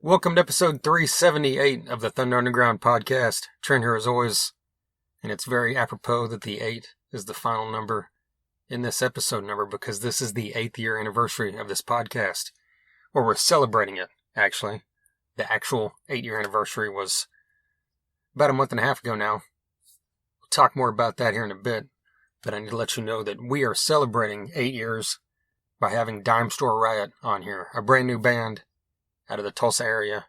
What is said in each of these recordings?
Welcome to episode 378 of the Thunder Underground podcast. Trent here as always, and it's very apropos that the 8 is the final number in this episode number because this is the 8th year anniversary of this podcast, or we're celebrating it, actually. The actual 8-year anniversary was about a month and a half ago now. We'll talk more about that here in a bit, but I need to let you know that we are celebrating 8 years by having Dime Store Riot on here, a brand new band out of the Tulsa area,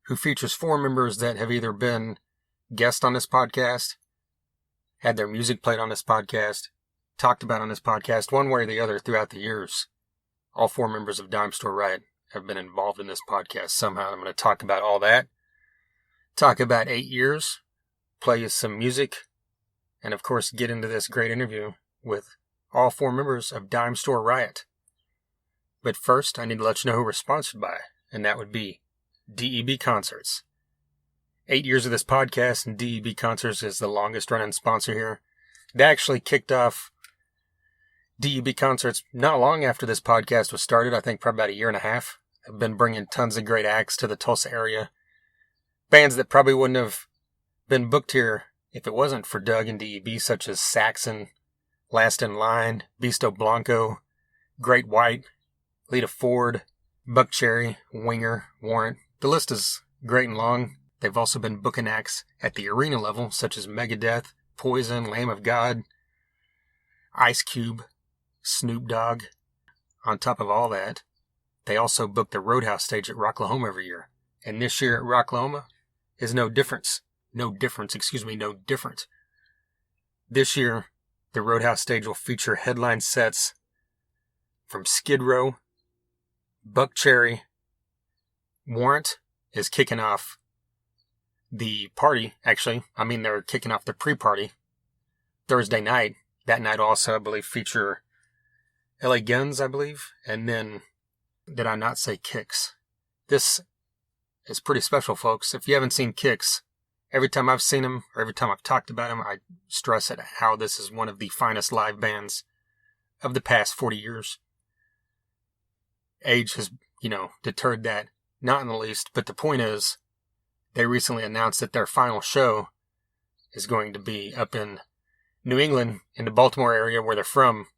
who features 4 members that have either been guests on this podcast, had their music played on this podcast, talked about on this podcast, one way or the other throughout the years. All 4 members of Dime Store Riot have been involved in this podcast somehow. I'm going to talk about all that, talk about 8 years, play you some music, and of course get into this great interview with all 4 members of Dime Store Riot. But first, I need to let you know who we're sponsored by, and that would be DEB Concerts. 8 years of this podcast, and DEB Concerts is the longest running sponsor here. They actually kicked off DEB Concerts not long after this podcast was started, I think probably about a year and a half. I've been bringing tons of great acts to the Tulsa area. Bands that probably wouldn't have been booked here if it wasn't for Doug and DEB, such as Saxon, Last in Line, Beasto Blanco, Great White, Lita Ford, Buck Cherry, Winger, Warrant. The list is great and long. They've also been booking acts at the arena level, such as Megadeth, Poison, Lamb of God, Ice Cube, Snoop Dogg. On top of all that, they also book the Roadhouse stage at Rocklahoma every year. And this year at Rocklahoma is no different. This year, the Roadhouse stage will feature headline sets from Skid Row, Buck Cherry. Warrant is kicking off the party, actually. They're kicking off the pre-party Thursday night. That night also, I believe, feature LA Guns, I believe. And then, did I not say Kicks? This is pretty special, folks. If you haven't seen Kicks, every time I've seen them, or every time I've talked about them, I stress at how this is one of the finest live bands of the past 40 years. Age has, deterred that, not in the least, but the point is, they recently announced that their final show is going to be up in New England, in the Baltimore area where they're from.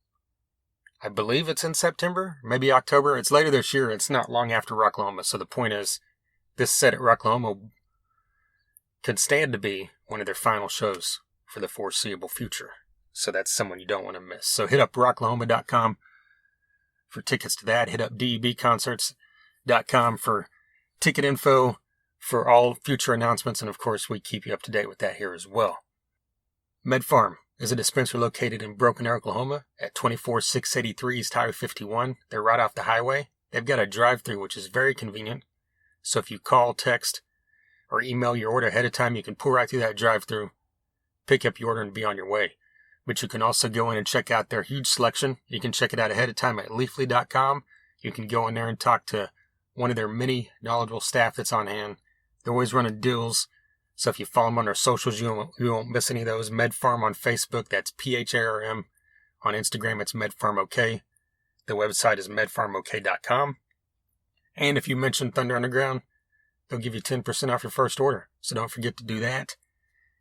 I believe it's in September, maybe October. It's later this year. It's not long after Rocklahoma. So the point is, this set at Rocklahoma could stand to be one of their final shows for the foreseeable future. So that's someone you don't want to miss. So hit up rocklahoma.com for tickets to that. Hit up debconcerts.com for ticket info for all future announcements. And of course, we keep you up to date with that here as well. MedFarm is a dispensary located in Broken Arrow, Oklahoma at 24683 East Highway 51. They're right off the highway. They've got a drive-thru, which is very convenient. So if you call, text, or email your order ahead of time, you can pull right through that drive-thru, pick up your order, and be on your way. But you can also go in and check out their huge selection. You can check it out ahead of time at leafly.com. You can go in there and talk to one of their many knowledgeable staff that's on hand. They're always running deals. So if you follow them on their socials, you won't miss any of those. MedFarm on Facebook, that's PHARM. On Instagram, it's MedFarmOK. The website is medfarmok.com. And if you mention Thunder Underground, they'll give you 10% off your first order. So don't forget to do that.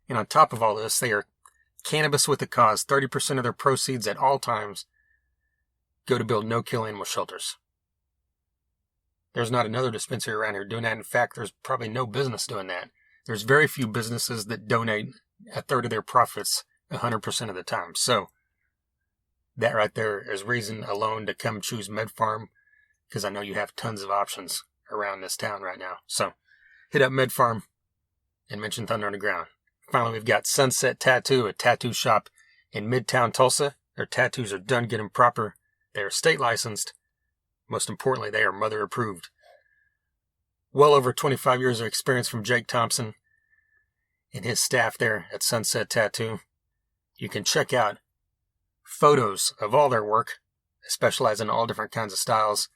And on top of all this, they are Cannabis with a Cause. 30% of their proceeds at all times go to build no-kill animal shelters. There's not another dispensary around here doing that. In fact, there's probably no business doing that. There's very few businesses that donate a third of their profits 100% of the time. So that right there is reason alone to come choose MedFarm, because I know you have tons of options around this town right now. So hit up MedFarm and mention Thunder Underground. Finally, we've got Sunset Tattoo, a tattoo shop in Midtown Tulsa. Their tattoos are done, get them proper. They are state licensed. Most importantly, they are mother approved. Well over 25 years of experience from Jake Thompson and his staff there at Sunset Tattoo. You can check out photos of all their work. They specialize in all different kinds of styles.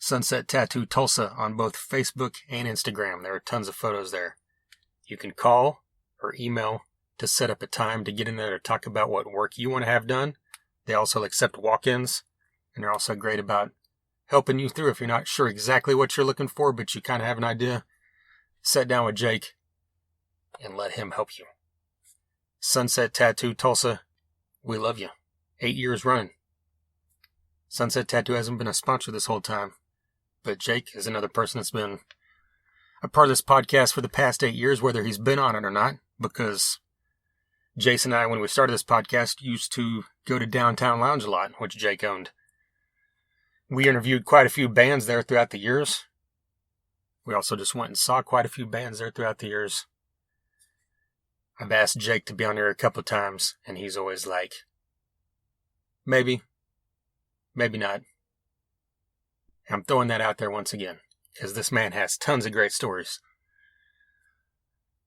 Sunset Tattoo Tulsa on both Facebook and Instagram. There are tons of photos there. You can call or email to set up a time to get in there to talk about what work you want to have done. They also accept walk-ins, and they're also great about helping you through if you're not sure exactly what you're looking for, but you kind of have an idea. Sit down with Jake and let him help you. Sunset Tattoo Tulsa, we love you. 8 years running. Sunset Tattoo hasn't been a sponsor this whole time, but Jake is another person that's been a part of this podcast for the past 8 years, whether he's been on it or not, because Jason and I, when we started this podcast, used to go to Downtown Lounge a lot, which Jake owned. We interviewed quite a few bands there throughout the years. We also just went and saw quite a few bands there throughout the years. I've asked Jake to be on here a couple of times, and he's always like, maybe, maybe not. I'm throwing that out there once again, because this man has tons of great stories.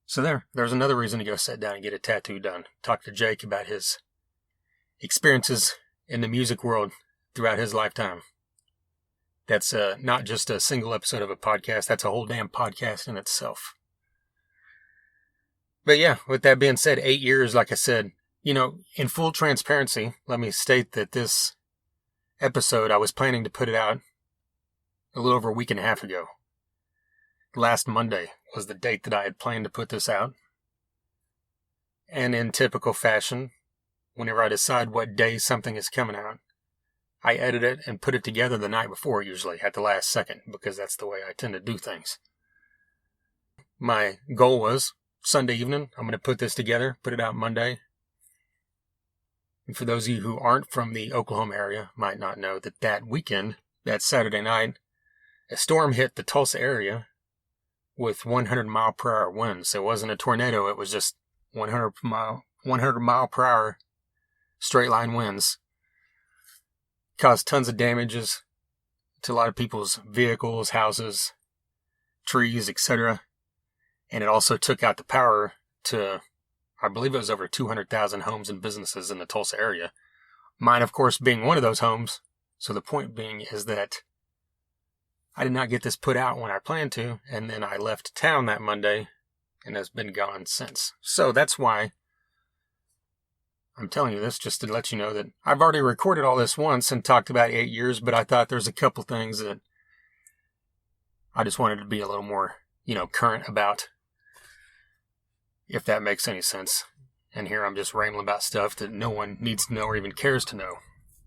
So there's another reason to go sit down and get a tattoo done. Talk to Jake about his experiences in the music world throughout his lifetime. That's not just a single episode of a podcast. That's a whole damn podcast in itself. But yeah, with that being said, 8 years, like I said, in full transparency, let me state that this episode, I was planning to put it out a little over a week and a half ago. Last Monday was the date that I had planned to put this out. And in typical fashion, whenever I decide what day something is coming out, I edit it and put it together the night before, usually, at the last second, because that's the way I tend to do things. My goal was, Sunday evening, I'm going to put this together, put it out Monday. And for those of you who aren't from the Oklahoma area, might not know that weekend, that Saturday night, a storm hit the Tulsa area with 100-mile-per-hour winds. So it wasn't a tornado, it was just 100-mile-per-hour straight-line winds. Caused tons of damages to a lot of people's vehicles, houses, trees, etc. And it also took out the power to, I believe it was over 200,000 homes and businesses in the Tulsa area. Mine, of course, being one of those homes. So the point being is that I did not get this put out when I planned to, and then I left town that Monday and has been gone since. So that's why I'm telling you this, just to let you know that I've already recorded all this once and talked about 8 years, but I thought there's a couple things that I just wanted to be a little more, current about, if that makes any sense. And here I'm just rambling about stuff that no one needs to know or even cares to know.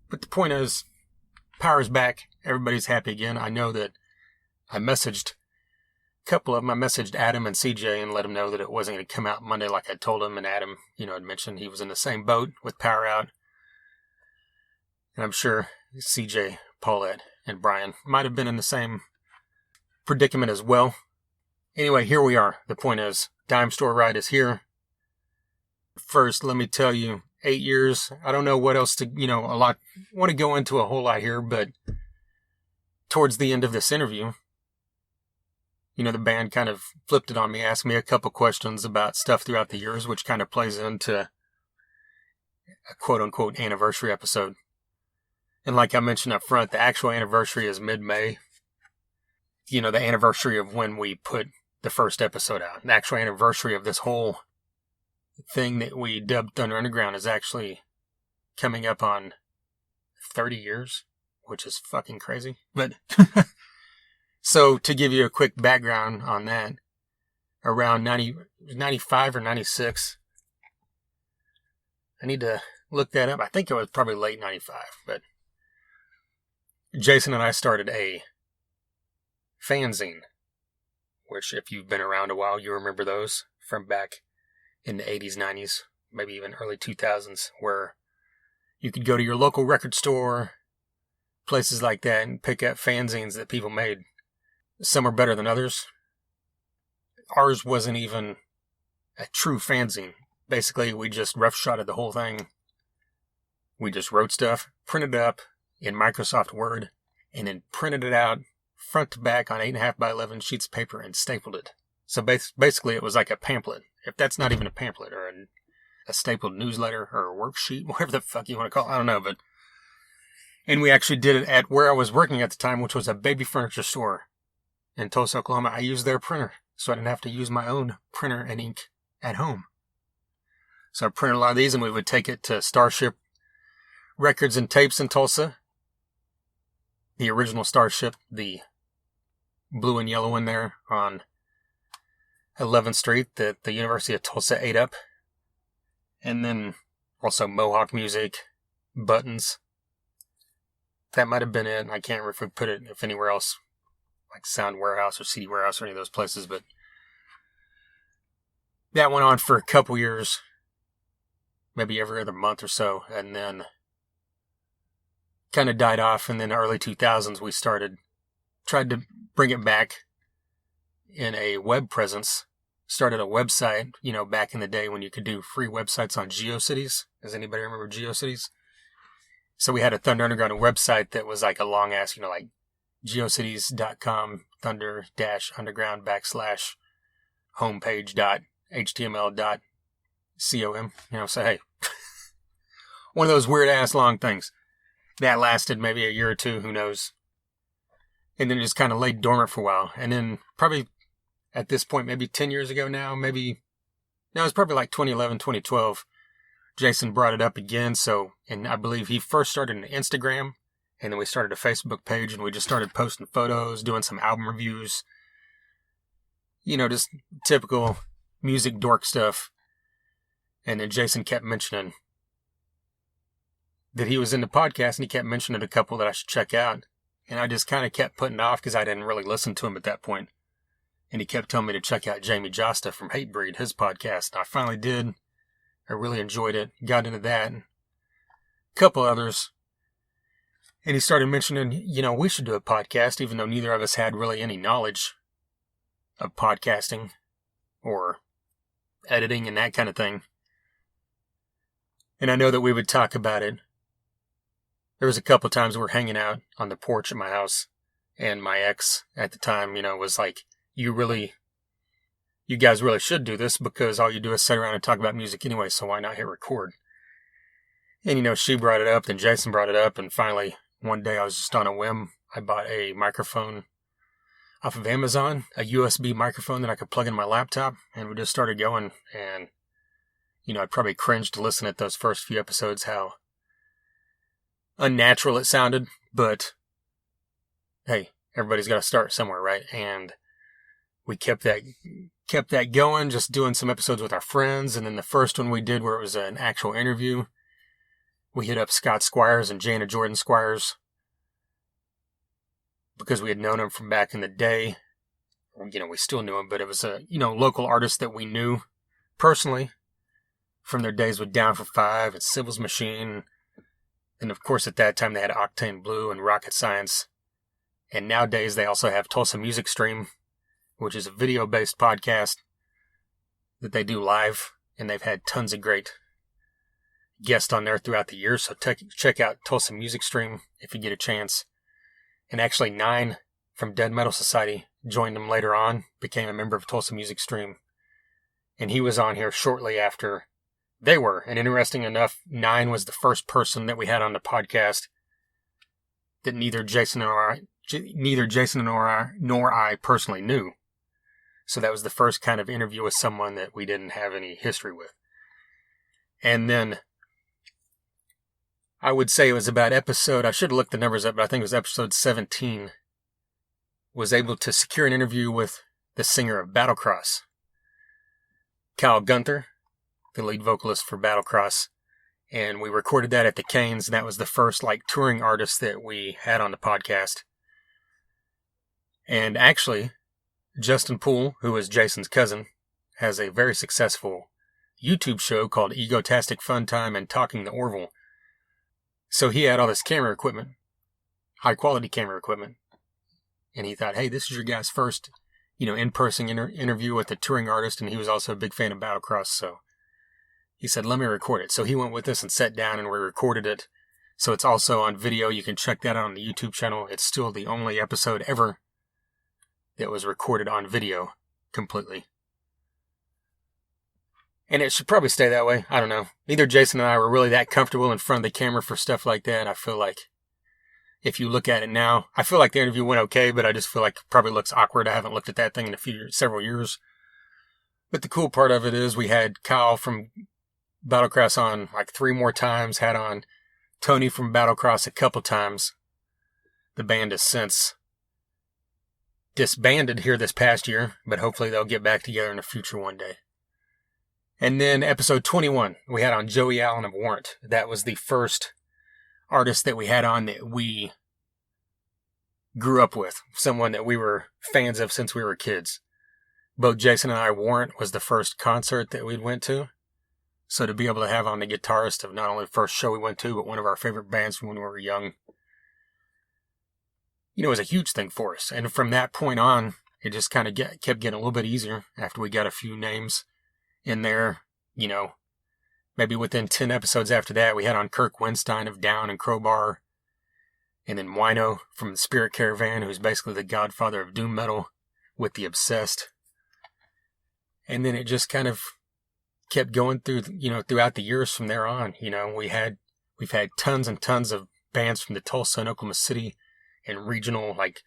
But the point is, power's back. Everybody's happy again. I know that I messaged a couple of them. I messaged Adam and CJ and let them know that it wasn't going to come out Monday like I told him. And Adam, had mentioned he was in the same boat with power out. And I'm sure CJ, Paulette, and Brian might have been in the same predicament as well. Anyway, here we are. The point is, Dime Store Riot is here. First, let me tell you, 8 years. I don't know what else to, a lot, want to go into a whole lot here, but towards the end of this interview, the band kind of flipped it on me, asked me a couple questions about stuff throughout the years, which kind of plays into a quote-unquote anniversary episode. And like I mentioned up front, the actual anniversary is mid-May. The anniversary of when we put the first episode out. The actual anniversary of this whole thing that we dubbed Thunder Underground is actually coming up on 30 years, which is fucking crazy. But so to give you a quick background on that, around 95 or 96, I need to look that up. I think it was probably late 95, but Jason and I started a fanzine, which if you've been around a while, you remember those from back in the 80s, 90s, maybe even early 2000s, where you could go to your local record store, places like that, and pick up fanzines that people made. Some are better than others. Ours wasn't even a true fanzine. Basically, we just roughshotted the whole thing. We just wrote stuff, printed it up in Microsoft Word, and then printed it out front to back on 8.5 by 11 sheets of paper and stapled it. So basically, it was like a pamphlet. If that's not even a pamphlet or a stapled newsletter or a worksheet, whatever the fuck you want to call it, I don't know. And we actually did it at where I was working at the time, which was a baby furniture store in Tulsa, Oklahoma. I used their printer, so I didn't have to use my own printer and ink at home. So I printed a lot of these, and we would take it to Starship Records and Tapes in Tulsa. the original Starship, the blue and yellow one there on 11th Street that the University of Tulsa ate up. And then also Mohawk Music, Buttons. That might have been it. I can't remember if we put it if anywhere else, like Sound Warehouse or CD Warehouse or any of those places, but that went on for a couple years, maybe every other month or so, and then kind of died off. And then the early 2000s, we tried to bring it back in a web presence. Started a website, back in the day when you could do free websites on GeoCities. Does anybody remember GeoCities? So we had a Thunder Underground website that was like a long ass, like geocities.com, thunder-underground / homepage.html.com. So hey, one of those weird ass long things that lasted maybe a year or two, who knows? And then just kind of laid dormant for a while. And then probably at this point, maybe 10 years ago now, it was probably like 2011, 2012. Jason brought it up again. And I believe he first started an Instagram, and then we started a Facebook page, and we just started posting photos, doing some album reviews. Just typical music dork stuff. And then Jason kept mentioning that he was in the podcast, and he kept mentioning a couple that I should check out. And I just kind of kept putting it off because I didn't really listen to him at that point. And he kept telling me to check out Jamie Josta from Hatebreed, his podcast. And I finally did. I really enjoyed it. Got into that. And a couple others. And he started mentioning, we should do a podcast, even though neither of us had really any knowledge of podcasting or editing and that kind of thing. And I know that we would talk about it. There was a couple times we were hanging out on the porch at my house, and my ex at the time, was like, you guys really should do this because all you do is sit around and talk about music anyway, so why not hit record? And, she brought it up, then Jason brought it up, and finally, one day I was just on a whim. I bought a microphone off of Amazon, a USB microphone that I could plug in my laptop, and we just started going, and, I probably cringed to listen at those first few episodes, how unnatural it sounded, but hey, everybody's got to start somewhere, right? And we kept that going, just doing some episodes with our friends. And then the first one we did, where it was an actual interview, we hit up Scott Squires and Jana Jordan Squires because we had known him from back in the day. We still knew him, but it was a local artist that we knew personally from their days with Down for Five and Civil's Machine. And of course, at that time, they had Octane Blue and Rocket Science. And nowadays, they also have Tulsa Music Stream, which is a video-based podcast that they do live. And they've had tons of great guests on there throughout the years. So check out Tulsa Music Stream if you get a chance. And actually, 9 from Dead Metal Society joined them later on, became a member of Tulsa Music Stream. And he was on here shortly after they were. And interesting enough, 9 was the first person that we had on the podcast that neither Jason nor I personally knew. So that was the first kind of interview with someone that we didn't have any history with. And then I would say it was about I should have looked the numbers up, but I think it was episode 17, was able to secure an interview with the singer of Battlecross, Kyle Gunther, the lead vocalist for Battlecross. And we recorded that at the Canes, and that was the first touring artist that we had on the podcast. And actually, Justin Poole, who is Jason's cousin, has a very successful YouTube show called Egotastic Fun Time and Talking the Orville. So he had all this camera equipment, high quality camera equipment. And he thought, hey, this is your guy's first, in-person interview with a touring artist. And he was also a big fan of Battlecross. So he said, let me record it. So he went with us and sat down and we recorded it. So it's also on video. You can check that out on the YouTube channel. It's still the only episode ever that was recorded on video completely. And it should probably stay that way. I don't know. Neither Jason and I were really that comfortable in front of the camera for stuff like that. I feel like if you look at it now, I feel like the interview went okay, but I just feel like it probably looks awkward. I haven't looked at that thing in several years. But the cool part of it is we had Kyle from Battlecross on 3 more times, had on Tony from Battlecross a couple times. The band has since disbanded here this past year, but hopefully they'll get back together in the future one day. And then episode 21, we had on Joey Allen of Warrant. That was the first artist that we had on that we grew up with, someone that we were fans of since we were kids. Both Jason and I, Warrant was the first concert that we went to. So to be able to have on the guitarist of not only the first show we went to, but one of our favorite bands from when we were young, it was a huge thing for us. And from that point on, it just kind of kept getting a little bit easier after we got a few names in there. Maybe within 10 episodes after that, we had on Kirk Winstein of Down and Crowbar. And then Wino from the Spirit Caravan, who's basically the godfather of doom metal with The Obsessed. And then it just kind of kept going through, throughout the years from there on. We've had tons and tons of bands from the Tulsa and Oklahoma City and regional, like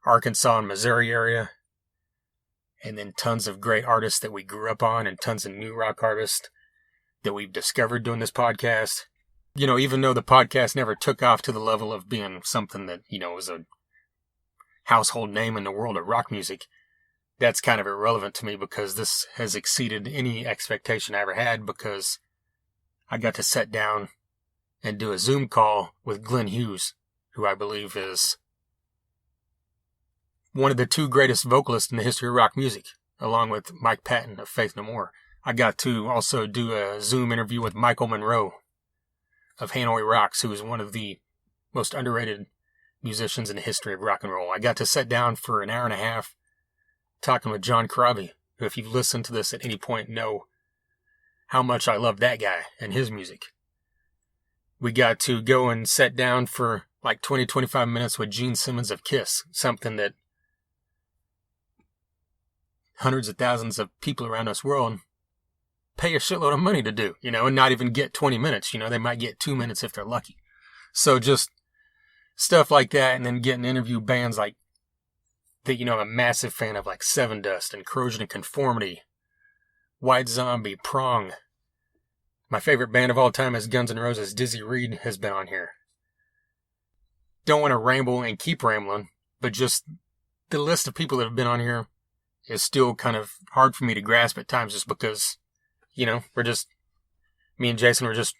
Arkansas and Missouri area. And then tons of great artists that we grew up on and tons of new rock artists that we've discovered doing this podcast. Even though the podcast never took off to the level of being something that, was a household name in the world of rock music, that's kind of irrelevant to me because this has exceeded any expectation I ever had, because I got to sit down and do a Zoom call with Glenn Hughes, who I believe is one of the two greatest vocalists in the history of rock music, along with Mike Patton of Faith No More. I got to also do a Zoom interview with Michael Monroe of Hanoi Rocks, who is one of the most underrated musicians in the history of rock and roll. I got to sit down for an hour and a half talking with John Corabi, who, if you've listened to this at any point, know how much I love that guy and his music. We got to go and sit down for like 20-25 minutes with Gene Simmons of Kiss, something that hundreds of thousands of people around this world pay a shitload of money to do, and not even get 20 minutes. They might get 2 minutes if they're lucky. So just stuff like that, and then getting to interview bands like that, I'm a massive fan of, like Seven Dust and Corrosion and Conformity, White Zombie, Prong. My favorite band of all time is Guns N' Roses. Dizzy Reed has been on here. Don't want to ramble and keep rambling, but just the list of people that have been on here is still kind of hard for me to grasp at times, just because, me and Jason were just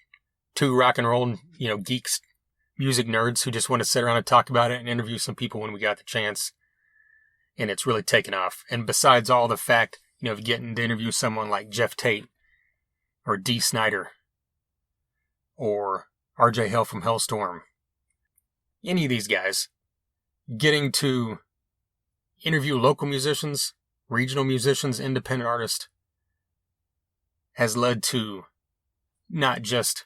two rock and roll, geeks, music nerds who just want to sit around and talk about it and interview some people when we got the chance. And it's really taken off. And besides all the fact, of getting to interview someone like Jeff Tate or Dee Snider or RJ Hell from Hellstorm, any of these guys, getting to interview local musicians, regional musicians, independent artists, has led to not just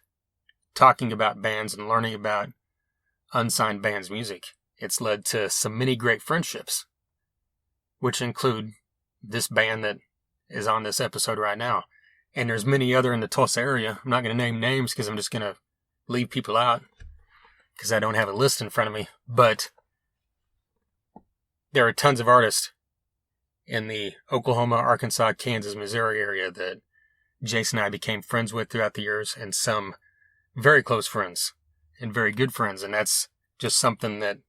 talking about bands and learning about unsigned bands' music. It's led to some many great friendships, which include this band that is on this episode right now. And there's many other in the Tulsa area. I'm not going to name names because I'm just going to leave people out because I don't have a list in front of me. But there are tons of artists in the Oklahoma, Arkansas, Kansas, Missouri area that Jason and I became friends with throughout the years, and some very close friends and very good friends. And that's just something that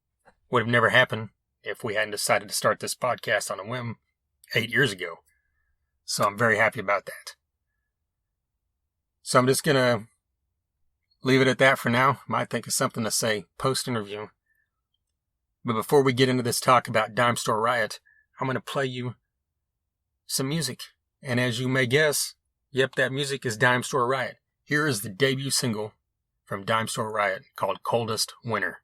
would have never happened if we hadn't decided to start this podcast on a whim 8 years ago. So I'm very happy about that. So I'm just going to leave it at that for now. Might think of something to say post-interview. But before we get into this talk about Dime Store Riot, I'm going to play you some music. And as you may guess, yep, that music is Dime Store Riot. Here is the debut single from Dime Store Riot called Coldest Winter.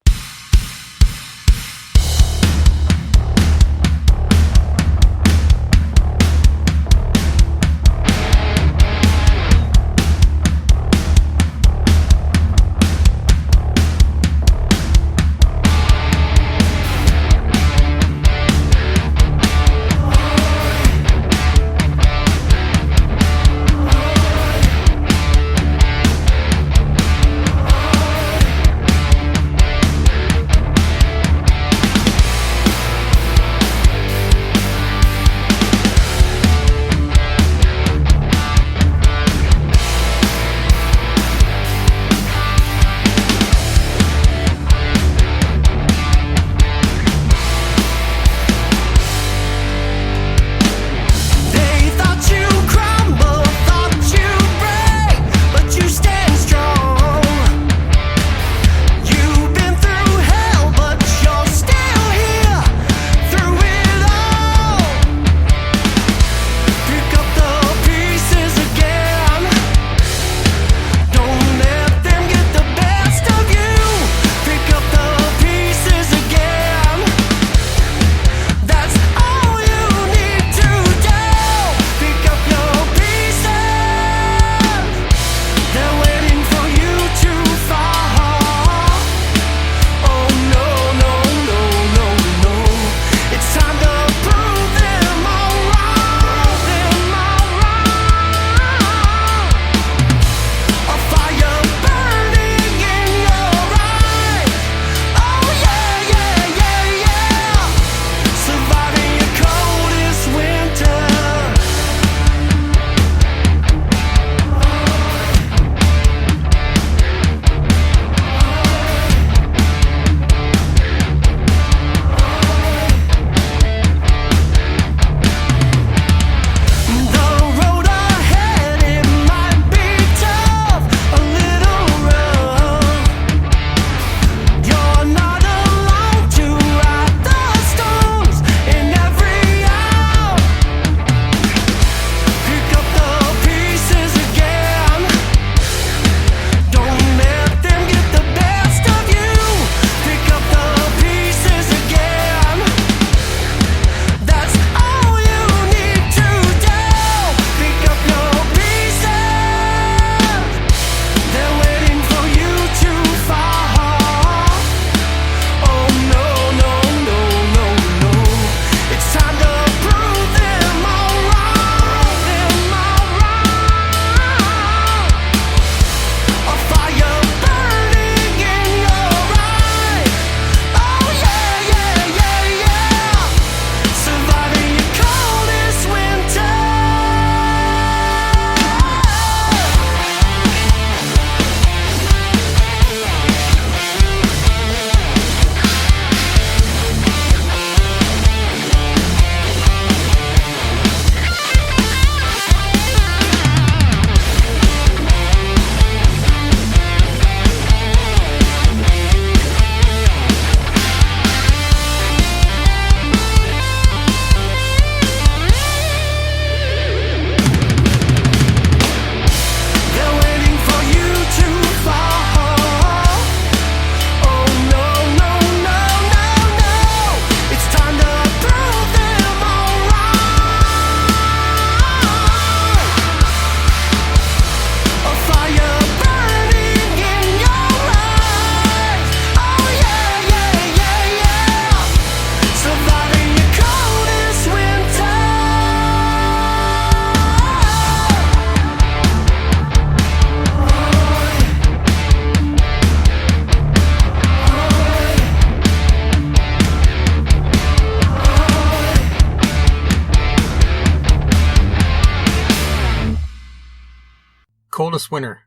Coldest Winter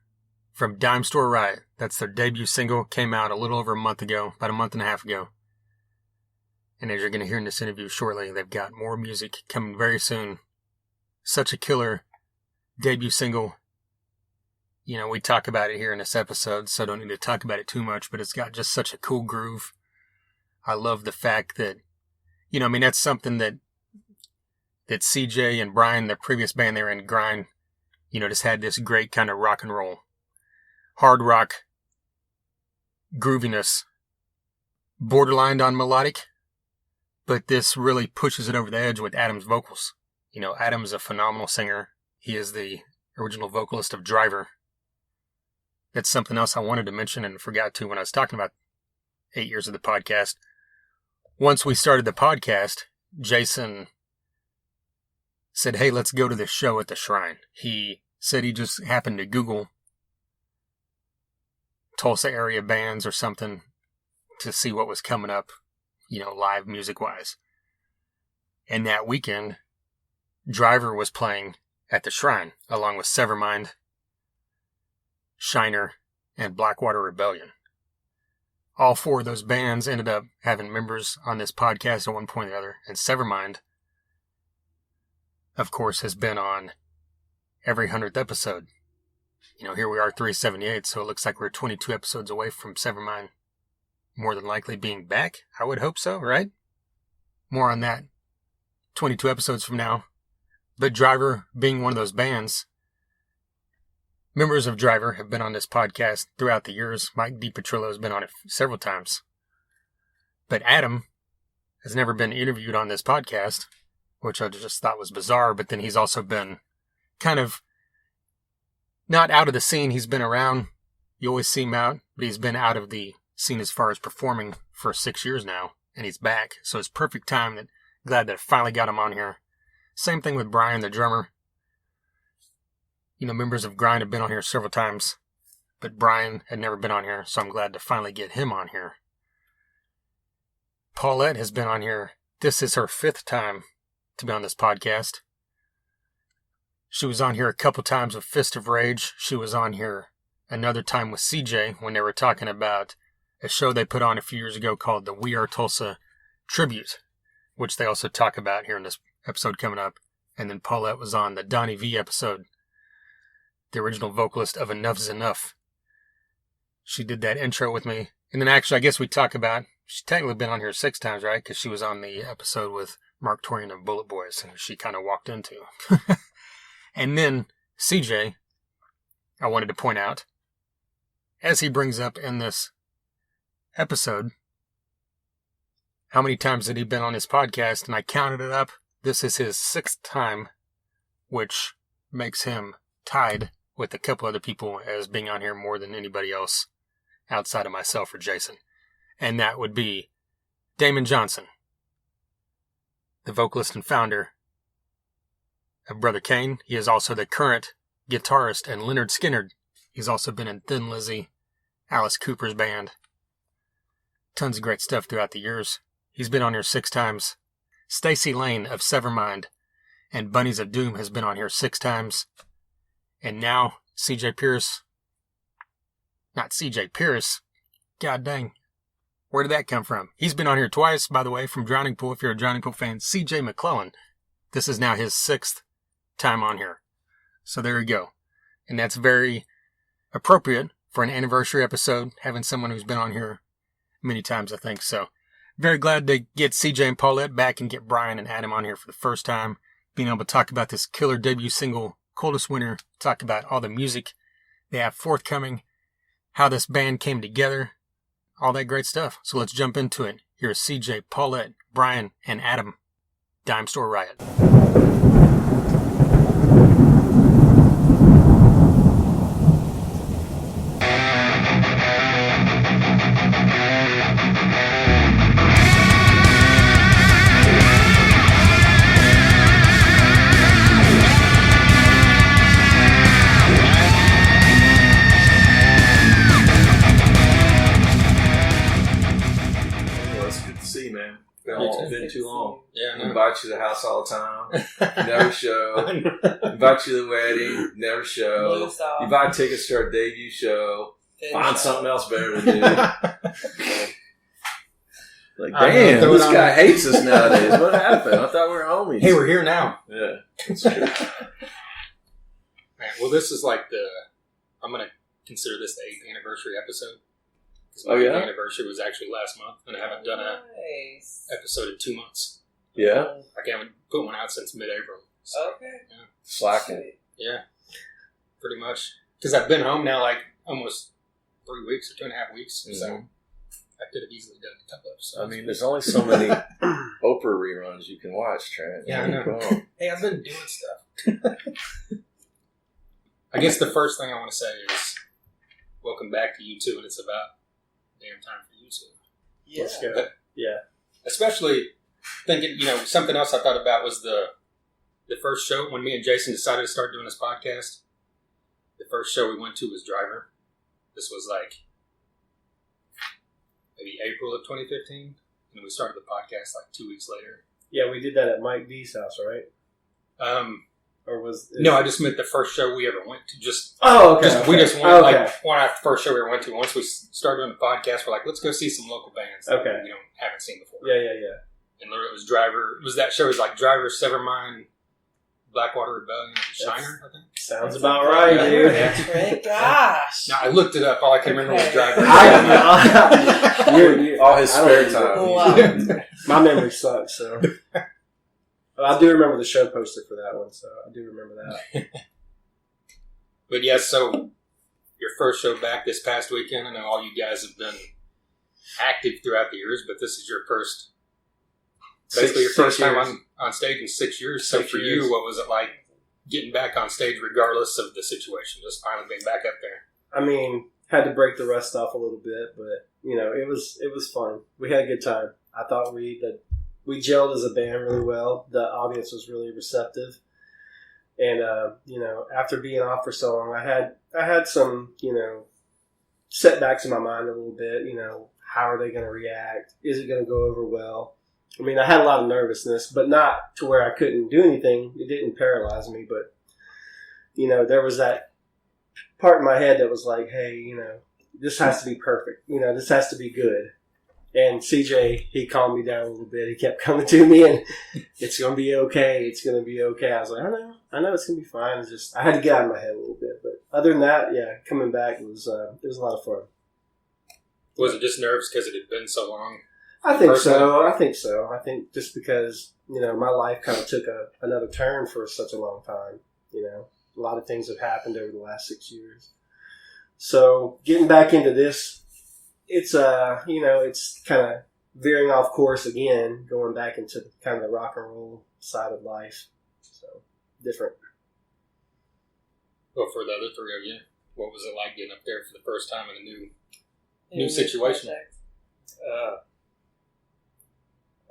from Dime Store Riot. That's their debut single. Came out a little over a month ago, about a month and a half ago. And as you're going to hear in this interview shortly, they've got more music coming very soon. Such a killer debut single. You know, we talk about it here in this episode, so I don't need to talk about it too much, but it's got just such a cool groove. I love the fact that, you know, I mean, that's something that CJ and Brian, the previous band they were in, Grind, you know, just had this great kind of rock and roll, hard rock grooviness, borderline on melodic, but this really pushes it over the edge with Adam's vocals. You know, Adam's a phenomenal singer. He is the original vocalist of Driver. That's something else I wanted to mention and forgot to when I was talking about 8 years of the podcast. Once we started the podcast, Jason said, hey, let's go to this show at the Shrine. He said he just happened to Google Tulsa area bands or something to see what was coming up, you know, live music-wise. And that weekend, Driver was playing at the Shrine, along with Severmind, Shiner, and Blackwater Rebellion. All four of those bands ended up having members on this podcast at one point or the other, and Severmind, of course, has been on every 100th episode. You know, here we are, 378, so it looks like we're 22 episodes away from Severmind more than likely being back. I would hope so, right? More on that 22 episodes from now. But Driver being one of those bands, members of Driver have been on this podcast throughout the years. Mike DiPetrillo has been on it several times. But Adam has never been interviewed on this podcast, which I just thought was bizarre. But then he's also been kind of not out of the scene. He's been around. You always see him out, but he's been out of the scene as far as performing for 6 years now. And he's back. So it's perfect time. Glad that I finally got him on here. Same thing with Brian, the drummer. You know, members of Grind have been on here several times, but Brian had never been on here, so I'm glad to finally get him on here. Paulette has been on here. This is her 5th time to be on this podcast. She was on here a couple times with Fist of Rage. She was on here another time with CJ when they were talking about a show they put on a few years ago called the We Are Tulsa Tribute, which they also talk about here in this episode coming up. And then Paulette was on the Donnie V episode, the original vocalist of Enough's Enough. She did that intro with me. And then actually, I guess we talk about, she's technically been on here 6 times, right? Because she was on the episode with Mark Torian of Bullet Boys, and she kind of walked into. And then CJ, I wanted to point out, as he brings up in this episode, how many times had he been on his podcast? And I counted it up. This is his 6th time, which makes him tied with a couple other people as being on here more than anybody else outside of myself or Jason. And that would be Damon Johnson, the vocalist and founder of Brother Kane. He is also the current guitarist and Leonard Skinner. He's also been in Thin Lizzy, Alice Cooper's band. Tons of great stuff throughout the years. He's been on here 6 times. Stacy Lane of Severmind and Bunnies of Doom has been on here 6 times. And now CJ Pierce. Not CJ Pierce. God dang. Where did that come from? He's been on here twice, by the way, from Drowning Pool. If you're a Drowning Pool fan, CJ McClellan. This is now his 6th time on here. So there you go. And that's very appropriate for an anniversary episode, having someone who's been on here many times, I think. So very glad to get CJ and Paulette back and get Brian and Adam on here for the first time. Being able to talk about this killer debut single, Coldest Winter. Talk about all the music they have forthcoming, how this band came together, all that great stuff. So let's jump into it. Here's CJ, Paulette, Brian, and Adam. Dime Store Riot. It's been too long. Yeah, I know. Invite invite you to the house all the time. Never show. Invite you to the wedding. Never show. You buy tickets to our debut show. Find something else better to do. Like, damn, this guy hates us nowadays. What happened? I thought we were homies. Hey, we're here now. Yeah, that's true. Man, well, this is like I'm going to consider this the 8th anniversary episode. Oh, yeah? The anniversary was actually last month, and I haven't done an episode in 2 months. Yeah? I haven't put one out since mid-April. So, okay. Yeah. Slacking. Yeah, pretty much. Because I've been home now like almost 3 weeks or 2.5 weeks, so I could have easily done a couple episodes. I mean, there's only so many Oprah reruns you can watch, Trent. Yeah, I know. Hey, I've been doing stuff. I guess the first thing I want to say is welcome back to you two, and it's about damn time for you two. Yeah. Let's go. Yeah. Especially thinking, something else I thought about was the first show when me and Jason decided to start doing this podcast. The first show we went to was Driver. This was like maybe April of 2015, and we started the podcast like 2 weeks later. Yeah, we did that at Mike D's house, right? Or was no, I just meant the first show we ever went to. Okay. We just went one after the first show we ever went to. Once we started doing the podcast, we're like, let's go see some local bands that we haven't seen before. Yeah. And literally, it was Driver. It was that show. It was like Driver, Severmind, Blackwater Rebellion, and Shiner. I think sounds about right, dude. That's right. Gosh. No, I looked it up. All I can remember was Driver. All his spare time. Wow. My memory sucks, so. I do remember the show poster for that one, so I do remember that. But yes, so your first show back this past weekend. I know all you guys have been active throughout the years, but this is your first, basically your first time on stage in 6 years. So for you, what was it like getting back on stage regardless of the situation, just finally being back up there? I mean, had to break the rust off a little bit, but, it was fun. We had a good time. I thought we gelled as a band really well. The audience was really receptive. And, after being off for so long, I had some, setbacks in my mind a little bit. How are they going to react? Is it going to go over well? I mean, I had a lot of nervousness, but not to where I couldn't do anything. It didn't paralyze me, but, there was that part in my head that was like, hey, this has to be perfect. This has to be good. And CJ, he calmed me down a little bit. He kept coming to me, and it's going to be okay. It's going to be okay. I was like, I know it's going to be fine. It's just, I had to get out of my head a little bit. But other than that, yeah, coming back, it was a lot of fun. Was it just nerves because it had been so long? I think so. I think just because, my life kind of took another turn for such a long time. A lot of things have happened over the last 6 years. So getting back into this, it's it's kind of veering off course again, going back into kind of the rock and roll side of life. So different. Well, for the other three of you, what was it like getting up there for the first time in a new situation?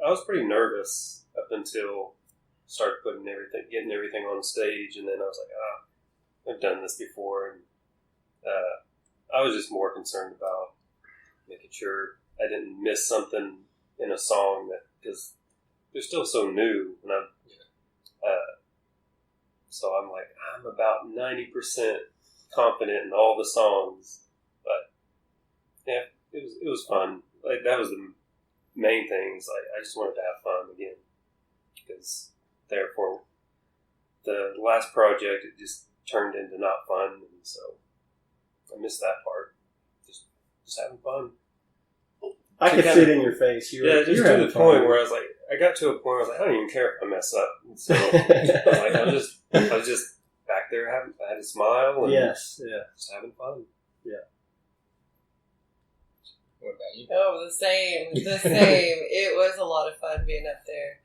I was pretty nervous up until started getting everything on stage, and then I was like, I've done this before, and I was just more concerned about making sure I didn't miss something in a song because they're still so new, and so I'm like, I'm about 90% confident in all the songs, but yeah, it was fun. Like that was the main thing. Is like I just wanted to have fun again, because therefore the last project it just turned into not fun, and so I missed that part. Just having fun. I could see it in your face. To the point where I got to a point where I was like, I don't even care if I mess up. And so I was just back there I had a smile and just having fun. Yeah. What about you? Oh, the same. It was a lot of fun being up there.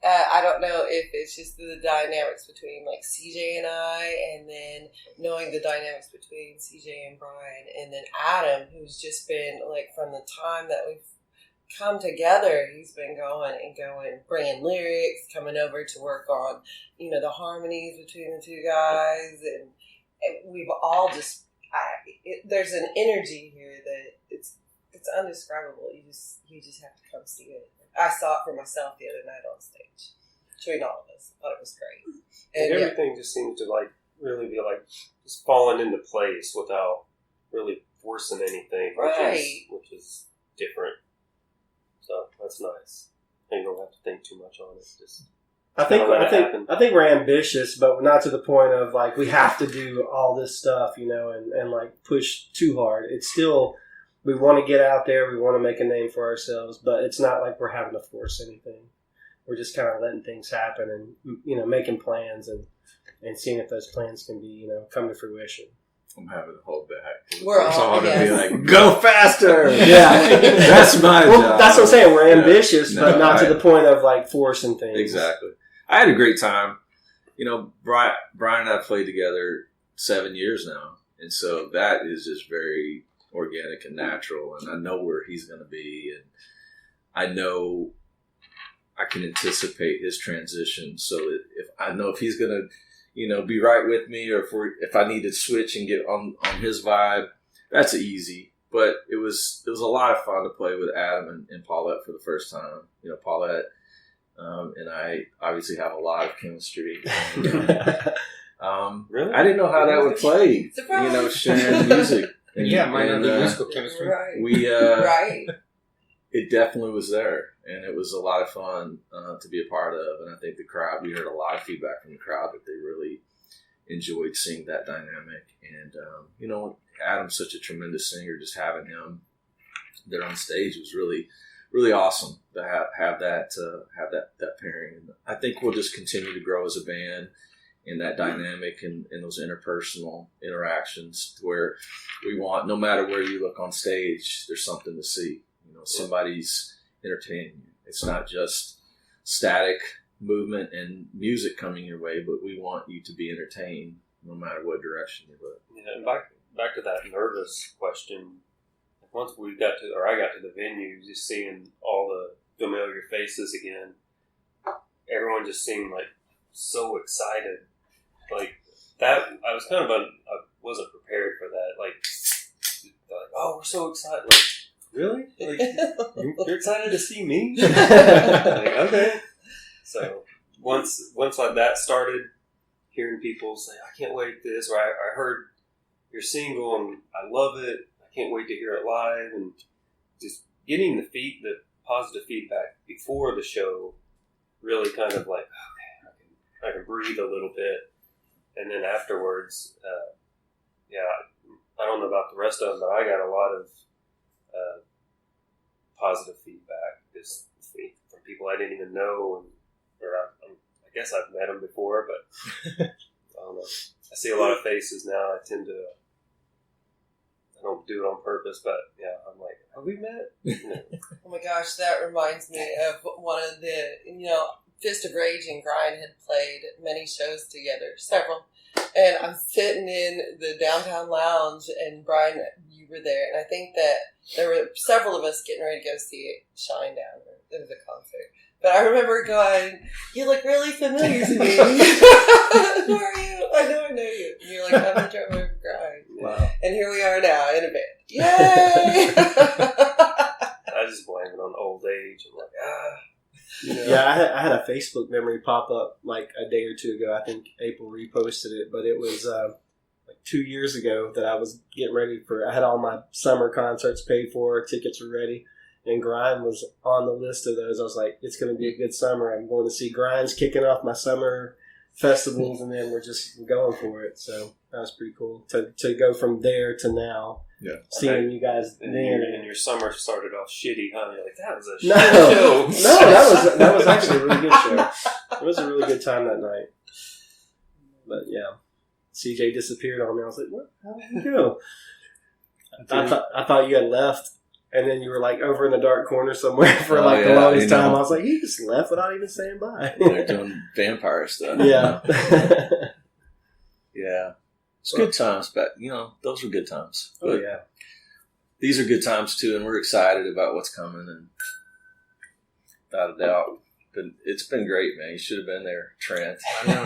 I don't know if it's just the dynamics between like CJ and I, and then knowing the dynamics between CJ and Brian, and then Adam, who's just been like from the time that we've come together, he's been going, bringing lyrics, coming over to work on, the harmonies between the two guys, and we've all just, there's an energy here that it's indescribable. You just have to come see it. I saw it for myself the other night on stage. between all of us. I thought it was great. And everything just seemed to really be just falling into place without really forcing anything, which is different. So that's nice. And you don't have to think too much on it. Just I think we're ambitious, but not to the point of we have to do all this stuff, and push too hard. It's still, we want to get out there, we want to make a name for ourselves, but it's not like we're having to force anything. We're just kind of letting things happen and, making plans and seeing if those plans can be, come to fruition. I'm having to hold back. We're all to be like, go faster! Yeah. That's my job. That's what I'm saying. We're ambitious, but not to the point of forcing things. Exactly. I had a great time. Brian and I played together 7 years now. And so that is just very organic and natural. And I know where he's going to be. And I know I can anticipate his transition. So if I know if he's going to, be right with me, or if I need to switch and get on his vibe, that's easy. But it was a lot of fun to play with Adam and Paulette for the first time. Paulette and I obviously have a lot of chemistry. And, really? I didn't know how that would play. Surprise. Sharing music. Yeah, might not be musical chemistry. Right. We right. It definitely was there, and it was a lot of fun to be a part of. And I think the crowd, we heard a lot of feedback from the crowd that they really enjoyed seeing that dynamic. And Adam's such a tremendous singer. Just having him there on stage was really, really awesome to have that pairing. And I think we'll just continue to grow as a band in that dynamic and those interpersonal interactions, where we want, no matter where you look on stage, there's something to see. Somebody's entertaining you. It's not just static movement and music coming your way, but we want you to be entertained no matter what direction you look. Yeah, and back to that nervous question. Once I got to the venue, just seeing all the familiar faces again, everyone just seemed so excited. That, I was kind of I wasn't prepared for that. Oh, we're so excited. Really? You're excited to see me? Okay. So once that started, hearing people say, "I can't wait for this," or I heard your single and I love it. I can't wait to hear it live, and just getting the positive feedback before the show really kind of okay, I can breathe a little bit, and then afterwards, I don't know about the rest of them, but I got a lot of positive feedback just from people I didn't even know, or I guess I've met them before, but I don't know. I see a lot of faces now. I don't do it on purpose, but I'm like, have we met? Oh my gosh, that reminds me of one of the, Fist of Rage and Grind had played many shows together, several. And I'm sitting in the downtown lounge, and Brian, you were there, and I think that there were several of us getting ready to go see Shinedown. It was a concert. But I remember going, "You look really familiar to me." Who are you? I know you. And you're like, "I'm the drummer of Grind." Wow. And here we are now in a band. Yay! I just blame it on old age. I'm like, Yeah, I had a Facebook memory pop up a day or two ago. I think April reposted it, but it was 2 years ago that I was getting ready I had all my summer concerts paid for, tickets were ready, and Grind was on the list of those. I was like, it's going to be a good summer. I'm going to see Grind's kicking off my summer festivals, and then we're going for it. So that was pretty cool to go from there to now. Yeah, seeing you guys and there. And your summer started off shitty, huh? You're like, that was a No, shit show. no, that was actually a really good show. It was a really good time that night. But yeah, CJ disappeared on me. I was like, "What? How did you go?" I thought you had left, and then you were over in the dark corner somewhere for the longest time. I was like, "He just left without even saying bye." They're doing vampire stuff. Yeah. Yeah. It's good times, but those were good times. But yeah, these are good times too, and we're excited about what's coming. And without a doubt, it's been great, man. You should have been there, Trent. I know.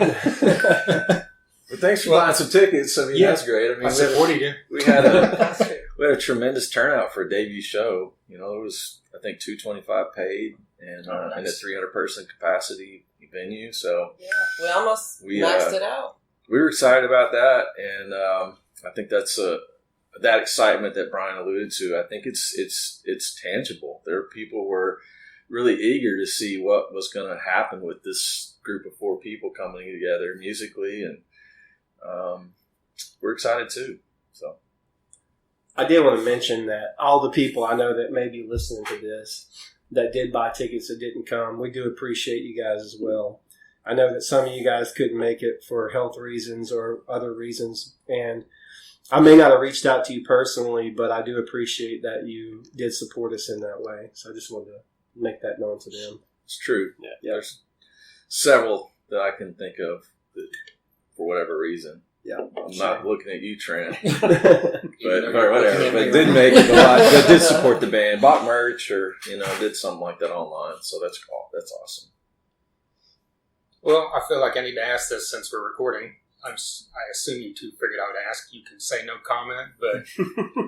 But thanks for buying some tickets. I mean, that's great. I mean, I said, "What do you do?" We had a tremendous turnout for a debut show. There was, I think, 225 paid and a 300 person capacity. sweet venue. So Yeah, we almost maxed it out. We were excited about that, and I think that's that excitement that Brian alluded to. I think it's tangible. There are people who were really eager to see what was going to happen with this group of 4 people coming together musically, and we're excited too. So I did want to mention that all the people I know that may be listening to this that did buy tickets that didn't come, we do appreciate you guys as well. I know that some of you guys couldn't make it for health reasons or other reasons, and I may not have reached out to you personally, but I do appreciate that you did support us in that way. So I just wanted to make that known to them. it's true. Yeah. There's several that I can think of that, for whatever reason. Yeah, I'm not looking at you, Trent, but or whatever. But didn't make it a lot. That did support the band, bought merch, or did something like that online. So that's cool. That's awesome. Well, I feel like I need to ask this since we're recording. I assume you two figured I would ask. You can say no comment, but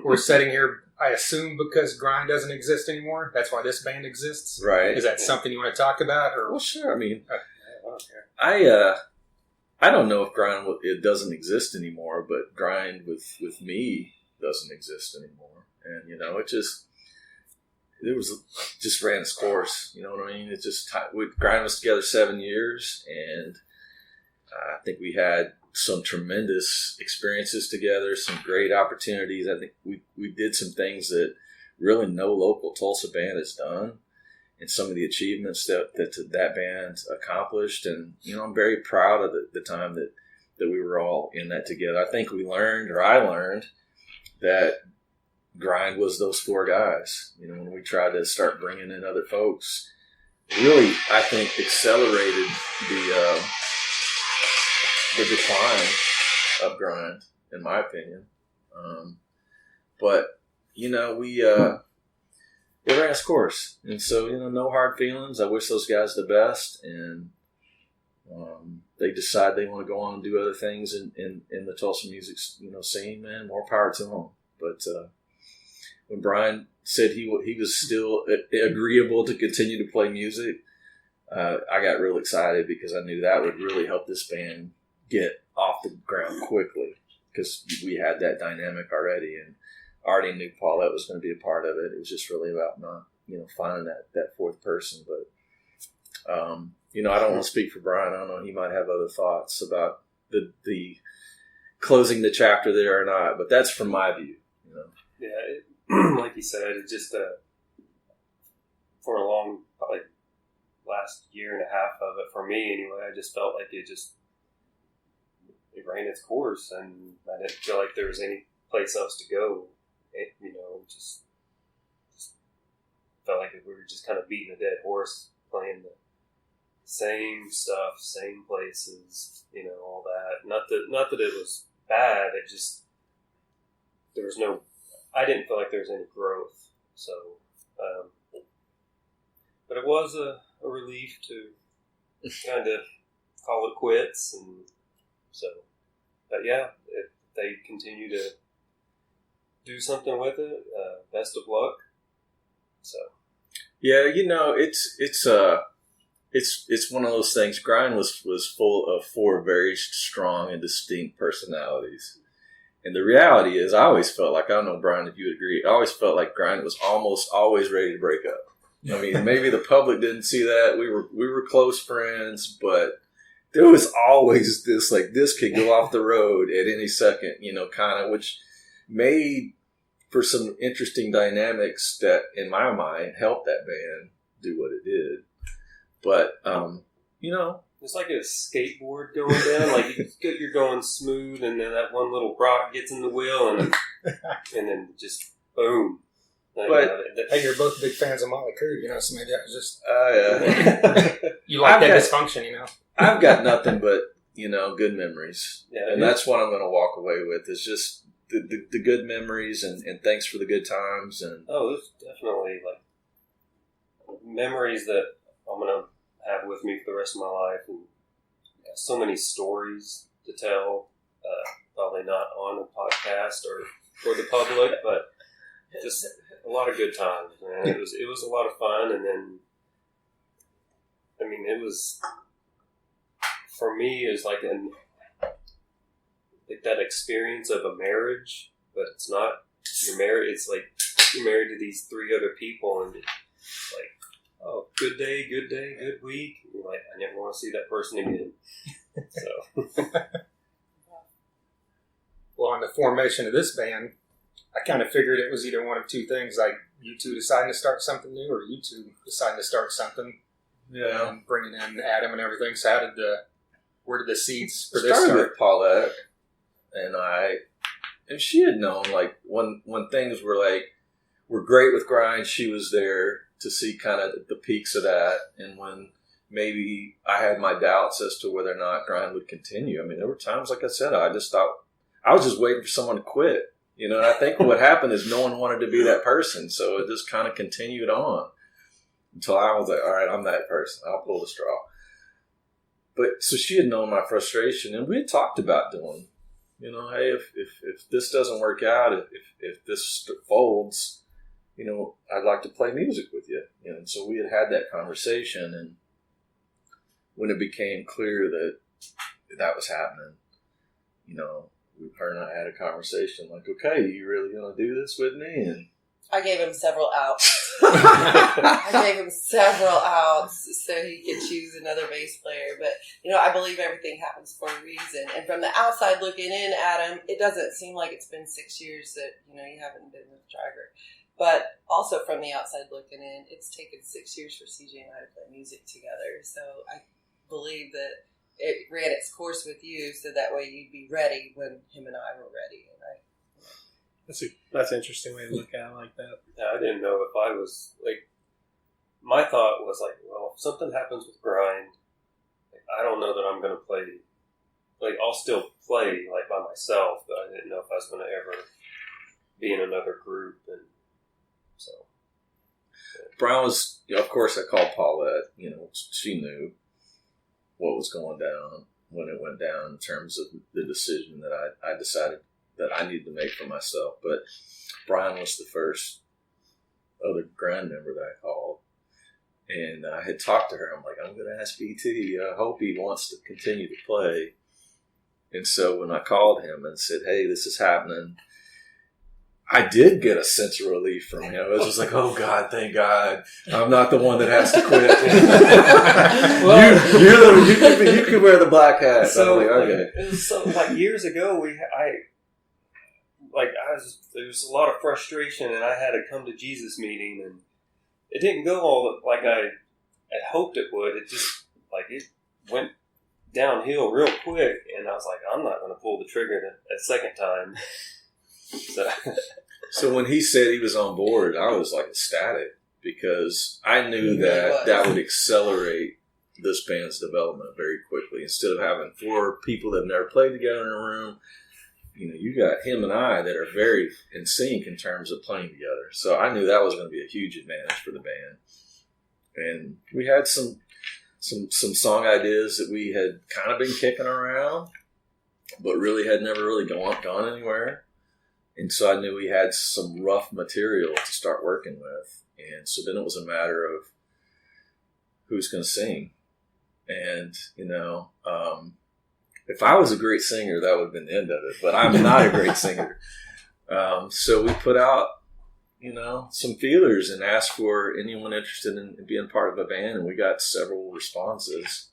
we're sitting here, I assume, because Grind doesn't exist anymore. That's why this band exists. Right. Is that something you want to talk about? Or Well, sure. I mean, I don't care. I don't know if Grind it doesn't exist anymore, but Grind with me doesn't exist anymore, and it just ran its course. You know what I mean? It's just Grind was together 7 years, and I think we had some tremendous experiences together, some great opportunities. I think we did some things that really no local Tulsa band has done, and some of the achievements that band accomplished. And I'm very proud of the time that we were all in that together. I think I learned that Grind was those 4 guys. When we tried to start bringing in other folks, really, I think accelerated the decline of Grind, in my opinion. But it ran its course, and so no hard feelings. I wish those guys the best, and they decide they want to go on and do other things in the Tulsa music scene. Man, more power to them. But when Brian said he was still agreeable to continue to play music, I got real excited because I knew that would really help this band get off the ground quickly, because we had that dynamic already, and already knew Paulette was going to be a part of it. It was just really about not finding that 4th person. But I don't want to speak for Brian. I don't know, he might have other thoughts about the closing the chapter there or not, but that's from my view. Yeah, like you said, it just for a long, probably last year and a half of it, for me anyway, I just felt like it ran its course, and I didn't feel like there was any place else to go. Just felt like we were just kind of beating a dead horse, playing the same stuff, same places, all that. Not that it was bad. It just I didn't feel like there was any growth. So, but it was a relief to kind of call it quits, and so. But yeah, if they continue to do something with it, best of luck. So. Yeah, it's one of those things. Grind was full of 4 very strong and distinct personalities. And the reality is, I always felt like, I don't know, Brian, if you would agree, I always felt like Grind was almost always ready to break up. I mean, maybe the public didn't see that. We were close friends, but there was always this, like, this could go off the road at any second, kind of, which made for some interesting dynamics that, in my mind, helped that band do what it did. But, it's like a skateboard going down. Like you're going smooth, and then that one little rock gets in the wheel, and then just boom. Hey, you're both big fans of Motley Crue, so maybe that was just you like that dysfunction, I've got nothing but good memories, yeah, and that's what I'm going to walk away with. Is just the good memories, and thanks for the good times. And there's definitely memories that I'm going to have with me for the rest of my life, and so many stories to tell. Probably not on a podcast or for the public, but just a lot of good times, man. It was a lot of fun, and then it was for me is like that experience of a marriage, but it's not you're married. It's like you're married to these three other people, and it's like, oh, good day, good week. And you're like, I never want to see that person again. So, Well, on the formation of this band, I kind of figured it was either one of two things, like you two deciding to start something new, or you two deciding to start something. Yeah. Bringing in Adam and everything. So where did the seeds for It this started start? with Paulette and I, and she had known, like, when things were great with grind, she was there to see kind of the peaks of that. And when maybe I had my doubts as to whether or not grind would continue. I mean, there were times, like I said, I just thought I was just waiting for someone to quit, you know. And I think what happened is no one wanted to be that person, so it just kind of continued on until I was like, all right, I'm that person. I'll pull the straw. But so she had known my frustration, and we had talked about doing, you know, hey, if this doesn't work out, if this folds, you know, I'd like to play music with you. You know, and so we had that conversation, and when it became clear that that was happening, you know, her and I had a conversation like, okay, you really going to do this with me? And I gave him several outs. I gave him several outs so he could choose another bass player. But, you know, I believe everything happens for a reason. And from the outside looking in, Adam, it doesn't seem like it's been 6 years that, you know, you haven't been with Driver. But also from the outside looking in, it's taken 6 years for CJ and I to play music together. So I believe that it ran its course with you so that way you'd be ready when him and I were ready. And That's an interesting way to look at it like that. I didn't know if I was like. My thought was like, well, if something happens with grind, like, I don't know that I'm going to play. Like, I'll still play like by myself, but I didn't know if I was going to ever be in another group, and so. Brian was, you know, of course, I called Paulette. You know, she knew what was going down when it went down in terms of the decision that I decided that I needed to make for myself. But Brian was the first other grind member that I called. And I had talked to her. I'm like, I'm going to ask BT. I hope he wants to continue to play. And so when I called him and said, hey, this is happening, I did get a sense of relief from him. It was just like, oh, God, thank God. I'm not the one that has to quit. Well, you can wear the black hat. So, I'm like, okay. It was so, like, years ago, there was a lot of frustration, and I had a come to Jesus meeting, and it didn't go all like I had hoped it would. It just, like, it went downhill real quick, and I was like, I'm not going to pull the trigger a second time. So when he said he was on board, I was like ecstatic because I knew that would accelerate this band's development very quickly. Instead of having 4 people that have never played together in a room, you know, you got him and I that are very in sync in terms of playing together. So I knew that was going to be a huge advantage for the band. And we had some song ideas that we had kind of been kicking around, but really had never really gone anywhere. And so I knew we had some rough material to start working with. And so then it was a matter of who's going to sing. And, you know, if I was a great singer, that would have been the end of it. But I'm not a great singer. So we put out, you know, some feelers and asked for anyone interested in being part of a band. And we got several responses.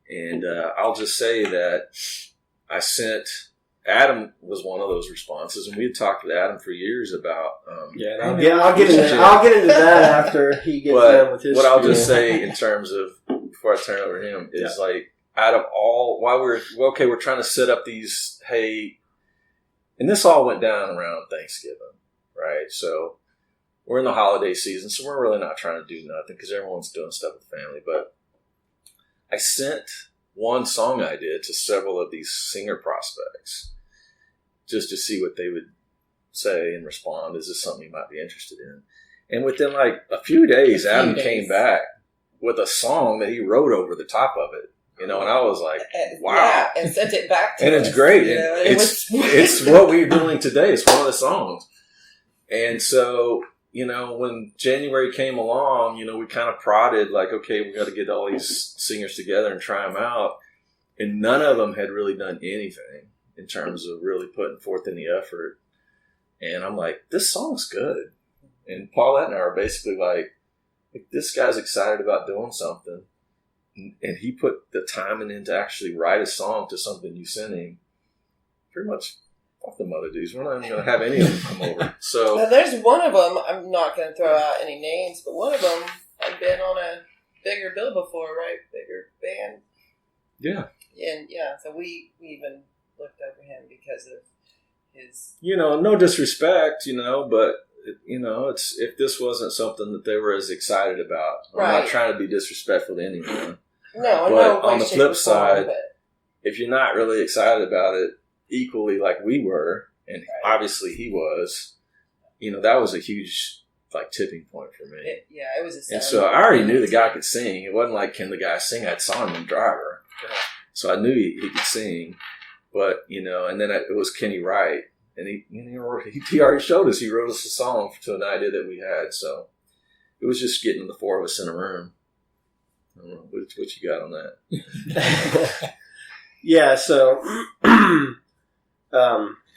And I'll just say that I sent... Adam was one of those responses, and we had talked with Adam for years about. I'll get into that after he gets done with his. What I'll just say in terms of before I turn it over to him is like out of all while we're trying to set up these and this all went down around Thanksgiving, right? So we're in the holiday season, so we're really not trying to do nothing because everyone's doing stuff with the family. But I sent one song idea to several of these singer prospects, just to see what they would say and respond. Is this something you might be interested in? And within like a few days, Adam came back with a song that he wrote over the top of it. You know, and I was like, wow. Yeah, and sent it back to and us. It's great. You know, it's what we're doing today. It's one of the songs. And so, you know, when January came along, you know, we kind of prodded like, okay, we got to get all these singers together and try them out. and none of them had really done anything in terms of really putting forth any effort. And I'm like, this song's good. And Paulette and I are basically like, if this guy's excited about doing something, and he put the time in to actually write a song to something you sent him, pretty much fuck them other dudes. We're not even going to have any of them come over. So now, there's one of them, I'm not going to throw out any names, but one of them had been on a bigger bill before, right? Bigger band. Yeah. And yeah, so we even looked over him because of his... No disrespect, but, it's if this wasn't something that they were as excited about. I'm not trying to be disrespectful to anyone. No, but on the flip side, if you're not really excited about it equally like we were, and obviously he was, that was a huge tipping point for me. It was a. And so I already knew the guy could sing. It wasn't like, can the guy sing? I saw him in Driver, so I knew he could sing. But and then it was Kenny Wright, and he already showed us. He wrote us a song to an idea that we had. So it was just getting the four of us in a room. I don't know what you got on that. Yeah. So, where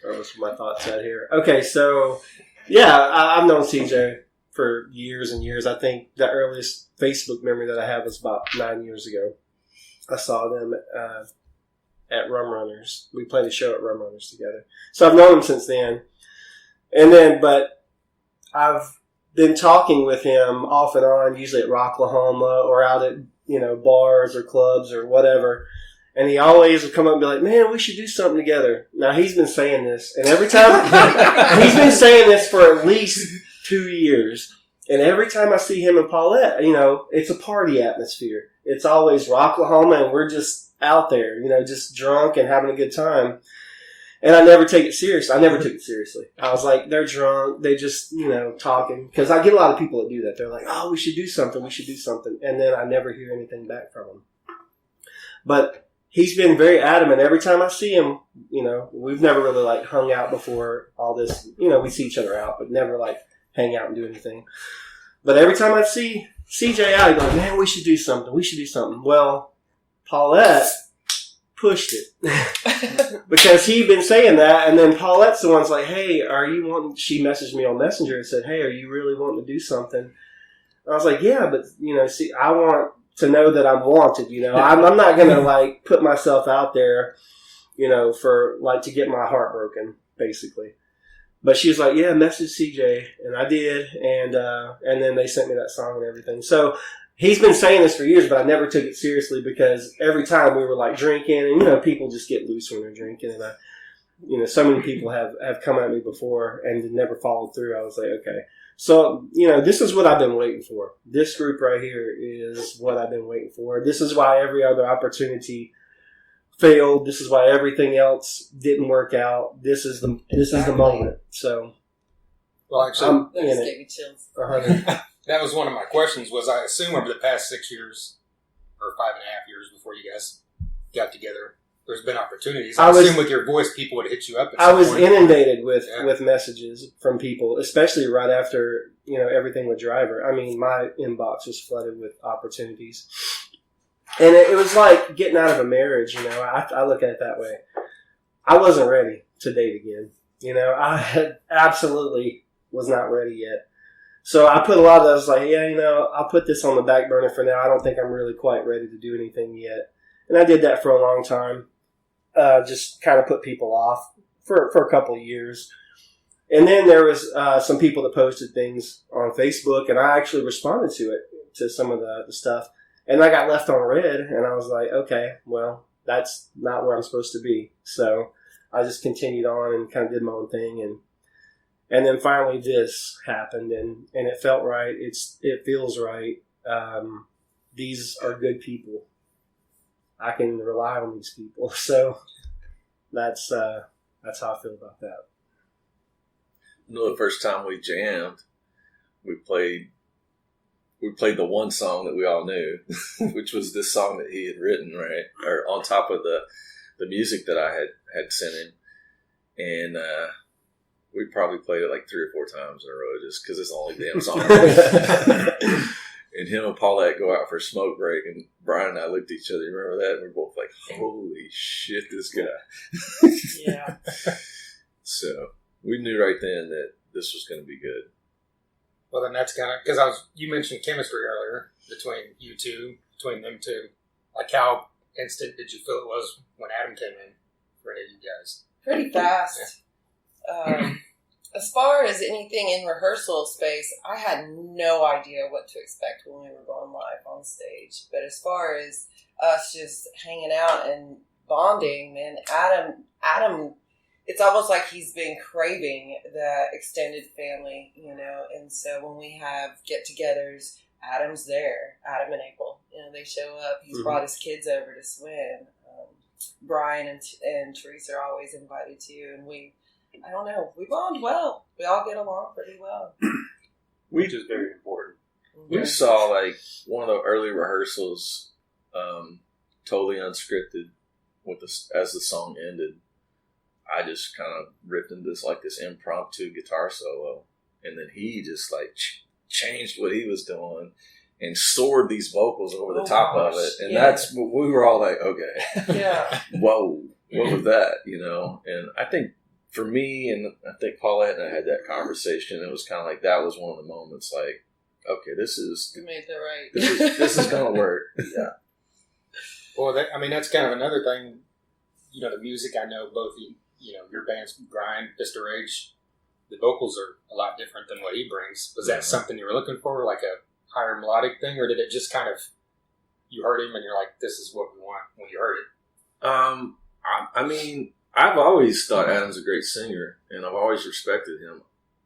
was my thoughts at here? Okay, so yeah, I've known CJ for years and years. I think the earliest Facebook memory that I have was about 9 years ago. I saw them at Rum Runners. We played a show at Rum Runners together. So I've known him since then. But I've been talking with him off and on, usually at Rocklahoma or out at, bars or clubs or whatever. And he always would come up and be like, man, we should do something together. Now, he's been saying this. And every time, he's been saying this for at least 2 years. And every time I see him and Paulette, it's a party atmosphere. It's always Rocklahoma, and we're just out there, just drunk and having a good time. And I never take it serious. I never took it seriously. I was like, they're drunk. They just, talking. Because I get a lot of people that do that. They're like, oh, we should do something. We should do something. And then I never hear anything back from them. But he's been very adamant. Every time I see him, we've never really hung out before all this. We see each other out, but never hang out and do anything. But every time I see CJ out, I go, man, we should do something. We should do something. Well, Paulette pushed it because he'd been saying that, and then Paulette's the one's like, hey, are you wanting, she messaged me on Messenger and said, hey, are you really wanting to do something? And I was like, yeah, but see, I want to know that I'm wanted, I'm not going to put myself out there, for to get my heart broken, basically. But she was like, yeah, message CJ. And I did. And then they sent me that song and everything. So he's been saying this for years, but I never took it seriously because every time we were drinking, and, people just get loose when they're drinking. And so many people have come at me before and never followed through. I was like, okay. So, this is what I've been waiting for. This group right here is what I've been waiting for. This is why every other opportunity failed. This is why everything else didn't work out. This is the moment. So, well, actually, that just gave me chills. That was one of my questions. Was I assume over the past 6 years or 5.5 years before you guys got together, there's been opportunities. I assume with your voice, people would hit you up. I was inundated with messages from people, especially right after everything with Driver. I mean, my inbox was flooded with opportunities. And it was like getting out of a marriage, I look at it that way. I wasn't ready to date again. I absolutely was not ready yet. So I put a lot of that. I was like, yeah, I'll put this on the back burner for now. I don't think I'm really quite ready to do anything yet. And I did that for a long time. Just kind of put people off for a couple of years. And then there was some people that posted things on Facebook, and I actually responded to some of the stuff. And I got left on red, and I was like, okay, well, that's not where I'm supposed to be. So I just continued on and kind of did my own thing. And then finally this happened, and it felt right. It feels right. These are good people. I can rely on these people. So that's how I feel about that. The first time we jammed, we played the one song that we all knew, which was this song that he had written, right? Or on top of the music that I had sent him. And we probably played it 3 or 4 times in a row just because it's the only damn song. And him and Paulette go out for a smoke break, and Brian and I looked at each other. You remember that? And we're both like, "Holy shit, this guy!" Yeah. So we knew right then that this was going to be good. Well, then that's kind of because you mentioned chemistry earlier between you two, between them two. Like, how instant did you feel it was when Adam came in for any of you guys? Pretty fast. As far as anything in rehearsal space, I had no idea what to expect when we were going live on stage. But as far as us just hanging out and bonding, man, Adam, it's almost like he's been craving the extended family, and so when we have get-togethers, Adam's there. Adam and April, they show up. He's brought his kids over to swim. Brian and Teresa are always invited too, and we bond well. We all get along pretty well. Which is very important. We saw like one of the early rehearsals, totally unscripted. As the song ended, I just kind of ripped into this impromptu guitar solo, and then he just like changed what he was doing and soared these vocals over the top of it, and that's what we were all like, okay, yeah, whoa, what was that, And I think for me, and I think Paulette and I had that conversation. It was kind of like that was one of the moments, like, okay, this is you made that right. This is gonna work. Yeah. Well, that's kind of another thing. The music, I know both your band's Grind, Mr. Rage, the vocals are a lot different than what he brings. Was that something you were looking for, like a higher melodic thing, or did it just kind of, you heard him and you're like, this is what we want when you heard it? I mean, I've always thought Adam's a great singer, and I've always respected him.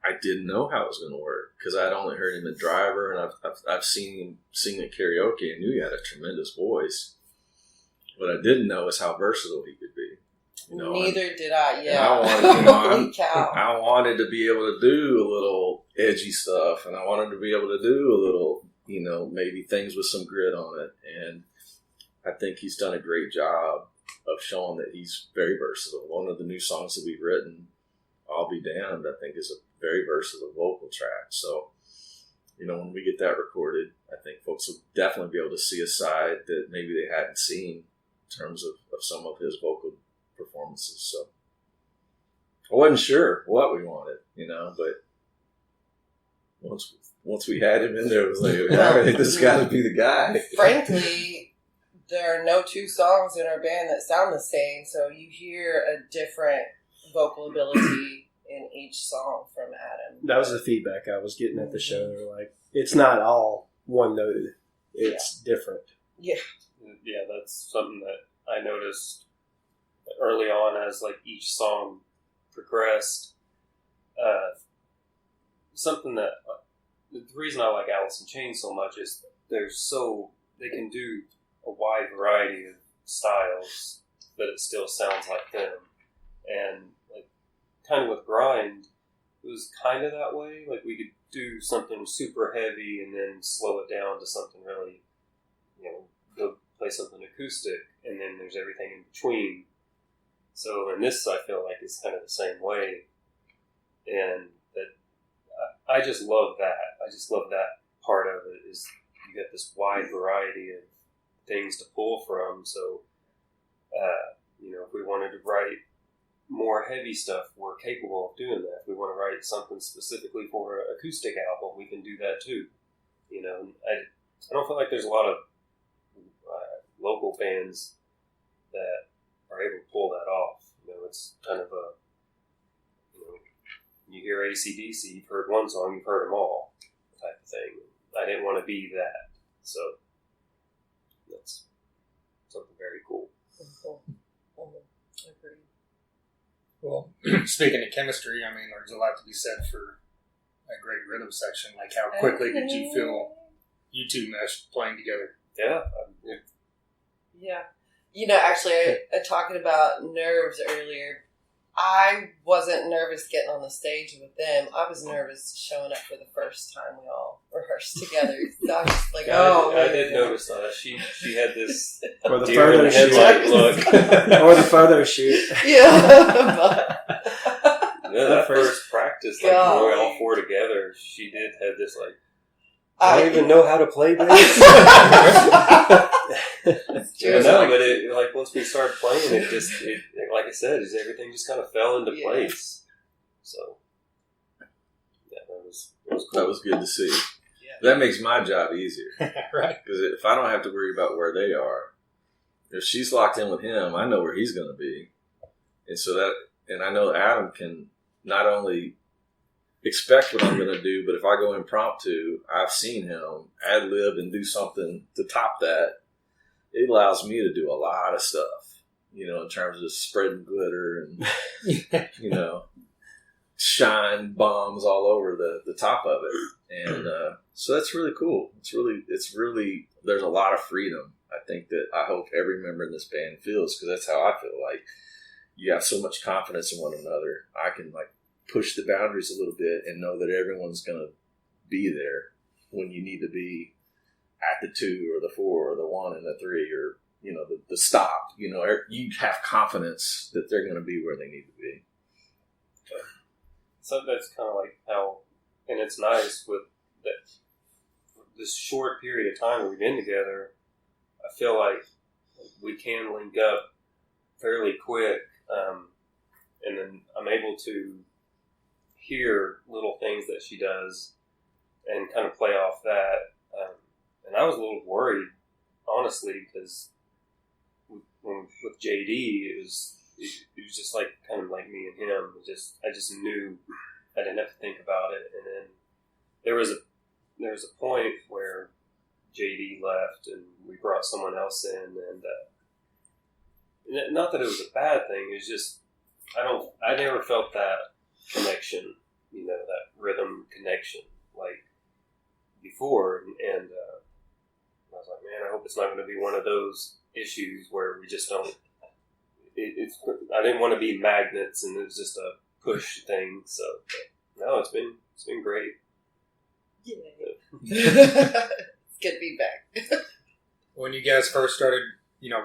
I didn't know how it was going to work because I'd only heard him at Driver, and I've seen him sing at karaoke and knew he had a tremendous voice. What I didn't know is how versatile he could be. Neither did I. Yeah, I wanted to be able to do a little edgy stuff, and I wanted to be able to do a little, maybe things with some grit on it. And I think he's done a great job of showing that he's very versatile. One of the new songs that we've written, "I'll Be Damned," I think is a very versatile vocal track. So, when we get that recorded, I think folks will definitely be able to see a side that maybe they hadn't seen in terms of some of his vocal performances. So I wasn't sure what we wanted, but once we had him in there, it was like, all right, this got to be the guy. Frankly, there are no two songs in our band that sound the same, so you hear a different vocal ability in each song from Adam. That was the feedback I was getting at the show. They were like, it's not all one noted. It's different. Yeah. Yeah, that's something that I noticed early on as like each song progressed. Something that the reason I like Alice in Chains so much is they can do a wide variety of styles, but it still sounds like them. And like kind of with Grind, it was kind of that way. Like we could do something super heavy and then slow it down to something really, go play something acoustic, and then there's everything in between. So in this, I feel like it's kind of the same way, and that I just love that. I just love that part of it is you get this wide variety of things to pull from. So, if we wanted to write more heavy stuff, we're capable of doing that. If we want to write something specifically for an acoustic album, we can do that too. I don't feel like there's a lot of local bands that are able to pull that off. It's kind of a, you hear AC/DC, you've heard one song, you've heard them all type of thing. I didn't want to be that. So that's something very cool. Agreed. Well, speaking of chemistry, there's a lot to be said for a great rhythm section. Like, how quickly did you feel you two meshed playing together? Yeah. Actually, talking about nerves earlier, I wasn't nervous getting on the stage with them. I was nervous showing up for the first time we all rehearsed together. So I was just like, I did notice that. She had this or the photo shoot look. Or the photo shoot. Yeah. That first practice, like when we were all four together, she did have this like I don't even know how to play this. It's true. No, but like once we started playing, it like I said, everything just kind of fell into place. So yeah, that was cool. That was good to see. Yeah. That makes my job easier. Right. Because if I don't have to worry about where they are, if she's locked in with him, I know where he's going to be. And I know Adam can not only expect what I'm going to do, but if I go impromptu, I've seen him ad-lib and do something to top that. It allows me to do a lot of stuff, in terms of spreading glitter and, shine bombs all over the top of it. And so that's really cool. It's really, there's a lot of freedom, I think, that I hope every member in this band feels, because that's how I feel. Like, you have so much confidence in one another. I can, push the boundaries a little bit and know that everyone's going to be there when you need to be at the 2 or the 4 or the 1 and the 3 or, the stop. You have confidence that they're going to be where they need to be. So that's kind of like how, and it's nice with this short period of time we've been together, I feel like we can link up fairly quick, and then I'm able to hear little things that she does and kind of play off that. And I was a little worried, honestly, because with JD, it was just like kind of like me and him. I just knew I didn't have to think about it. And then there was a point where JD left and we brought someone else in, and not that it was a bad thing. It was just I never felt that connection, that rhythm connection like before, and I was like, man, I hope it's not going to be one of those issues where we just don't. I didn't want to be magnets, and it was just a push thing. So, no, it's been great. Yay. It's good feedback. When you guys first started,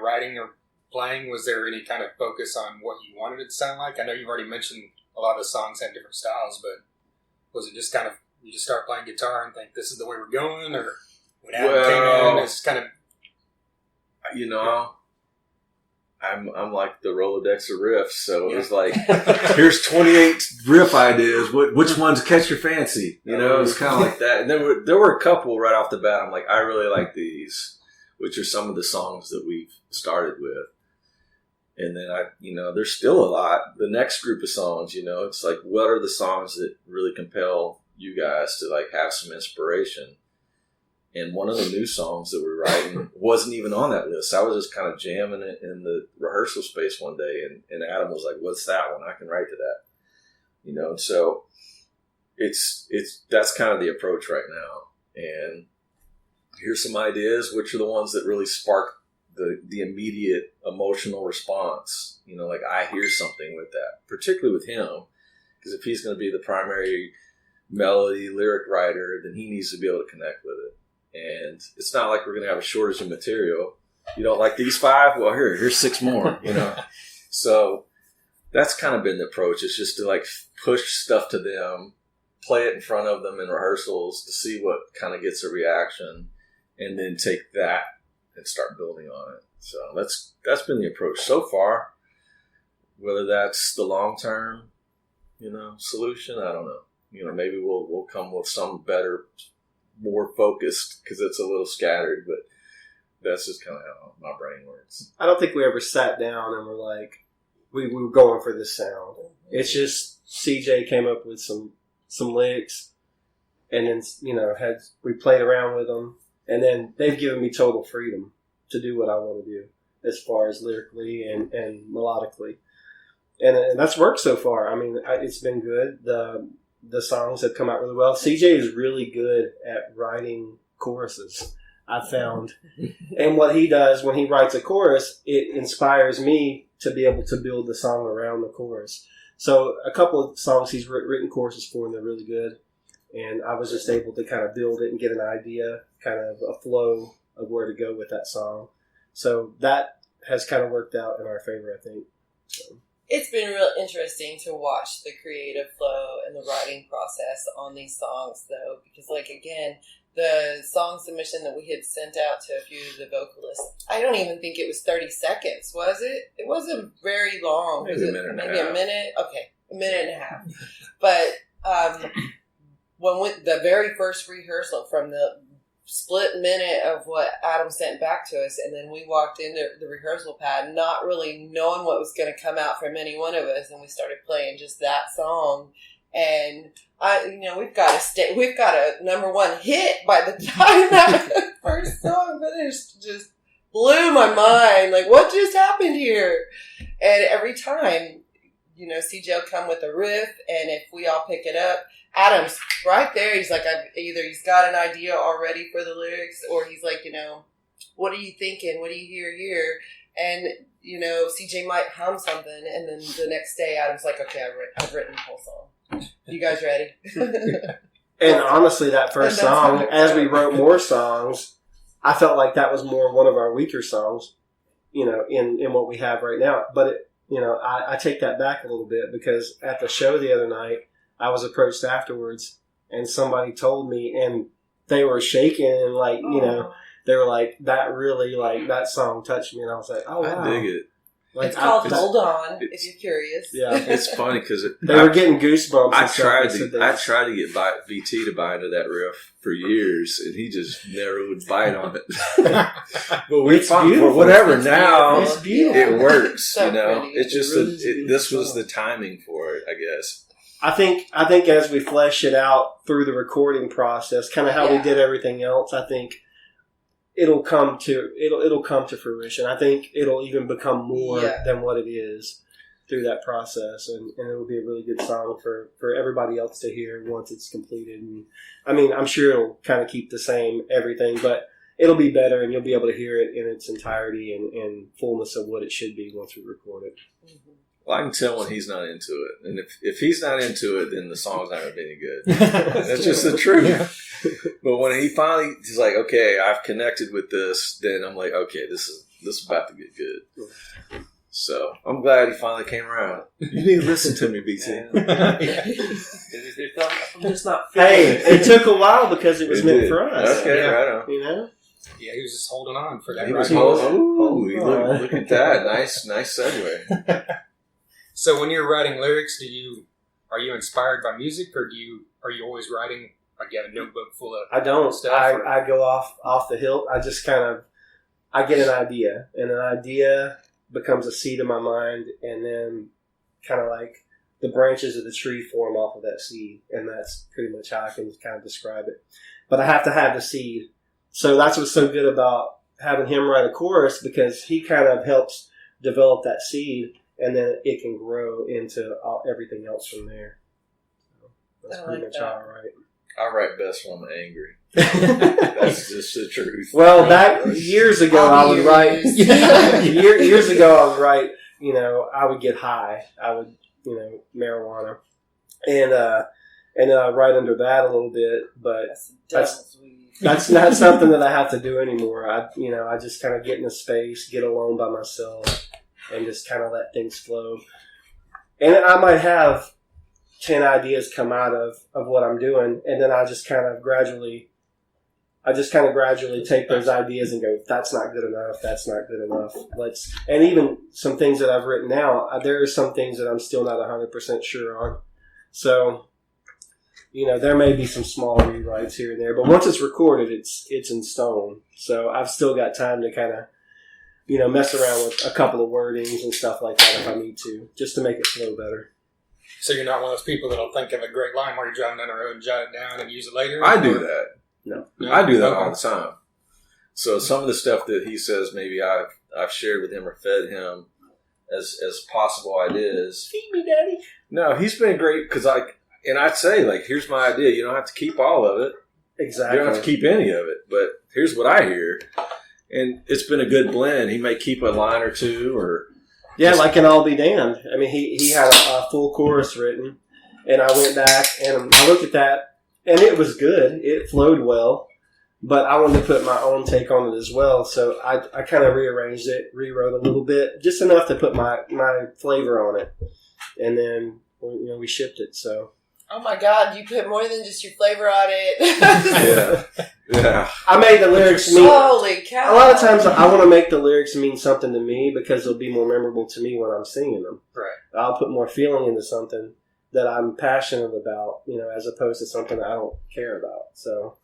writing or playing, was there any kind of focus on what you wanted it to sound like? I know you've already mentioned a lot of the songs have different styles, but was it just kind of, you just start playing guitar and think this is the way we're going, or when Adam came in, it's kind of... I'm like the Rolodex of riffs, so it was like, here's 28 riff ideas. Which ones catch your fancy? It's kind of like that. And there were a couple right off the bat. I'm like, I really like these, which are some of the songs that we've started with. And then there's still a lot. The next group of songs, it's like, what are the songs that really compel you guys to have some inspiration? And one of the new songs that we're writing wasn't even on that list. I was just kind of jamming it in the rehearsal space one day, and Adam was like, "What's that one? I can write to that." So that's kind of the approach right now. And here's some ideas, which are the ones that really spark the immediate emotional response. I hear something with that, particularly with him, because if he's going to be the primary melody lyric writer, then he needs to be able to connect with it. And it's not like we're going to have a shortage of material. You don't like these 5? Well, here's 6 more, So that's kind of been the approach. It's just to push stuff to them, play it in front of them in rehearsals to see what kind of gets a reaction, and then take that and start building on it. So that's been the approach so far. Whether that's the long-term, solution, I don't know. Maybe we'll come with some better, more focused, because it's a little scattered, but that's just kind of how my brain works. I don't think we ever sat down and were like, we were going for this sound. It's just CJ came up with some licks, and then we played around with them, and then they've given me total freedom to do what I want to do as far as lyrically and melodically, and that's worked so far. I mean, it's been good. The songs have come out really well. CJ is really good at writing choruses, I found. And what he does when he writes a chorus, it inspires me to be able to build the song around the chorus. So a couple of songs he's written choruses for, and they're really good. And I was just able to kind of build it and get an idea, kind of a flow of where to go with that song. So that has kind of worked out in our favor, I think. So. It's been real interesting to watch the creative flow and the writing process on these songs, though, because, again, the song submission that we had sent out to a few of the vocalists, I don't even think it was 30 seconds, was it? It wasn't very long. Maybe a minute and a half. Maybe a minute? Okay, a minute and a half. But when the very first rehearsal from the split minute of what Adam sent back to us, and then we walked into the rehearsal pad not really knowing what was going to come out from any one of us, and we started playing just that song. And we've got a number one hit by the time that first song finished. Just blew my mind. Like, what just happened here? And every time, CJ will come with a riff, and if we all pick it up, Adam's right there. He's like, either he's got an idea already for the lyrics, or he's like, what are you thinking? What do you hear here? And, CJ might hum something, and then the next day Adam's like, okay, I've written the whole song. You guys ready? And honestly, that first song, as we wrote more songs, I felt like that was more one of our weaker songs, in what we have right now. But, I take that back a little bit, because at the show the other night, I was approached afterwards, and somebody told me, and they were shaking, and they were like, that really, that song touched me, and I was like, oh, wow. I dig it. It's called Hold On, if you're curious. Yeah. It's funny because they were getting goosebumps. I tried to get BT to buy into that riff for years, and he just never would bite on it. But we fought for whatever. Now it works. So pretty. It's just this was the timing for it, I guess. I think as we flesh it out through the recording process, kind of how we did everything else, I think it'll come to fruition. I think it'll even become more than what it is through that process, and it'll be a really good song for everybody else to hear once it's completed. And I mean, I'm sure it'll kind of keep the same everything, but it'll be better, and you'll be able to hear it in its entirety and fullness of what it should be once we record it. Mm-hmm. Well, I can tell when he's not into it, and if he's not into it, then the song's not going to be any good. That's just the truth. Yeah. But when he's like, okay, I've connected with this, then I'm like, okay, this is about to get good. So I'm glad he finally came around. You need to listen to me, BT. I'm just not feeling it. It took a while because it was meant for us. Okay, right on. Yeah, he was just holding on for that. He was look at that. Nice segue. So when you're writing lyrics, are you inspired by music, or are you always writing, like you have a notebook full of I don't. stuff? I go off the hilt. I just I get an idea, and an idea becomes a seed in my mind, and then kind of like the branches of the tree form off of that seed, and that's pretty much how I can kind of describe it. But I have to have the seed. So that's what's so good about having him write a chorus, because he kind of helps develop that seed, and then it can grow into everything else from there. So that's pretty much how I write. I write best when I'm angry. That's just the truth. Well, back years ago, I would write. Years ago, I would write. I would get high. I would, marijuana, and then I write under that a little bit. But that's not something that I have to do anymore. I just kind of get in a space, get alone by myself, and just kind of let things flow. And I might have 10 ideas come out of what I'm doing, and then I just kind of gradually take those ideas and go, that's not good enough, that's not good enough. And even some things that I've written now, there are some things that I'm still not 100% sure on. So, there may be some small rewrites here and there, but once it's recorded, it's in stone. So I've still got time to kind of, mess around with a couple of wordings and stuff like that if I need to, just to make it flow better. So you're not one of those people that'll think of a great line while you're driving down the road and jot it down and use it later? I do that. No. I do that all the time. So some of the stuff that he says maybe I've shared with him or fed him as possible ideas. Feed me, Daddy. No, he's been great because I'd say, here's my idea. You don't have to keep all of it. Exactly. You don't have to keep any of it. But here's what I hear. And it's been a good blend. He may keep a line or two or... Yeah, like in I'll Be Damned. I mean, he had a full chorus written, and I went back and I looked at that, and it was good. It flowed well, but I wanted to put my own take on it as well. So I kind of rearranged it, rewrote a little bit, just enough to put my flavor on it, and then we shipped it. So Oh my God! You put more than just your flavor on it. Yeah. I made the lyrics mean. Holy cow! A lot of times I want to make the lyrics mean something to me because they'll be more memorable to me when I'm singing them. Right. I'll put more feeling into something that I'm passionate about, as opposed to something that I don't care about. So,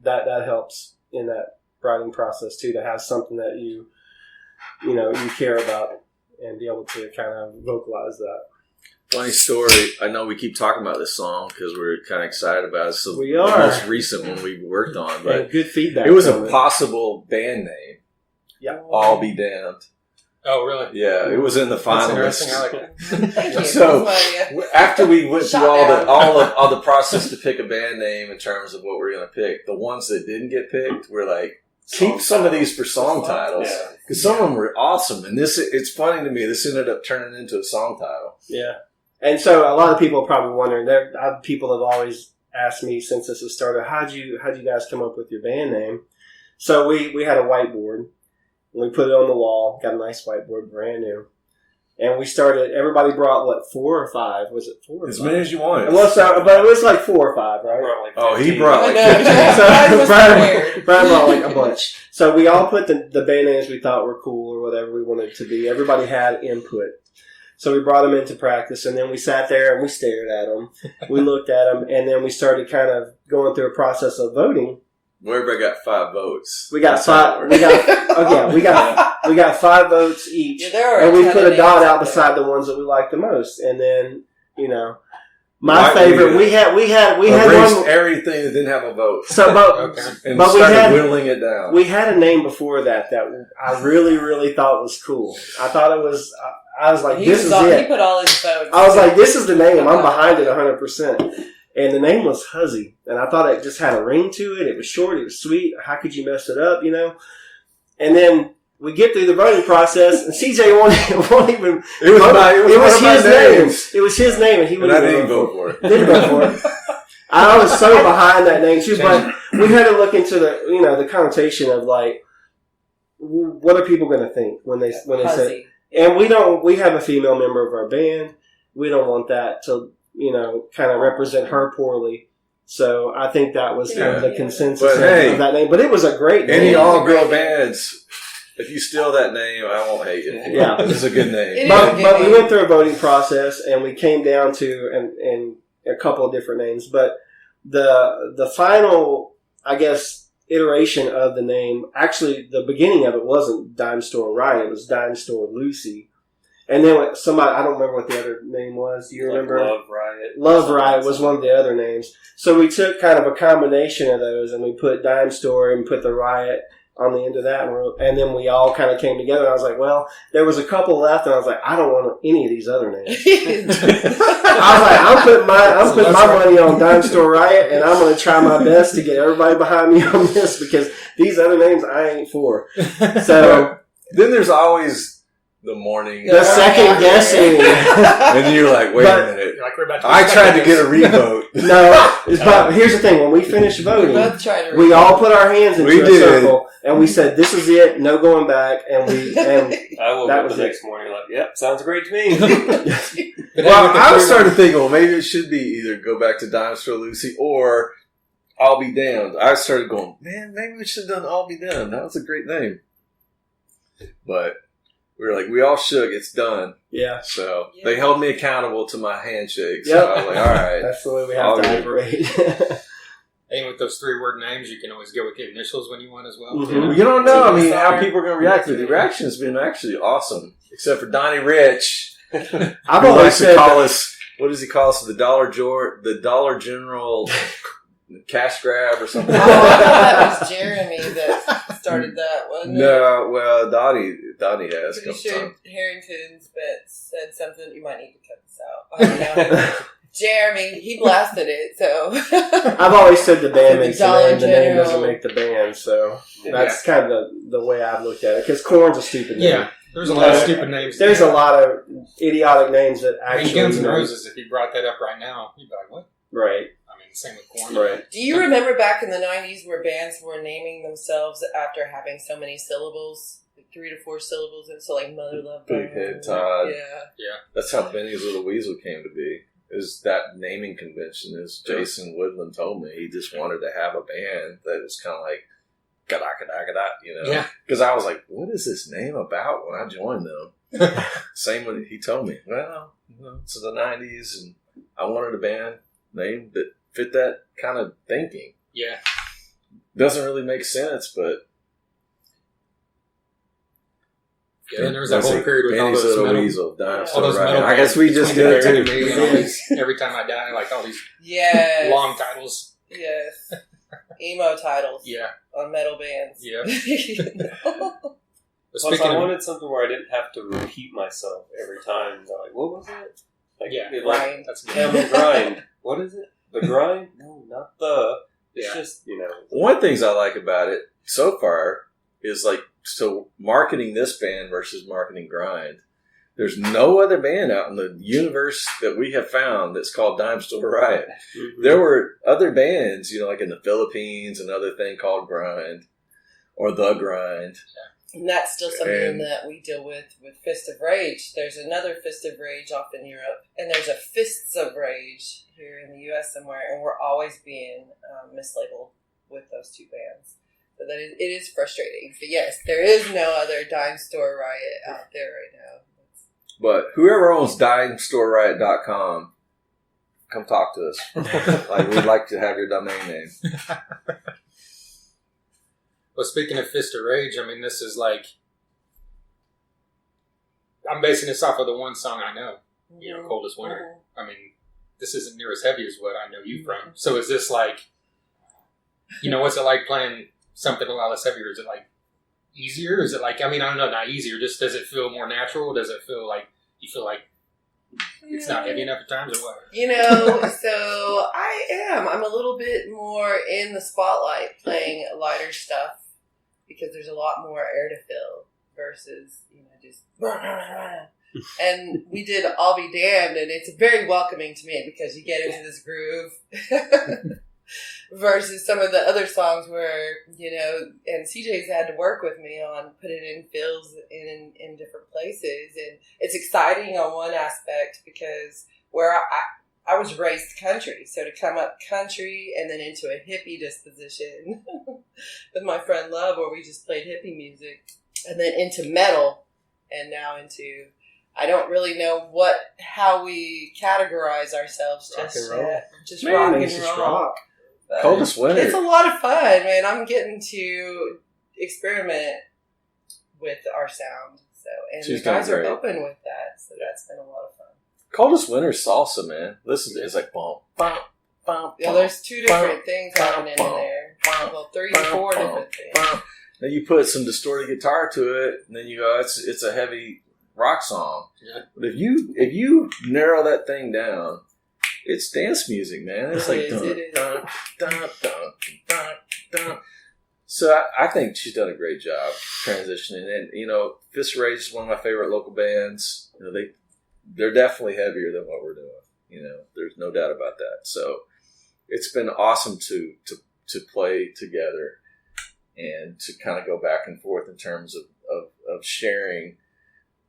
that helps in that writing process too, to have something that you care about and be able to kind of vocalize that. Funny story. I know we keep talking about this song because we're kind of excited about it. So We are. the most recent one we worked on, but And good feedback. it was a from it. possible band name. Yeah. All Be Damned. Oh, really? Yeah, it was in the That's finalists. interesting. I like that. Thank you. So- That's my idea. After we went through Shot all the process to pick a band name in terms of what we're going to pick, the ones that didn't get picked were like, keep some of these for song titles. Yeah. Because some of them were awesome. And it's funny to me, this ended up turning into a song title. Yeah. And so a lot of people are probably wondering, people have always asked me since this has started, how'd you guys come up with your band name? So we had a whiteboard. And we put it on the wall, got a nice whiteboard, brand new. And we started, everybody brought, 4 or 5? Was it 4 or As 5? many as you wanted. But it was like 4 or 5, right? Oh, he 15. brought I like know. 15. Brian was Brian prepared. brought like a bunch. So we all put the band names we thought were cool or whatever we wanted it to be. Everybody had input. So we brought them into practice, and then we sat there and we stared at them. We looked at them, and then we started kind of going through a process of voting. Everybody got 5 votes. We got That's how it 5. worked. We got 5 votes each, Yeah, there were and a we ton put of a dot names out there. beside the ones that we liked the most. And then my Why- favorite. We had Erased one. everything that didn't have a vote. So, but Okay. And But we started had- whittling it down. we had a name before that I really, really thought was cool. I thought it was. I was like, this is He it. put all his votes. I was like, this is the name. I'm behind it 100%. And the name was Huzzy. And I thought it just had a ring to it. It was short. It was sweet. How could you mess it up, And then we get through the voting process, and CJ won't even. It was vote. my, it was one of my his name. names. It was his name, and he And wouldn't I even didn't vote for it. Didn't vote for it. I was so behind that name too, but we had to look into the connotation of like, what are people going to think when they say, Fuzzy. and we have a female member of our band. We don't want that to, kind of represent her poorly. So I think that was kind of the Yeah. consensus But of hey, that name. But it was a great name. Any all-girl bands, if you steal that name, I won't hate it. Yeah. It's a good name. It is. But we went through a voting process, and we came down to and a couple of different names. But the final, I guess, iteration of the name, actually, the beginning of it wasn't Dime Store Riot. It was Dime Store Lucy. And then somebody, I don't remember what the other name was. Do you remember? Love Riot. Love Riot was one of the other names. So we took kind of a combination of those, and we put Dime Store and put the Riot on the end of that, and then we all kind of came together. And I was like, well, there was a couple left, and I was like, I don't want any of these other names. I was like, I'm putting my money on Dime Store Riot, and I'm going to try my best to get everybody behind me on this because these other names I ain't for. So Then there's always the morning. the second guessing. And then you're like, wait But- a minute. Like we're about to I tried to get a revote. No, but here's the thing: when we finished We voting, both tried to we all put our hands into We a did. circle, and we said, "This is it, no going back." And I woke That up was the it. next morning like, yep, sounds great to me. But Well, with the I was three- starting to think, well, maybe it should be either go back to Dime Store Lucy or I'll Be Damned. I started going, man, maybe we should have done I'll Be Damned. That was a great name. But we were like, we all shook. It's done. yeah, So Yeah. they held me accountable to my handshake. So Yep. I was like, all right. that's the way we I'll have to do it. operate. And with those 3-word names, you can always go with the initials when you want as well. Mhm. Well, you don't know. I mean, how Sorry. people are going to react to it. The reaction has been actually awesome, except for Donnie Rich. I've Who always likes to said call that- us. What does he call us? The Dollar General cash grab or something. Oh, that was Jeremy that started that, wasn't it? No, well, Donnie has a Pretty couple sure times. Harrington's bet said something. You might need to cut this out. I don't know. Jeremy, he blasted it, so. I've always said the band The makes the Dollar name. The name doesn't General. make the band. So that's kind of the way I've looked at it. Because Korn's a stupid name. Yeah, there's a lot of stupid names. There's a lot of idiotic names that I mean, actually. Guns N' Roses, if you brought that up right now, you'd be like, what? Right. I mean, same with Korn. Right. Do you remember back in the 90s where bands were naming themselves after having so many syllables? Like 3 to 4 syllables, and so like Mother Love Big Bone. Head Todd. Yeah. That's how Benny's Little Weasel came to be. is that naming convention. As Jason Woodland told me, he just wanted to have a band that was kind of like gada, Yeah. Because I was like, what is this name about when I joined them? Same when he told me, well, it's the 90s, and I wanted a band name that fit that kind of thinking. Yeah. Doesn't really make sense, but Yeah, and there was that whole period with all those metal, weasel, all those metal I guess we just did it too. Every Time I Die, like all these Yes. long titles. Yes. Emo titles. Yeah. On metal bands. Yeah. Plus, Speaking I of, wanted something where I didn't have to repeat myself every time. They're like, what was it? Like, Yeah. Grind. That's Tell me grind. What is it? The grind? No, not the. It's just, One of the things I like about it so far is like, so marketing this band versus marketing Grind. There's no other band out in the universe that we have found that's called Dime Store Riot. Mm-hmm. There were other bands, like in the Philippines, another thing called Grind or The Grind. And that's still something And- that we deal with Fist of Rage. There's another Fist of Rage off in Europe, and there's a Fists of Rage here in the U.S. somewhere, and we're always being mislabeled with those two bands. So that it is frustrating. But yes, there is no other Dime Store Riot out there right now. But whoever owns DimeStoreRiot.com, come talk to us. Like, we'd like to have your domain name. well, speaking of Fist of Rage, I mean, this is like, I'm basing this off of the one song I know, Coldest Winter. I mean, this isn't near as heavy as what I know you from. So is this like, what's it like playing something a lot less heavier? Is it like easier? Is it like, I mean, I don't know, not easier, just does it feel more natural? Does it feel like, you feel like it's not heavy enough at times or what? So I'm a little bit more in the spotlight playing lighter stuff because there's a lot more air to fill versus, just and we did I'll Be Damned, and it's very welcoming to me because you get into this groove versus some of the other songs where, and CJ's had to work with me on putting in fills in different places. And it's exciting on one aspect because where I was raised country. So to come up country and then into a hippie disposition with my friend Love, where we just played hippie music, and then into metal, and now into, I don't really know how we categorize ourselves Rock just and roll. yet. Just Man, rock it's and just roll. rock. But Coldest Winter. it's a lot of fun, man. I'm getting to experiment with our sound. So, and She's the guys done are great. open with that. So that's been a lot of fun. Coldest Winter salsa, man. Listen to it. It's like bump, bump, bump. Yeah, there's two different things happening in there. Well, 3 to 4 different things. Then you put some distorted guitar to it, and then you go, it's a heavy rock song. Yeah. But if you narrow that thing down, it's dance music, man. It's like It is. dun, dun, dun, dun, dun, dun. So I think she's done a great job transitioning. And Fist of Rage is one of my favorite local bands. They're definitely heavier than what we're doing. There's no doubt about that. So it's been awesome to play together and to kind of go back and forth in terms of sharing,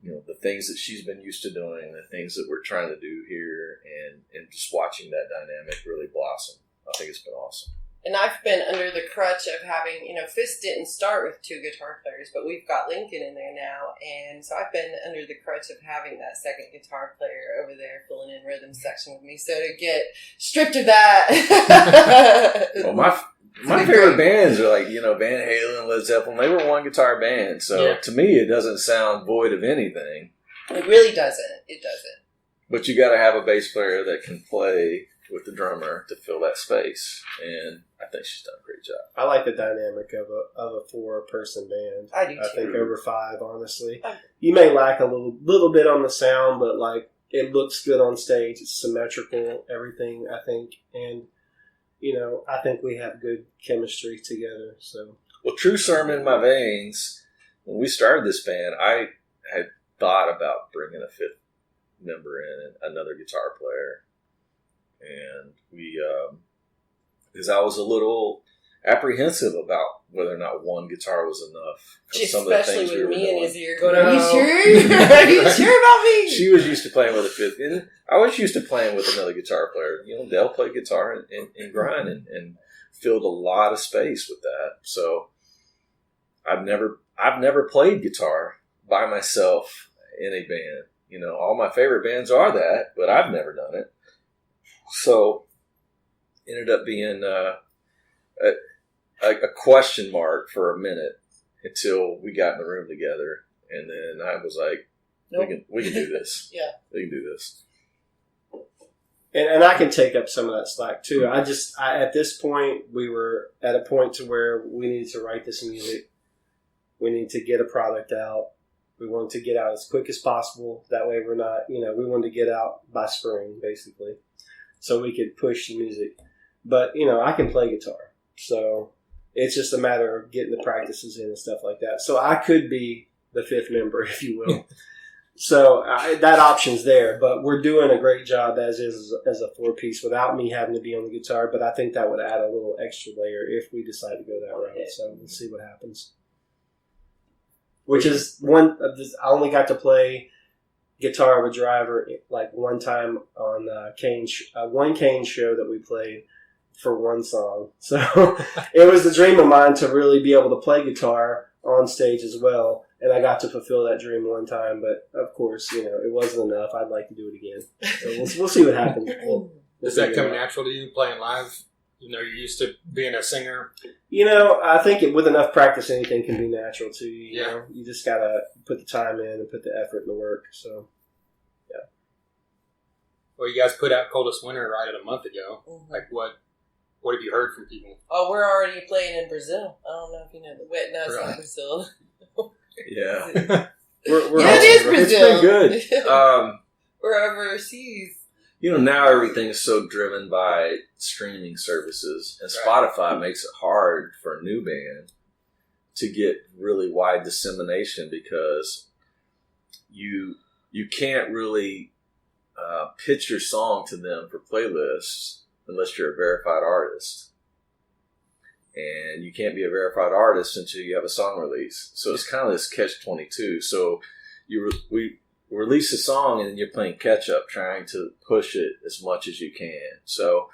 the things that she's been used to doing, the things that we're trying to do here, and just watching that dynamic really blossom. I think it's been awesome. And I've been under the crutch of having, Fist didn't start with 2 guitar players, but we've got Lincoln in there now. And so I've been under the crutch of having that second guitar player over there filling in rhythm section with me. So to get stripped of that. Well, my favorite bands are like, Van Halen, Led Zeppelin. They were one guitar band. So to me, it doesn't sound void of anything. It really doesn't. It doesn't. But you got to have a bass player that can play with the drummer to fill that space. And I think she's done a great job. I like the dynamic of a 4-person band. I do too. I think over 5, honestly. You may lack a little bit on the sound, but like it looks good on stage. It's symmetrical, everything, I think. And, I think we have good chemistry together. So, Well, true sermon in my veins. When we started this band, I had thought about bringing a 5th member in, another guitar player. And we, because I was a little apprehensive about whether or not one guitar was enough. Some of the Especially things we with were me in doing. his ear going, No. are you sure? Are you sure about me? She was used to playing with a fifth, and I was used to playing with another guitar player. You know, they'll play guitar and grind and filled a lot of space with that. So I've never played guitar by myself in a band. You know, all my favorite bands are that, but I've never done it. So ended up being a question mark for a minute until we got in the room together, and then I was like, Nope. we can do this. Yeah. We can do this. And I can take up some of that slack too. I at this point, we were at a point to where we needed to write this music. We need to get a product out. We wanted to get out as quick as possible. That way we're not, we wanted to get out by spring, basically, so we could push the music. But, I can play guitar. So it's just a matter of getting the practices in and stuff like that. So I could be the fifth member, if you will. So that option's there, but we're doing a great job as a 4-piece without me having to be on the guitar. But I think that would add a little extra layer if we decide to go that route. So we'll see what happens. Which is I only got to play guitar with Driver like one time on one Kane show that we played for one song. So it was the dream of mine to really be able to play guitar on stage as well. And I got to fulfill that dream one time, but of course, it wasn't enough. I'd like to do it again. So we'll see what happens. Does that come natural to you playing live? You're used to being a singer. I think with enough practice, anything can be natural to you. Yeah. You just gotta put the time in and put the effort and the work. So, yeah. Well, you guys put out Coldest Winter right at a month ago. Mm-hmm. Like, what have you heard from people? Oh, we're already playing in Brazil. I don't know if you know the wet. No, it's Really? not Brazil. Yeah. Yeah, it is Brazil. It's been good. We're overseas. Now everything is so driven by streaming services, and Spotify makes it hard for a new band to get really wide dissemination because you can't really pitch your song to them for playlists unless you're a verified artist. And you can't be a verified artist until you have a song release. So it's kind of this catch-22. So we release a song and then you're playing catch-up, trying to push it as much as you can. So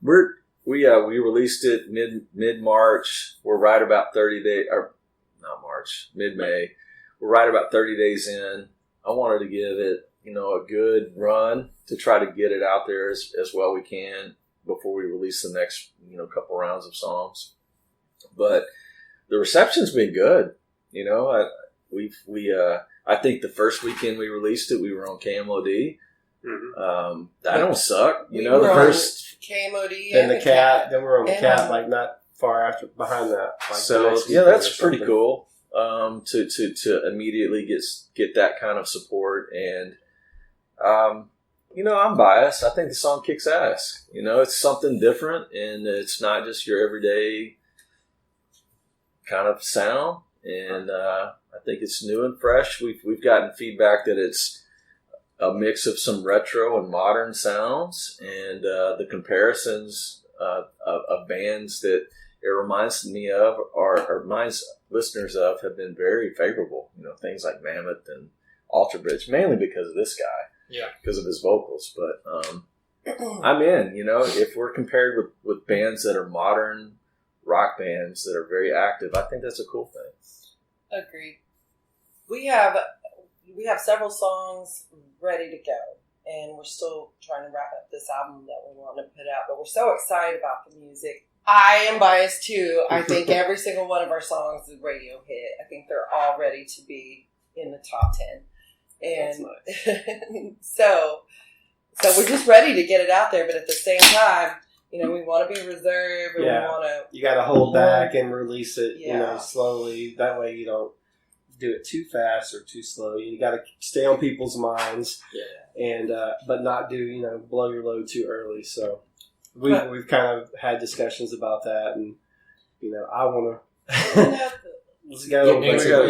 we released it mid-March. We're right about 30 days, or not March, mid-May. We're right about 30 days in. I wanted to give it, a good run to try to get it out there as well we can before we release the next, couple rounds of songs. But the reception's been good. I think the first weekend we released it, we were on KMOD. Mm-hmm. That don't suck. We The were first, KMOD then and the cat, then we're on the And, cat, like not far behind that. Like so the next yeah, weekend that's or pretty something. cool. To immediately get that kind of support, and I'm biased. I think the song kicks ass. It's something different, and it's not just your everyday kind of sound. And I think it's new and fresh. We've gotten feedback that it's a mix of some retro and modern sounds, and the comparisons of bands that it reminds me of or reminds listeners of have been very favorable. Things like Mammoth and Alter Bridge, mainly because of this guy. Yeah. Because of his vocals. But I'm in, if we're compared with bands that are modern rock bands that are very active, I think that's a cool thing. Agreed. We have several songs ready to go, and we're still trying to wrap up this album that we want to put out, but we're so excited about the music. I am biased too. I think every single one of our songs is a radio hit. I think they're all ready to be in the top 10. And Nice. so we're just ready to get it out there, but at the same time, we want to be reserved and Yeah. we want to. You got to hold back and release it, Yeah. slowly. That way you don't do it too fast or too slow. You got to stay on people's minds, and but not do blow your load too early. So we've kind of had discussions about that, and I want to. Let's go.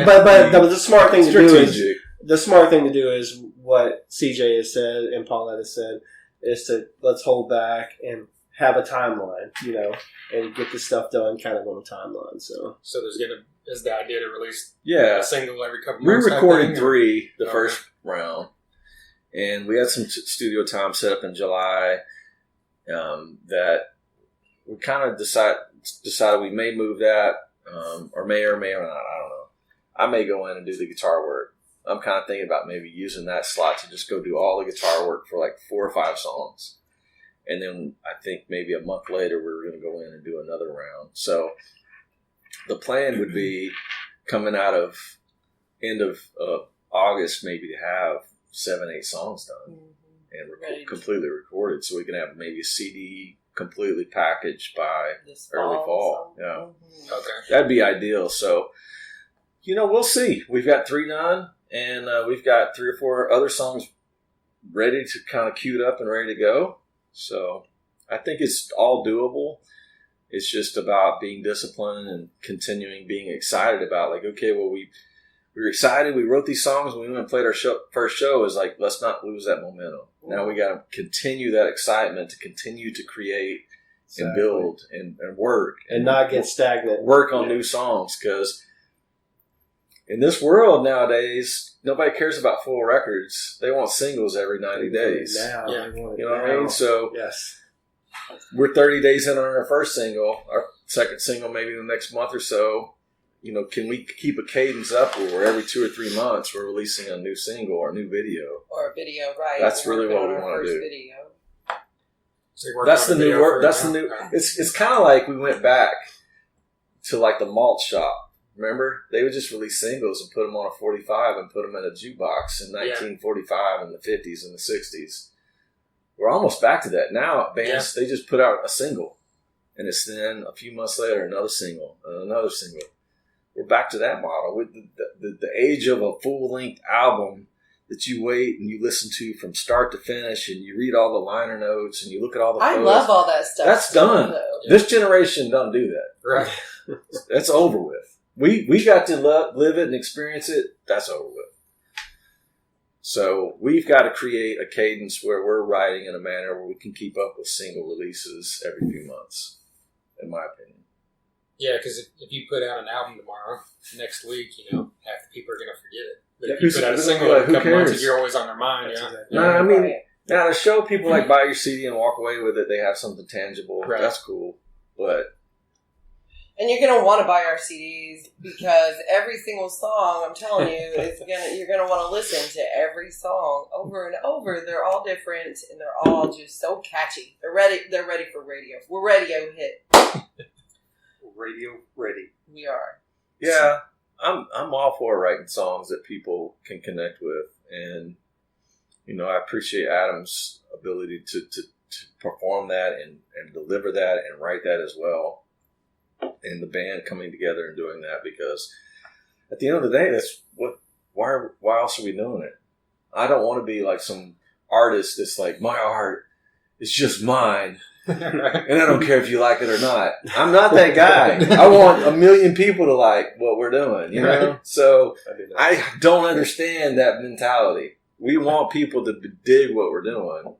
But the smart thing to do is Strategic. the smart thing to do is what CJ has said and Paulette has said is to let's hold back and have a timeline, and get the stuff done kind of on a timeline. So is the idea to release Yeah. a single every couple We months? recorded 3 the Okay. first round, and we had some studio time set up in July that we kind of decided we may move that, or may not. I don't know. I may go in and do the guitar work. I'm kind of thinking about maybe using that slot to just go do all the guitar work for like 4 or 5 songs. And then I think maybe a month later, we're going to go in and do another round. So the plan would be coming out of end of August, maybe to have 7, 8 songs done and completely recorded, so we can have maybe a CD completely packaged by early fall. Yeah, Okay. that'd be ideal. So, we'll see. We've got 3 done, and we've got 3 or 4 other songs ready to kind of queued up and ready to go. So I think it's all doable. It's just about being disciplined and continuing being excited about, like, okay, well, we were excited. We wrote these songs when we went and played our first show. Is like, let's not lose that momentum. Now we got to continue that excitement to continue to create and build and work. And not get stagnant. Work on new songs, because in this world nowadays, nobody cares about full records. They want singles every 90 days. Now, Yeah. they want it You know what I now. mean? So Yes. we're 30 days in on our first single. Our second single, maybe the next month or so. Can we keep a cadence up where every 2 or 3 months we're releasing a new single or a new video? Or a video, right? That's We're really working what we on our wanna first do. Video. So you're working That's on the a new video work. for That's it the now? new. Okay. It's kind of like we went back to like the malt shop. Remember, they would just release singles and put them on a 45 and put them in a jukebox in 1945 and the 50s and the 60s. We're almost back to that now. Bands they just put out a single, and it's then a few months later another single and another single. We're back to that model with the age of a full length album that you wait and you listen to from start to finish, and you read all the liner notes and you look at all the I photos. love all that stuff. That's done. though. This generation don't do that. Right. That's over with. We got to live it and experience it. That's over with. So we've got to create a cadence where we're writing in a manner where we can keep up with single releases every few months, in my opinion. Yeah, because if you put out an album tomorrow, next week, half the people are going to forget it. But Yeah, if you put out a single in a who couple months, cares? you're always on their mind. That's Yeah. exactly No, I mean, Right. now to show people like buy your CD and walk away with it, they have something tangible. Right. That's cool. But And you're gonna want to buy our CDs because every single song, I'm telling you, you're gonna want to listen to every song over and over. They're all different and they're all just so catchy. They're ready for radio. We're radio hit. Radio ready. We are. yeah, I'm all for writing songs that people can connect with, and I appreciate Adam's ability to perform that and deliver that and write that as well, and the band coming together and doing that, because at the end of the day, that's why else are we doing it? I don't want to be like some artist that's like, my art is just mine. And I don't care if you like it or not. I'm not that guy. I want a million people to like what we're doing, Right. So That'd be nice. I don't understand that mentality. We want people to dig what we're doing.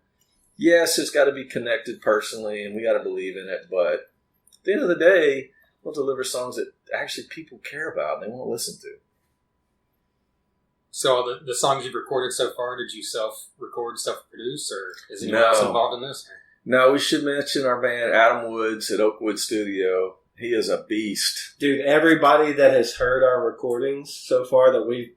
Yes, it's got to be connected personally, and we got to believe in it. But at the end of the day, we'll deliver songs that actually people care about and they want to listen to. So the songs you've recorded so far, did you self-record, self-produce, or is anyone No. else involved in this? No, we should mention our band, Adam Woods at Oakwood Studio. He is a beast. Dude, everybody that has heard our recordings so far that we,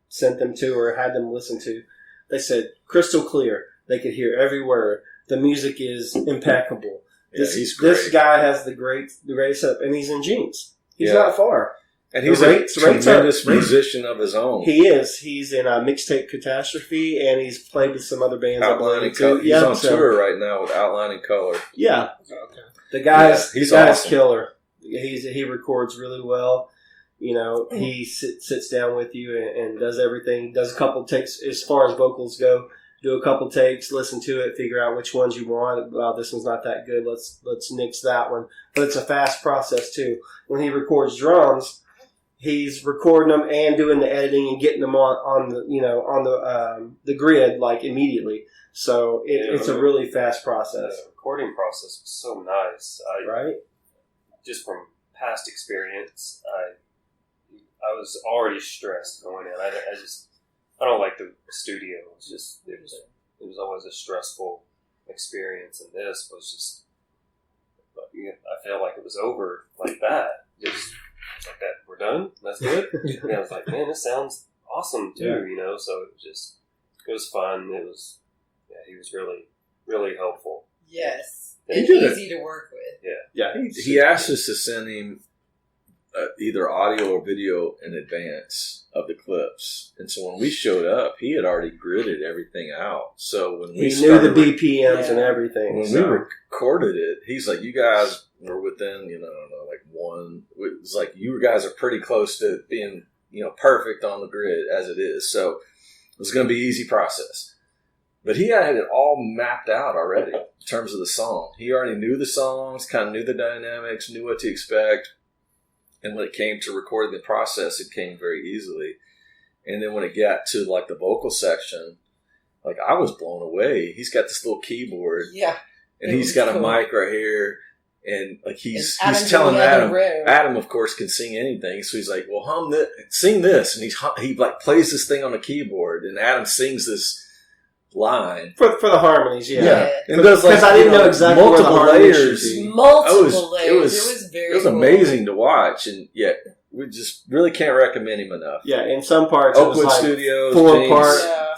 sent them to or had them listen to, they said crystal clear. They could hear every word. The music is impeccable. Yeah, he's great. This guy has the greatest setup, and he's in jeans. He's Yeah. not far. And he's The a rates are- tremendous musician of his own. He is. He's in a Mixtape Catastrophe, and he's played with some other bands. I Outline believe, and Color. too. He's on tour right now with Outline and Color. Yeah, Okay. the guy's Yeah, he's the guy's awesome. killer. He records really well. He sits down with you and does everything. Does a couple takes as far as vocals go. Do a couple takes, listen to it, figure out which ones you want. Well, this one's not that good. Let's nix that one. But it's a fast process too. When he records drums, he's recording them and doing the editing and getting them on the the grid like immediately. So it's a really fast process. The recording process was so nice. Right? Just from past experience, I was already stressed going in. I don't like the studio. It was always a stressful experience, and this was just. I felt like it was over like that. Just like that, we're done. That's good. And I was like, man, this sounds awesome too. So it was fun. He was really, really helpful. Yes, He and did easy to work with. Yeah. He asked us to send him either audio or video in advance of the clips, and so when we showed up, he had already gridded everything out. So when we knew the BPMs and everything. When we recorded it, he's like, "You guys were within, like one." It was like you guys are pretty close to being, perfect on the grid as it is. So it was going to be an easy process. But he had it all mapped out already in terms of the song. He already knew the songs, kind of knew the dynamics, knew what to expect. And when it came to recording the process, it came very easily. And then when it got to like the vocal section, like I was blown away. He's got this little keyboard. Yeah. And he's got a mic right here. And like he's Adam's telling in the other Adam. room. Adam, of course, can sing anything. So he's like, well, sing this. And he like plays this thing on the keyboard. And Adam sings this line for the harmonies, yeah. And does like, because I didn't know exactly where the harmonies should be. Multiple layers. It was very it was amazing to watch, and yet we just really can't recommend him enough. Yeah, in some parts Oakwood it was like Studios,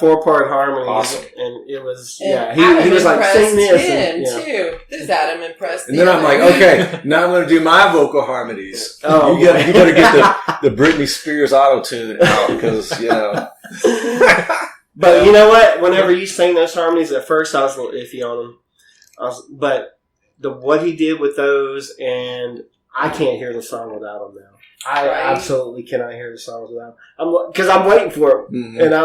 four part harmonies, awesome. And it was and he was like sing this, him too. This Adam impressed. And then I'm like, okay, now I'm going to do my vocal harmonies. Oh, you got to get the Britney Spears auto tune out because But you know what? Whenever you sang those harmonies, at first I was a little iffy on them. But what he did with those, and I can't hear the song without him now. I absolutely cannot hear the songs without him. Because I'm waiting for it, and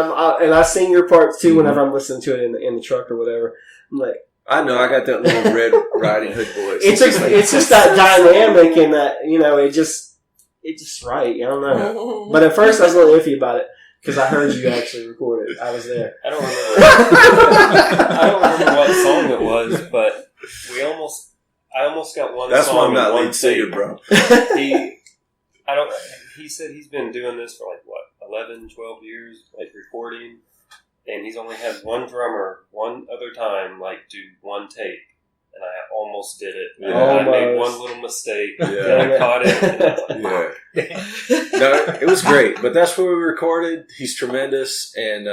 I sing your parts too whenever I'm listening to it in the truck or whatever. I'm like, I know I got that little Red Riding Hood voice. It's just that dynamic and that it's just right. I don't know. But at first I was a little iffy about it. Because I heard you actually record it. I was there. I don't remember what song it was, but I almost got one That's song. That's why I'm not lead lead singer, bro. He said he's been doing this for 11, 12 years, recording, and he's only had one drummer one other time, do one take. And I almost did it. Yeah. I made one little mistake. Yeah. And I caught it. And I was like, No, it was great. But that's where we recorded. He's tremendous. And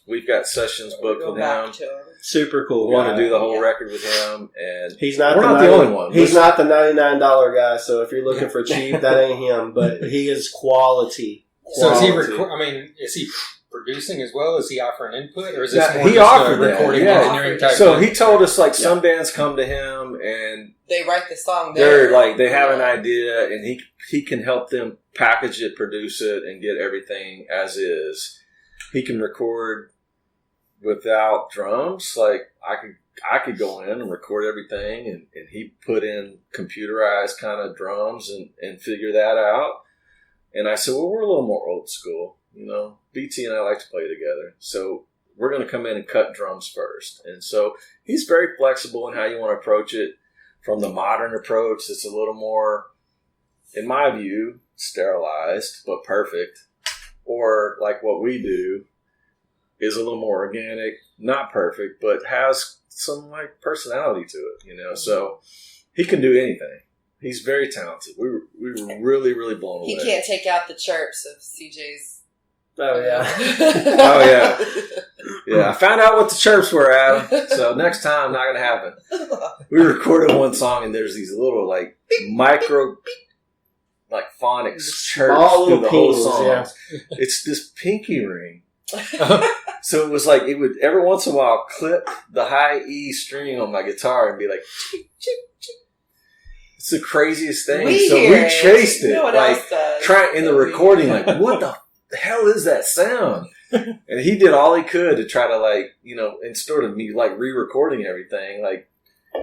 we've got sessions booked with him. Super cool. We want to do the whole record with him. And he's not we're not the only one. He's not the $99 guy. So if you're looking for cheap, that ain't him. But he is quality. So is he producing as well? Is he offering input, or is this more he just offered a recording that. engineering type? So he told us some bands come to him and they write the song. They're they have an idea, and he can help them package it, produce it, and get everything as is. He can record without drums. I could go in and record everything, and he put in computerized kind of drums and figure that out. And I said, well, we're a little more old school. BT and I like to play together. So we're going to come in and cut drums first. And so he's very flexible in how you want to approach it. From the modern approach, it's a little more, in my view, sterilized, but perfect. Or like what we do is a little more organic, not perfect, but has some personality to it, So he can do anything. He's very talented. We were really, really blown away. He can't take out the chirps of CJ's. Oh, yeah. Oh, yeah. Yeah, I found out what the chirps were, Adam. So next time, not going to happen. We recorded one song, and there's these little, micro, phonics chirps through the whole song. Yeah. It's this pinky ring. So it was it would, every once in a while, clip the high E string on my guitar and be like, chip, chip, chip. It's the craziest thing. We chased it. No one else does. Trying in the recording, what the hell is that sound? And he did all he could to try to instead of me re-recording everything,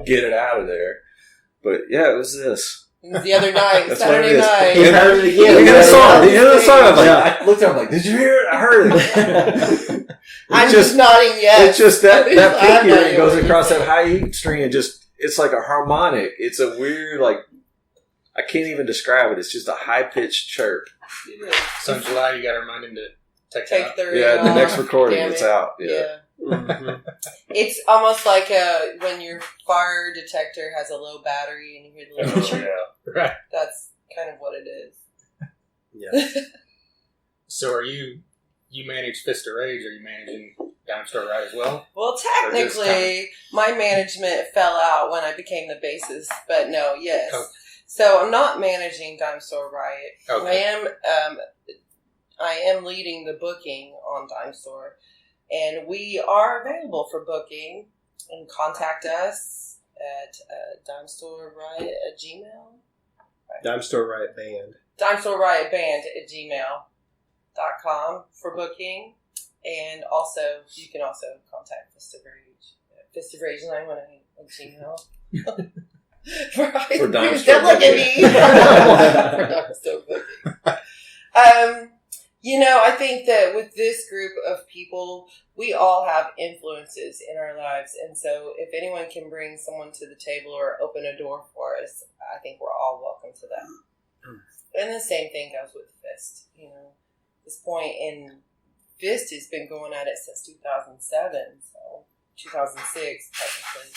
get it out of there. But yeah, it was this. The other night, That's Saturday what it night. is. He heard it again. We got a song. Yeah. You know the song? I'm like, Yeah. I looked at him like, did you hear it? I heard it. I'm It's just nodding yes. It's just that I'm pick here nodding it goes yes. across that high E string and just, it's like a harmonic. It's a weird, like, I can't even describe it. It's just a high pitched chirp. So in July, you got to remind him to take it out. Take the Yeah, the next recording, Damn it's it. out. Yeah. Yeah. Mhm. It's almost like when your fire detector has a low battery and you hear the little Oh, chirp. yeah. Right. That's kind of what it is. Yeah. So are you manage Fist of Rage? Are you managing Dime Store Riot as well? Well, Or just technically, my management fell out when I became the bassist, but no, yes. Okay. So I'm not managing Dime Store Riot. Okay. I am leading the booking on Dime Store, and we are available for booking. And contact us at dimestoreriot@gmail. Dime Store Riot Band. dimestoreriotband@gmail.com for booking. And also, you can also contact Fist of Rage at fistofrage918@gmail. Right. For Dime Don't Store look at me. booking. For Dime Store booking. I think that with this group of people, we all have influences in our lives. And so if anyone can bring someone to the table or open a door for us, I think we're all welcome to that. And the same thing goes with Fist. This point in Fist has been going at it since 2007, so 2006 technically.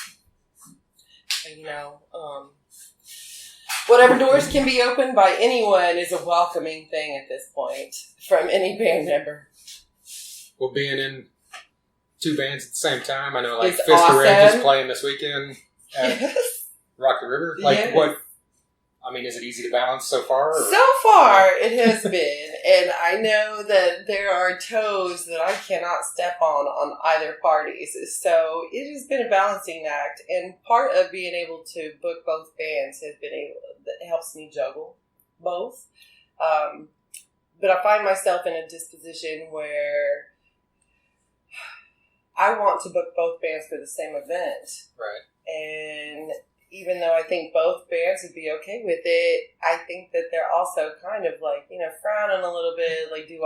And, whatever doors can be opened by anyone is a welcoming thing at this point from any band member. Well, being in two bands at the same time, I know like It's Fist of Rage awesome. is playing this weekend at Yes. Rock the River. Like Yes. what? I mean, is it easy to balance so far? Or? So far, it has been, and I know that there are toes that I cannot step on either parties. So it has been a balancing act, and part of being able to book both bands that helps me juggle both. But I find myself in a disposition where I want to book both bands for the same event. Right. And even though I think both bands would be okay with it, I think that they're also kind of like, frowning a little bit. Like, do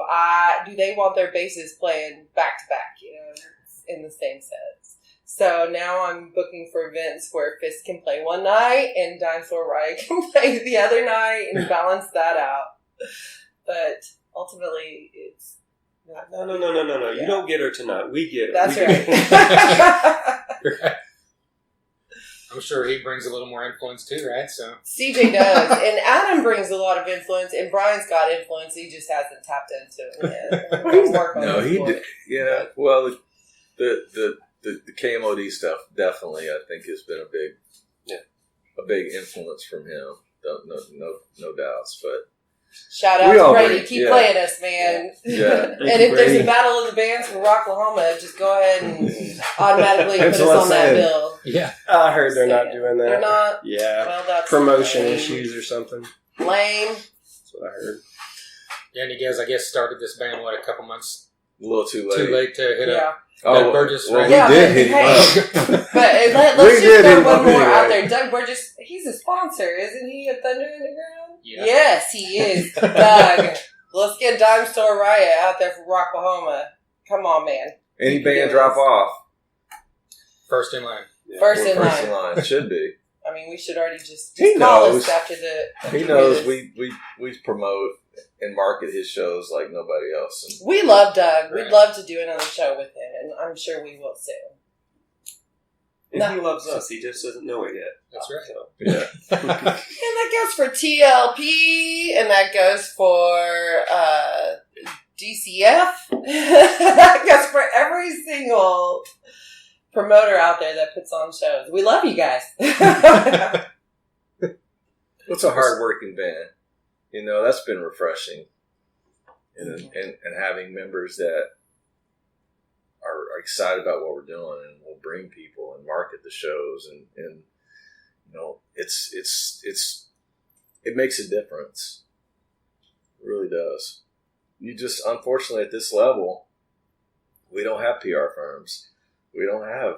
they want their basses playing back to back, in the same sets? So now I'm booking for events where Fist can play one night and Dinosaur Riot can play the other night and balance that out. But ultimately, it's not. No. Yeah. You don't get her tonight. We get her. That's We right. get her. Right. I'm sure he brings a little more influence too, right? So CJ does, and Adam brings a lot of influence, and Brian's got influence. He just hasn't tapped into it yet. We'll work on No, it he for did. it. Yeah. Well, the KMOD stuff definitely, I think, has been a big influence from him. No doubts. But Shout out We to all Brady. bring- Keep yeah. playing us, man. Yeah. And if there's a battle of the bands for Rocklahoma, just go ahead and automatically put That's us what I'm on that saying. bill. yeah, I heard they're not doing that. They're not. Yeah. Well, that's Promotion lame. issues or something. Lame. That's what I heard. yeah. And you guys, I guess, started this band a couple months a little too late. too late to hit Yeah. up. Oh, Doug Burgess, well, right? we Yeah, did but hit him hey. up. But We let's did just hit throw him one up more anyway. out there. Doug Burgess, he's a sponsor, isn't he, of Thunder Underground? Yeah. Yes, he is. Doug, let's get Dime Store Riot out there for Rocklahoma. Come on, man. Any You can band do drop this. off? First in line. First We're in first line. in line. Should be. I mean, we should already just He call knows. us after the. He knows we promote and market his shows like nobody else. And We love Doug. Right. We'd love to do another show with him, and I'm sure we will soon. And he loves us. He just doesn't know it yet. That's right. So, yeah. And that goes for TLP, and that goes for DCF. That goes for every single promoter out there that puts on shows. We love you guys. What's a hard-working band? That's been refreshing. And having members that are excited about what we're doing and will bring people and market the shows and it makes a difference. It really does. You just, unfortunately, at this level, we don't have PR firms. We don't have,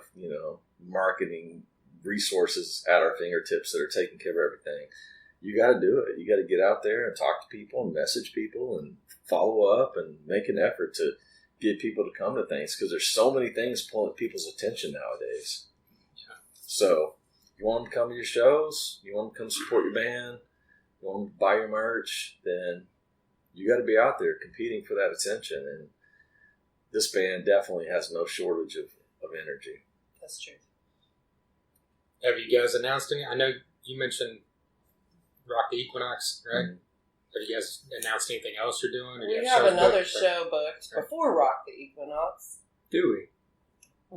marketing resources at our fingertips that are taking care of everything. you got to do it. You got to get out there and talk to people and message people and follow up and make an effort to get people to come to things, because there's so many things pulling people's attention nowadays. Yeah. So you want them to come to your shows, you want them to come support your band, you want them to buy your merch, then you got to be out there competing for that attention. And this band definitely has no shortage of energy. That's true. Have you guys announced any? I know you mentioned Rock the Equinox, right? Mm-hmm. Have you guys announced anything else you're doing? Or you We have have shows another booked, or- show booked before Rock the Equinox. Do we?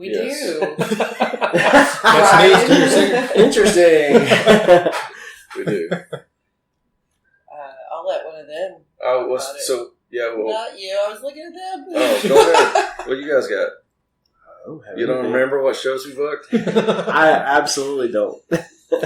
We Yes. do. That's news to your singer. Interesting. We do. I'll let one of them. Oh, talk about it. so yeah. Well, Not you. I was looking at them. oh, go ahead. What you guys got? don't have You don't anything. remember what shows we booked? I absolutely don't.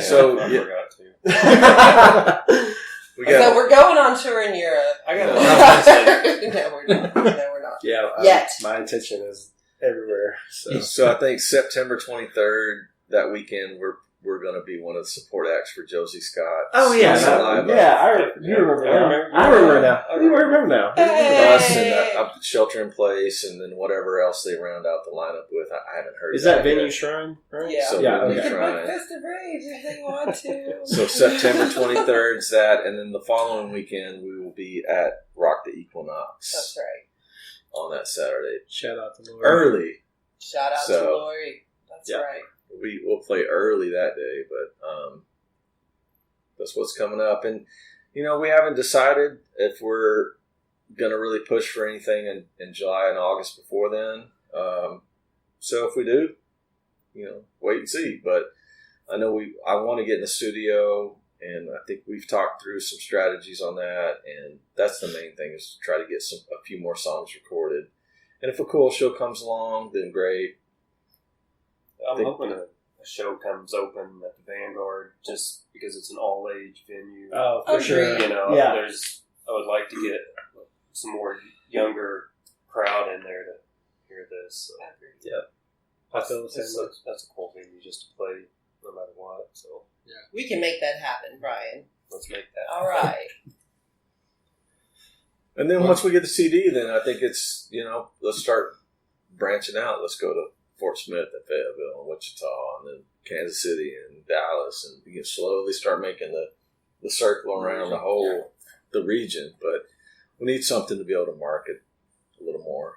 So I yeah, forgot to. we So got. we're going on tour in Europe. I got No. No, we're not. No, we're not. Yeah, Yet. my intention is everywhere. So So I think September 23rd, that weekend, we're going to be one of the support acts for Josie Scott. oh yeah, It's that- live yeah. You remember now? I remember now. You remember now. Hey. Us and Shelter in Place, and then whatever else they round out the lineup with. I haven't heard. Is that yet. Venue Shrine? Right? Yeah. So Yeah, we'll We be okay. can trying. book Fist of Rage if they want to. So September 23rd is that, and then the following weekend we will be at Rock the Equinox That's right. on that Saturday. Shout out to Lord. Early. Shout out So- to Lori. That's Yeah. right. We'll play early that day, but that's what's coming up. And, you know, we haven't decided if we're going to really push for anything in July and August before then. So if we do, you know, wait and see. But I know I want to get in the studio, and I think we've talked through some strategies on that. And that's the main thing, is to try to get a few more songs recorded. And if a cool show comes along, then great. I'm hoping a show comes open at the Vanguard, just because it's an all-age venue. Oh, for Agreed. sure. You know, Yeah. I would like to get some more younger crowd in there to hear this. So I feel the same way. that's a cool venue just to play no matter what. So We can make that happen, Brian. let's make that. All right. And then once we get the CD, then I think it's, you know, let's start branching out. Let's go to Fort Smith and Fayetteville and Wichita and then Kansas City and Dallas, and we can slowly start making the circle around the region. But we need something to be able to market a little more.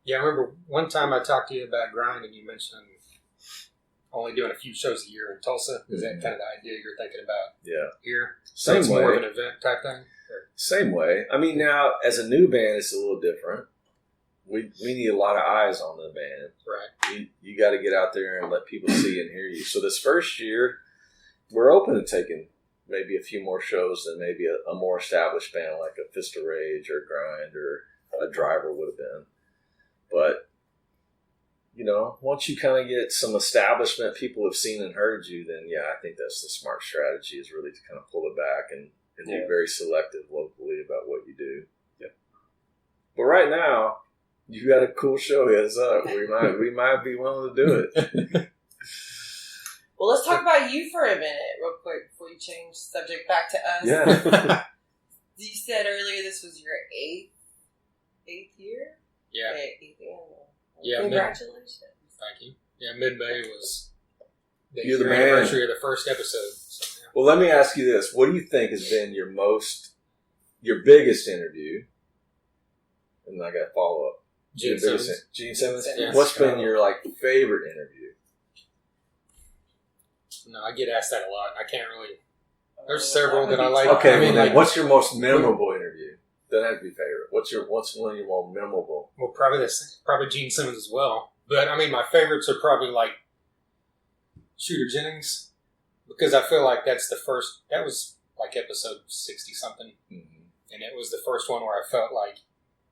Yeah, I remember one time I talked to you about grind, and you mentioned only doing a few shows a year in Tulsa. Is that kind of the idea you're thinking about Yeah. here? So Same it's more way. of an event type thing? Or- Same way. I mean, now, as a new band, it's a little different. We need a lot of eyes on the band. Right. You got to get out there and let people see and hear you. So this first year, we're open to taking maybe a few more shows than maybe a more established band like a Fist of Rage or Grind or a Driver would have been. But, you know, once you kind of get some establishment, people have seen and heard you, then yeah, I think that's the smart strategy, is really to kind of pull it back and be very selective locally about what you do. Yeah. But right now, you got a cool show. Hit us up. We might be willing to do it. Well, let's talk about you for a minute, real quick, before you change the subject back to us. Yeah. You said earlier this was your eighth year? Yeah. Eighth annual. Yeah, Congratulations. Thank you. Yeah, Mid-May was the You're the year man. anniversary of the first episode. So, yeah. Well, let me ask you this. What do you think has been your biggest interview? And I got a follow-up. Gene Your biggest Simmons. Gene Simmons? Yes. What's been your, favorite interview? No, I get asked that a lot, and I can't really. There's several that I like. Okay, I mean, well, like, what's your most memorable interview? Doesn't have to be favorite. What's one of your more memorable? Well, probably Gene Simmons as well. But I mean, my favorites are probably like Shooter Jennings, because I feel like that was like episode 60 something, and it was the first one where I felt like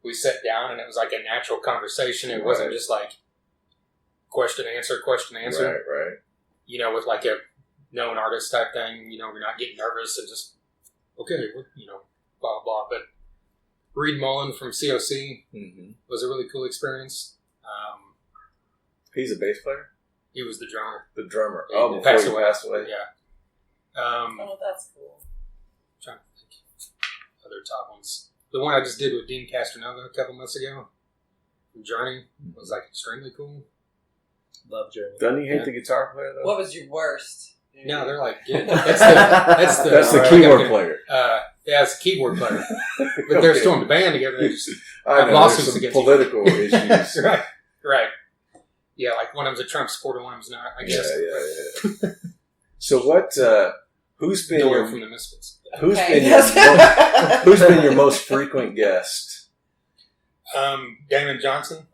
we sat down and it was like a natural conversation. It wasn't just like question answer. Right. You know, with like a known artist type thing. You know, we're not getting nervous and just blah blah. But Reed Mullen from COC was a really cool experience. He's a bass player? He was the drummer. The drummer. Yeah, Oh, he before passed he away. passed away? Yeah. Oh, that's cool. Trying to think other top ones. The one I just did with Dean Castronova a couple months ago from Journey was like extremely cool. Love Journey. Doesn't he hate the guitar player though? What was your worst? No, they're like good. That's the keyboard player. Yeah, it's a keyboard player. But they're still in the band together. They just I have know, lawsuits there's some against political issues. right. Yeah, like one of them's a Trump supporter, one of them's not. I guess. Yeah. So what? Who's been Door your from the Misfits? who's Okay. been your most frequent guest? Damon Johnson.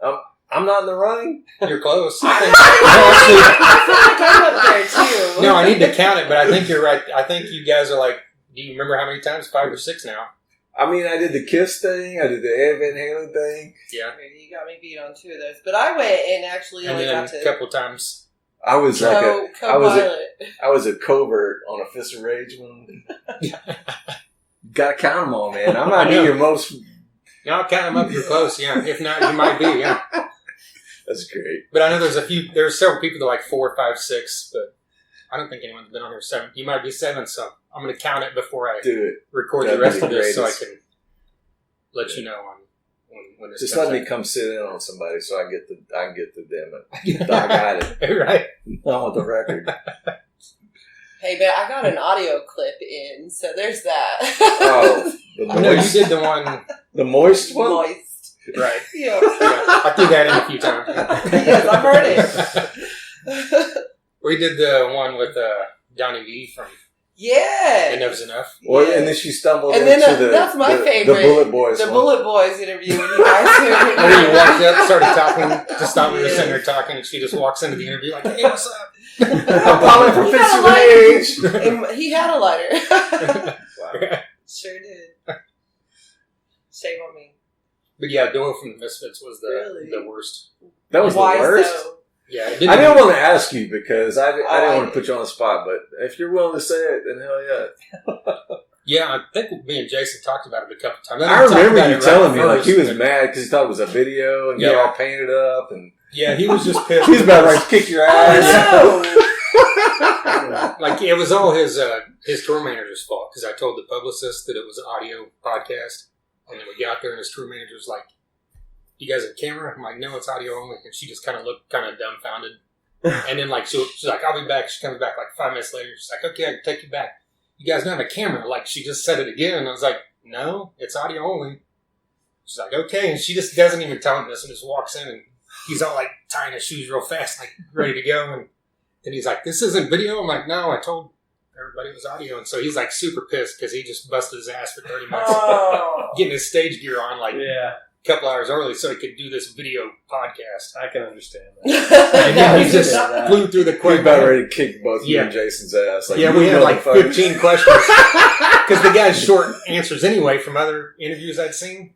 I'm not in the running. You're close. I feel like I'm up there too. No, I need to count it, but I think you're right. I think you guys are like. Do you remember how many times? 5 or 6 now. I mean, I did the Kiss thing. I did the Ed Van Halen thing. Yeah. You got me beat on 2 of those, but I went and actually And only then got to a couple times. I was like co-pilot. I was a covert on a Fist of Rage one. Gotta count them all, man. I'm not your most. No, I'll count them up. You're close. Yeah. If not, you might be. Yeah. That's great. But I know there's several people that are like 4, 5, 6, but I don't think anyone's been on here 7. You might be 7, so I'm going to count it before I Do it. record That'd the rest be of the this so I greatest. can let you know on when this Just comes let me out. come sit in on somebody so I can get the damn it. I got it. Right. I want the record. Hey, man, I got an audio clip in, so there's that. Oh, the I know you moist, did the one. the moist one. Moist. Right. Yeah. I threw that in a few times. Yes, I've heard it. We did the one with Donnie V from Yeah. Enough's Enough. Well, and then she stumbled And into then that's my favorite. The Bullet Boys. The one. Bullet Boys interview when you guys When you walked up, started talking, just thought we were sitting there talking, and she just walks into the interview like, "Hey, what's up?" I'm calling for He Fist had of a Rage. And he had a lighter. Wow. Sure did. Shame on me. But yeah, Doyle from the Misfits was Really? the worst. That was Why the worst. so? Yeah, it I didn't want to ask you because I didn't I want to put you on the spot, but if you're willing to say it, then hell yeah. Yeah, I think me and Jason talked about it a couple times. I remember you telling me like he was but- mad because he thought it was a video and got Yeah. all painted up and Yeah, he was just pissed. he's about ready to kick your ass. Oh, Like it was all his tour manager's fault because I told the publicist that it was an audio podcast, and then we got there and his tour manager was like, "You guys have a camera?" I'm like, "No, it's audio only," and she just kind of looked kind of dumbfounded. And then like she's like, "I'll be back." She comes back like 5 minutes later. She's like, "Okay, I can take you back. You guys don't have a camera." Like she just said it again, and I was like, "No, it's audio only." She's like, "Okay," and she just doesn't even tell him this and just walks in and he's all like tying his shoes real fast, like ready to go, and then he's like, "This isn't video." I'm like, "No, I told everybody it was audio," and so he's like super pissed because he just busted his ass for 30 minutes oh. getting his stage gear on like Yeah, a couple hours early so he could do this video podcast. I can understand that. And then he just that. flew through the He's quick. about ready to kick both you Yeah. and Jason's ass. Like, Yeah, you we had like motherfuckers. 15 questions because the guy's short answers anyway from other interviews I'd seen,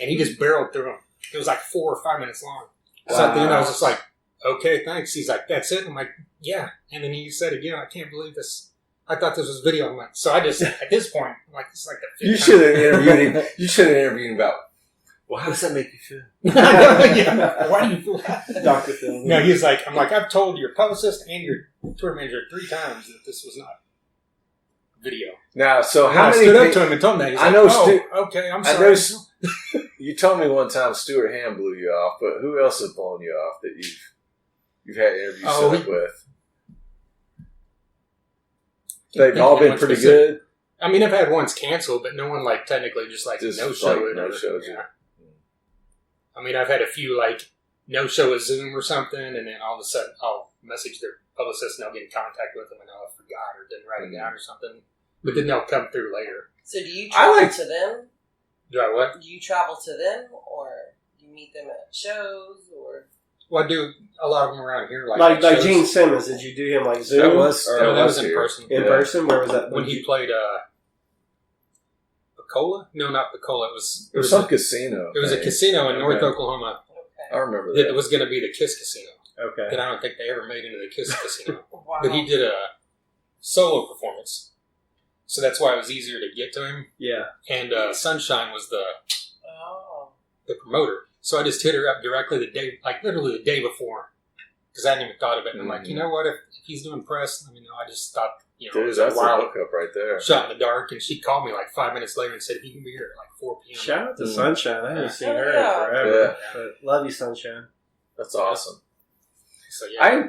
and he just barreled through them. It was like 4 or 5 minutes long. So at the end, I was just like, "Okay, thanks." He's like, "That's it." I'm like, "Yeah." And then he said again, "I can't believe this. I thought this was video." I'm like, so I just at this point, I'm like, it's like the You fifth should have interviewed him. You should have interviewed him about. Well, how does that make you feel? Yeah. Why do you feel that? Dr. Phil. No, he's like, I'm like, I've told your publicist and your tour manager 3 times that this was not video. Now, so And how I many? stood up pe- to him and told him that. He's I like, know "Oh, okay, I'm I sorry." know you told me one time Stuart Ham blew you off, but who else has blown you off that you've had interviews Oh, set up with? They've all been pretty good. I mean, I've had ones canceled, but no one like technically just like Just no show like it. no or- shows it. yeah. I mean, I've had a few like no show a Zoom or something, and then all of a sudden I'll message their publicist and I'll get in contact with them, and I forgot or didn't write it down or something. But then they'll come through later. So do you I travel like- to them? Do I what? Do you travel to them, or you meet them at shows, or? Well, I do a lot of them around here, Like shows. Gene Simmons, did you do him like Zoom? That was- or No, that was in here. person. in Yeah. person? Where was that? When he played Picola? No, not Picola. It was There was some casino. It was a thing. casino in North Okay. Oklahoma Okay. I remember that that. was going to be the Kiss Casino. Okay. That I don't think they ever made into the Kiss Casino. Wow. But he did a solo performance. So that's why it was easier to get to him. Yeah. And Sunshine was the Oh. promoter. So I just hit her up directly the day, like literally the day before. Because I hadn't even thought of it. And I'm like, you know what? If he's doing press, let me know. I just thought You know, Dude, it was a that's a wild hookup right there. shot in the dark, and she called me like 5 minutes later and said, "If you can be here at like 4 p.m." Shout out to Mm. Sunshine. I haven't Yeah. seen her Yeah. in forever. Yeah. But love you, Sunshine. That's awesome. So yeah,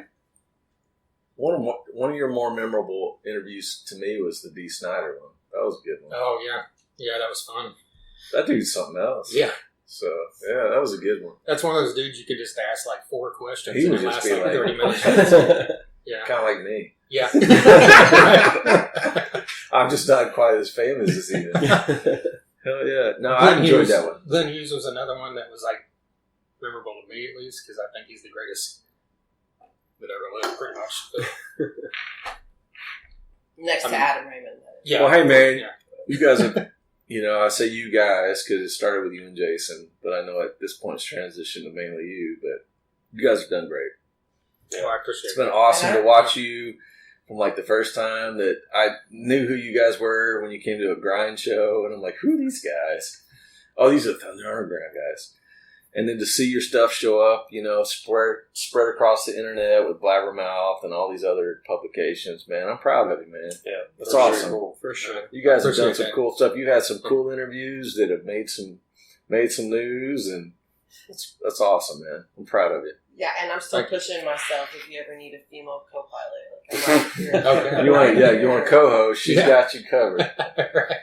One of your more memorable interviews to me was the D. Snyder one. That was a good one. oh yeah, that was fun. That dude's something else. Yeah, So, yeah, that was a good one. that's one of those dudes you could just ask like 4 questions He and would it just lasts be like like- 30 minutes. Yeah, Kind of like me. yeah. I'm just not quite as famous as he is. Hell yeah. No, I Glenn enjoyed Hughes- that one. Glenn Hughes was another one that was like memorable to me, at least, because I think he's the greatest that ever lived, pretty much. But, Next to Adam Raymond. yeah. Well, hey, man. Yeah. You guys have, I say you guys because it started with you and Jason, but I know at this point it's transitioned to mainly you, but you guys have done great. Well, I appreciate It's been it. awesome to watch you from like the first time that I knew who you guys were when you came to a grind show, and I'm like, who are these guys? Oh, these are Thunder Underground guys. And then to see your stuff show up, spread across the internet with Blabbermouth and all these other publications, man, I'm proud of you, man. Yeah, That's for awesome. Sure. For sure. You guys have Appreciate done some that. cool stuff. You've had some cool interviews that have made some news, and that's awesome, man. I'm proud of you. Yeah, and I'm still Thank you. pushing myself if you ever need a female co-pilot. Like, I'm right here. Okay. You want to co-host? She's Yeah. got you covered. Right.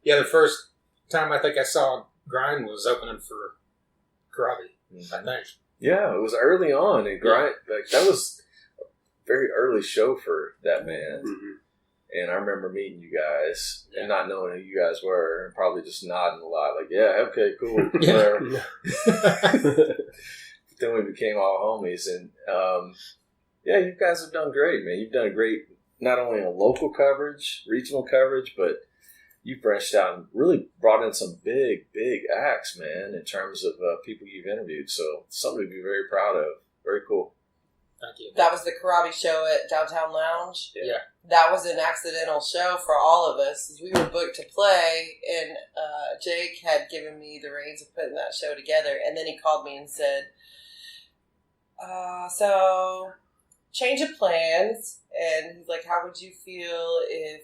Yeah, the first time I think I saw Grind was opening for Karabi, I think. Yeah, it was early on, and grind like that was a very early show for that band. Mhm. And I remember meeting you guys and not knowing who you guys were, and probably just nodding a lot, like, "Yeah, okay, cool." Yeah. Whatever. Then we became all homies, and yeah, you guys have done great, man. You've done a great, not only on local coverage, regional coverage, but you've branched out and really brought in some big acts, man, in terms of people you've interviewed. So something to be very proud of. Very cool. Thank you. That was the Karabi show at Downtown Lounge. Yeah. That was an accidental show for all of us. We were booked to play, and Jake had given me the reins of putting that show together. And then he called me and said, so change of plans. And he's like, how would you feel if,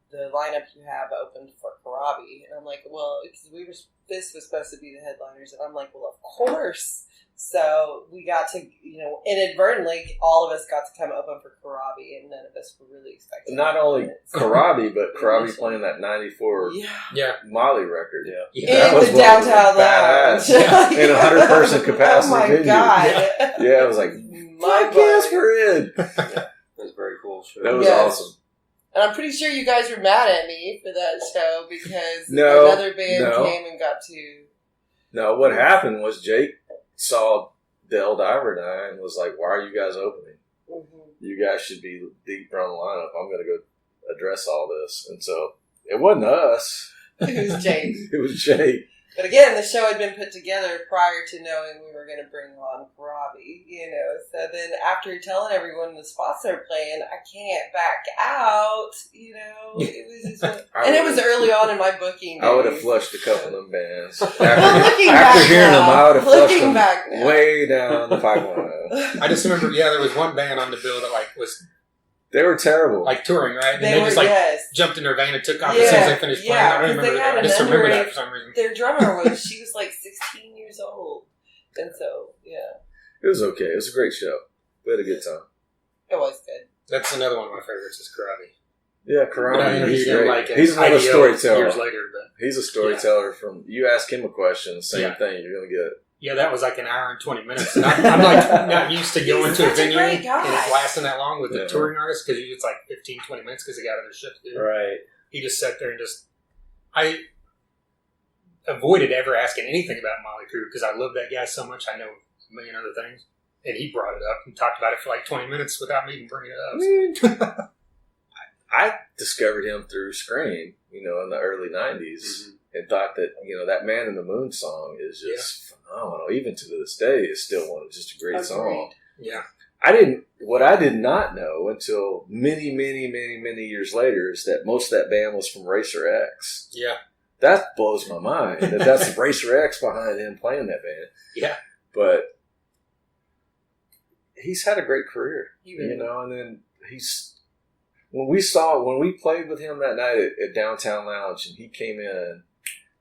the lineup you have opened for Karabi? And I'm like, well, because this was supposed to be the headliners. And I'm like, well, of course. So we got to, inadvertently, all of us got to come open for Karabi, and none of us were really expecting Not it. only Karabi, but Karabi playing that 94 Yeah. Molly record. Yeah. That In was the what was downtown lounge. badass. In a 100-person capacity Oh my venue. God. Yeah, I was like, fuck yes, we're in. It was a very cool show. That was Yes. awesome. And I'm pretty sure you guys were mad at me for that show because No, another band no. came and got to. No, what happened was Jake saw Del Diver and I and was like, why are you guys opening? Mhm. You guys should be deeper on the lineup. I'm going to go address all this. And so it wasn't us. It was Jake. It was Jake. But again, the show had been put together prior to knowing we were going to bring on Karabi, So then after telling everyone the spots they're playing, I can't back out, It was just, and it was early on in my booking I would have days. flushed a couple of them bands. But After, looking after back hearing now, them, I would have flushed looking them back now. way down the pipeline. I just remember, there was one band on the bill that was They were terrible. touring, right? And They they were, just yes. jumped in their van and took off as soon as they finished playing. Yeah, I don't 'cause they remember had that. I just an remember that underage- for some reason. Their drummer she was like 16 years old. And so, yeah, It was okay. It was a great show. We had a good time. it was good. That's another one of my favorites is Karabi. Yeah, But I Karami, interviewed he's him great. at He's another IDO storyteller. years later, but He's a storyteller from, you ask him a question, same Yeah. thing, you're going to get. yeah, that was like an hour and 20 minutes. And I'm like not used to going He's to a such a venue great and guy. it's lasting that long with the Yeah. touring artists because it's like 15, 20 minutes because they got other shit to do. Right. He just sat there and I avoided ever asking anything about Molly Crew because I love that guy so much. I know a million other things. And he brought it up and talked about it for like 20 minutes without me even bringing it up. I discovered him through Scream, in the early 90s, and thought that, that Man in the Moon song is just phenomenal. Even to this day, it's still just a great song. Yeah. What I did not know until many, many, many, many years later is that most of that band was from Racer X. Yeah. That blows my mind. That's Racer X behind him playing that band. Yeah. But he's had a great career, He really and then when we played with him that night at Downtown Lounge, and he came in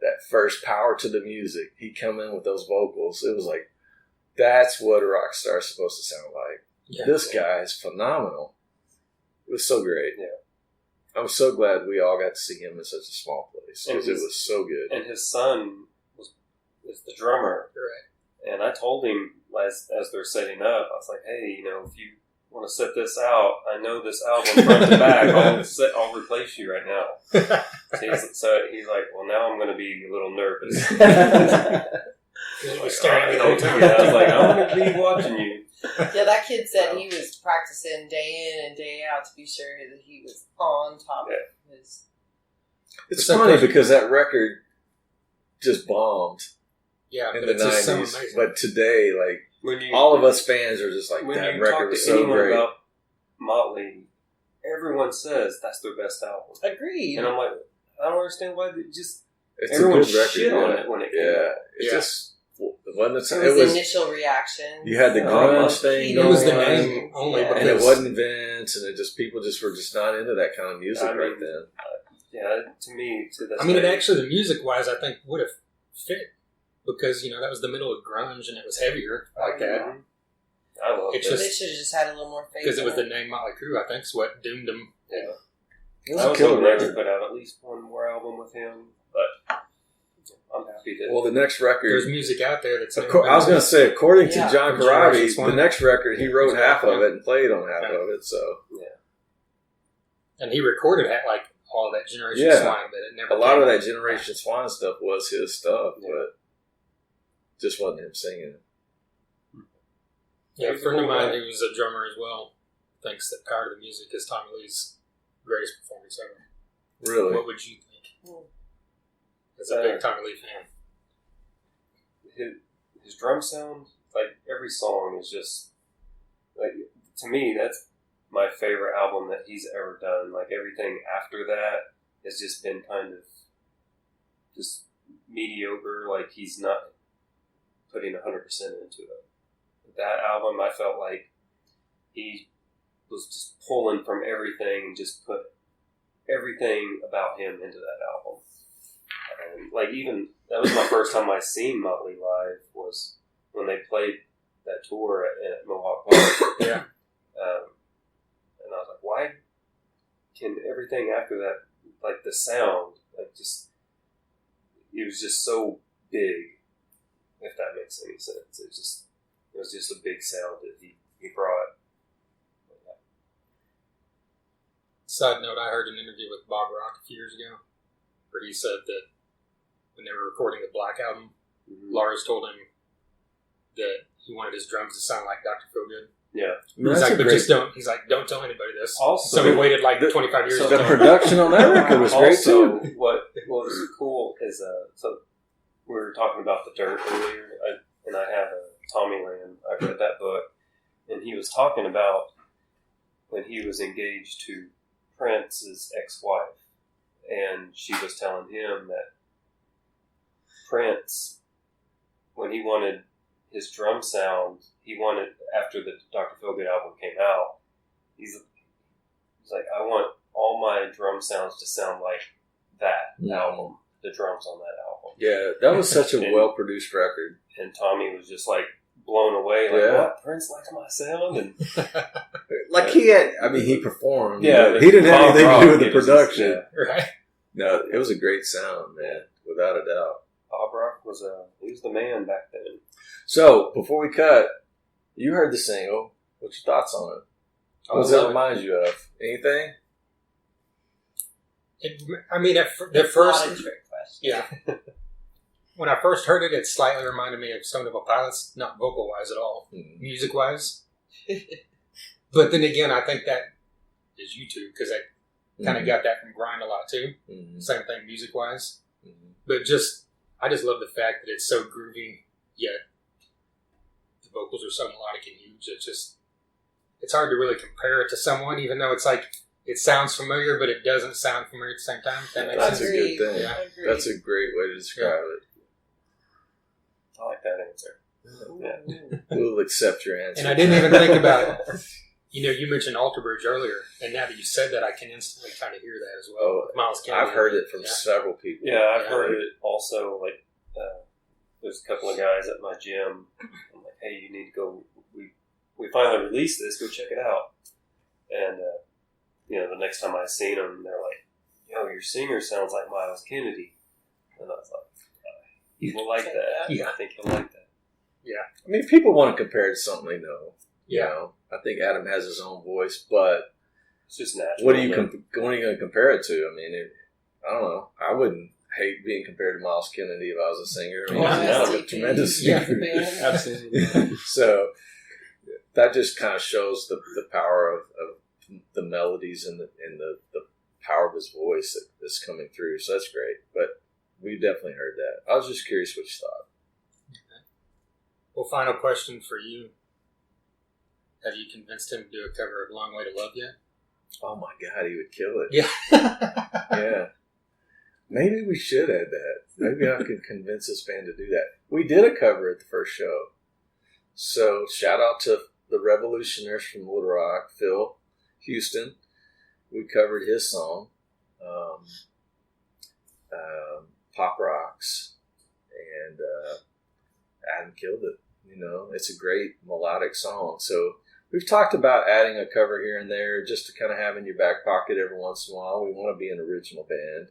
that first Power to the Music, he come in with those vocals. It was like, that's what a rock star is supposed to sound like. Yeah. This guy is phenomenal. It was so great. Yeah. I'm so glad we all got to see him in such a small place because it was so good. And his son is the drummer. Right. And I told him as they're setting up, I was like, hey, if you want to set this out, I know this album front to back. I'll replace you right now. So he's like, well, now I'm going to be a little nervous. He was staring at me the whole time. Yeah, I was like, I'm going to be watching you. Yeah, that kid said he was practicing day in and day out to be sure that he was on top of his. It's funny because that record just bombed Yeah, in but the it's just so 90s. amazing. But today, like, When you, all of us fans are just like, when that you record talk was to so anyone great. about Motley, everyone says that's their best album. Agreed. And I'm like, I don't understand why they just It's everyone a good record. shit on it when it came out. It just wasn't. it was initial reaction. You had the grunge thing. It was the going, name only Yeah. because and it wasn't Vince, and it just people just were just not into that kind of music right then. Yeah, to me, to this I mean, it day, actually, the music-wise, I think would have fit because that was the middle of grunge and it was heavier like that. I love It's it. But just- they should have just had a little more faith. Because it was in the name Motley Crue, I think, is what doomed them. Yeah. It was I a was killer hoping they would record. put out at least one more album with him, but I'm happy to. Well, the next record. There's music out there that's. I was going to say, according to Yeah. John From Generation Corabi, Swine. the next record he wrote half of it and played on half Yeah. of it. So And he recorded like all of that Generation Yeah. Swine, but it never. a lot came of out. that Generation Swine stuff was his stuff, Yeah. but just wasn't him singing it. Yeah, a friend of mine who was a drummer as well thinks that Power to the Music is Tommy Lee's greatest performance ever. Really? What would you think? Hmm. As a big Tommy Lee fan. His drum sound, like every song is just like, to me, that's my favorite album that he's ever done. Like everything after that has just been kind of just mediocre. Like he's not putting 100% into it. That album, I felt like he was just pulling from everything and just put everything about him into that album. And like even that was my first time I seen Motley live was when they played that tour at Mohawk Park. Yeah. And I was like, why can everything after that, like the sound, like just it was just so big, if that makes any sense. It was just a big sound that he brought. Side note, I heard an interview with Bob Rock a few years ago where he said that when they were recording the Black Album, Lars told him that he wanted his drums to sound like Dr. Feelgood. Yeah. He's like, but just don't. He's like, don't tell anybody this. Also, So he waited like 25 years. so to The tell him. production on that record was great also, too. what was cool is so we were talking about the Dirt earlier, and I have a Tommy Land. I read that book, and he was talking about when he was engaged to Prince's ex-wife, and she was telling him that Prince, when he wanted his drum sound, he wanted after the Dr. Feelgood album came out, he's like, I want all my drum sounds to sound like that album, the drums on that album. Yeah, that was such a And- well-produced record. And Tommy was just like blown away, like, Yeah. what? Prince likes my sound? And Like he performed. Yeah, but he didn't have Bob anything to Rock, do with the it was production. just- Right? No, it was a great sound, man, without a doubt. Bob Rock was he was the man back then. So, before we cut, you heard the single. What's your thoughts on it? What does that remind you of? Anything? I mean, at the It's first, not a trick question. yeah. When I first heard it, it slightly reminded me of Stone Temple Pilots, not vocal wise at all, music wise. But then again, I think that is YouTube because I kind of got that from Grind a lot too. Mm-hmm. Same thing music wise. Mm-hmm. But I just love the fact that it's so groovy, yet the vocals are so melodic and huge. It's hard to really compare it to someone, even though it's like, it sounds familiar, but it doesn't sound familiar at the same time. If that makes That's sense. a good thing. Yeah. Agreed. That's a great way to describe I like that answer. Yeah. it. We'll accept your answer. And I didn't even think about You mentioned Alter Bridge earlier, and now that you said that, I can instantly kind of hear that as well. Oh, with Miles Kennedy. I've heard it from several people. Yeah, I've heard it also. Like, there's a couple of guys at my gym. I'm like, hey, you need to go. We finally released this. Go check it out. And the next time I seen them, they're like, "Yo, your singer sounds like Miles Kennedy." And I was like, "You'll like that. Yeah. I think you'll like that." Yeah. I mean, if people want to compare it to something they know. Yeah. You know, I think Adam has his own voice, but It's just natural. what are you going to compare it to? I mean, I don't know. I wouldn't hate being compared to Miles Kennedy if I was a singer. I mean, Oh, he's a tremendous yeah. singer. Absolutely. So that just kind of shows the power of the melodies and the power of his voice that's coming through. So that's great. But we definitely heard that. I was just curious what you thought. Well, final question for you. Have you convinced him to do a cover of Long Way to Love yet? Oh my God, he would kill it. Yeah. Yeah. Maybe we should add that. Maybe I could convince this band to do that. We did a cover at the first show. So shout out to the Revolutionaries from Little Rock, Phil Houston. We covered his song, Pop Rocks, and Adam killed it. It's a great melodic song. So we've talked about adding a cover here and there just to kind of have in your back pocket every once in a while. We want to be an original band.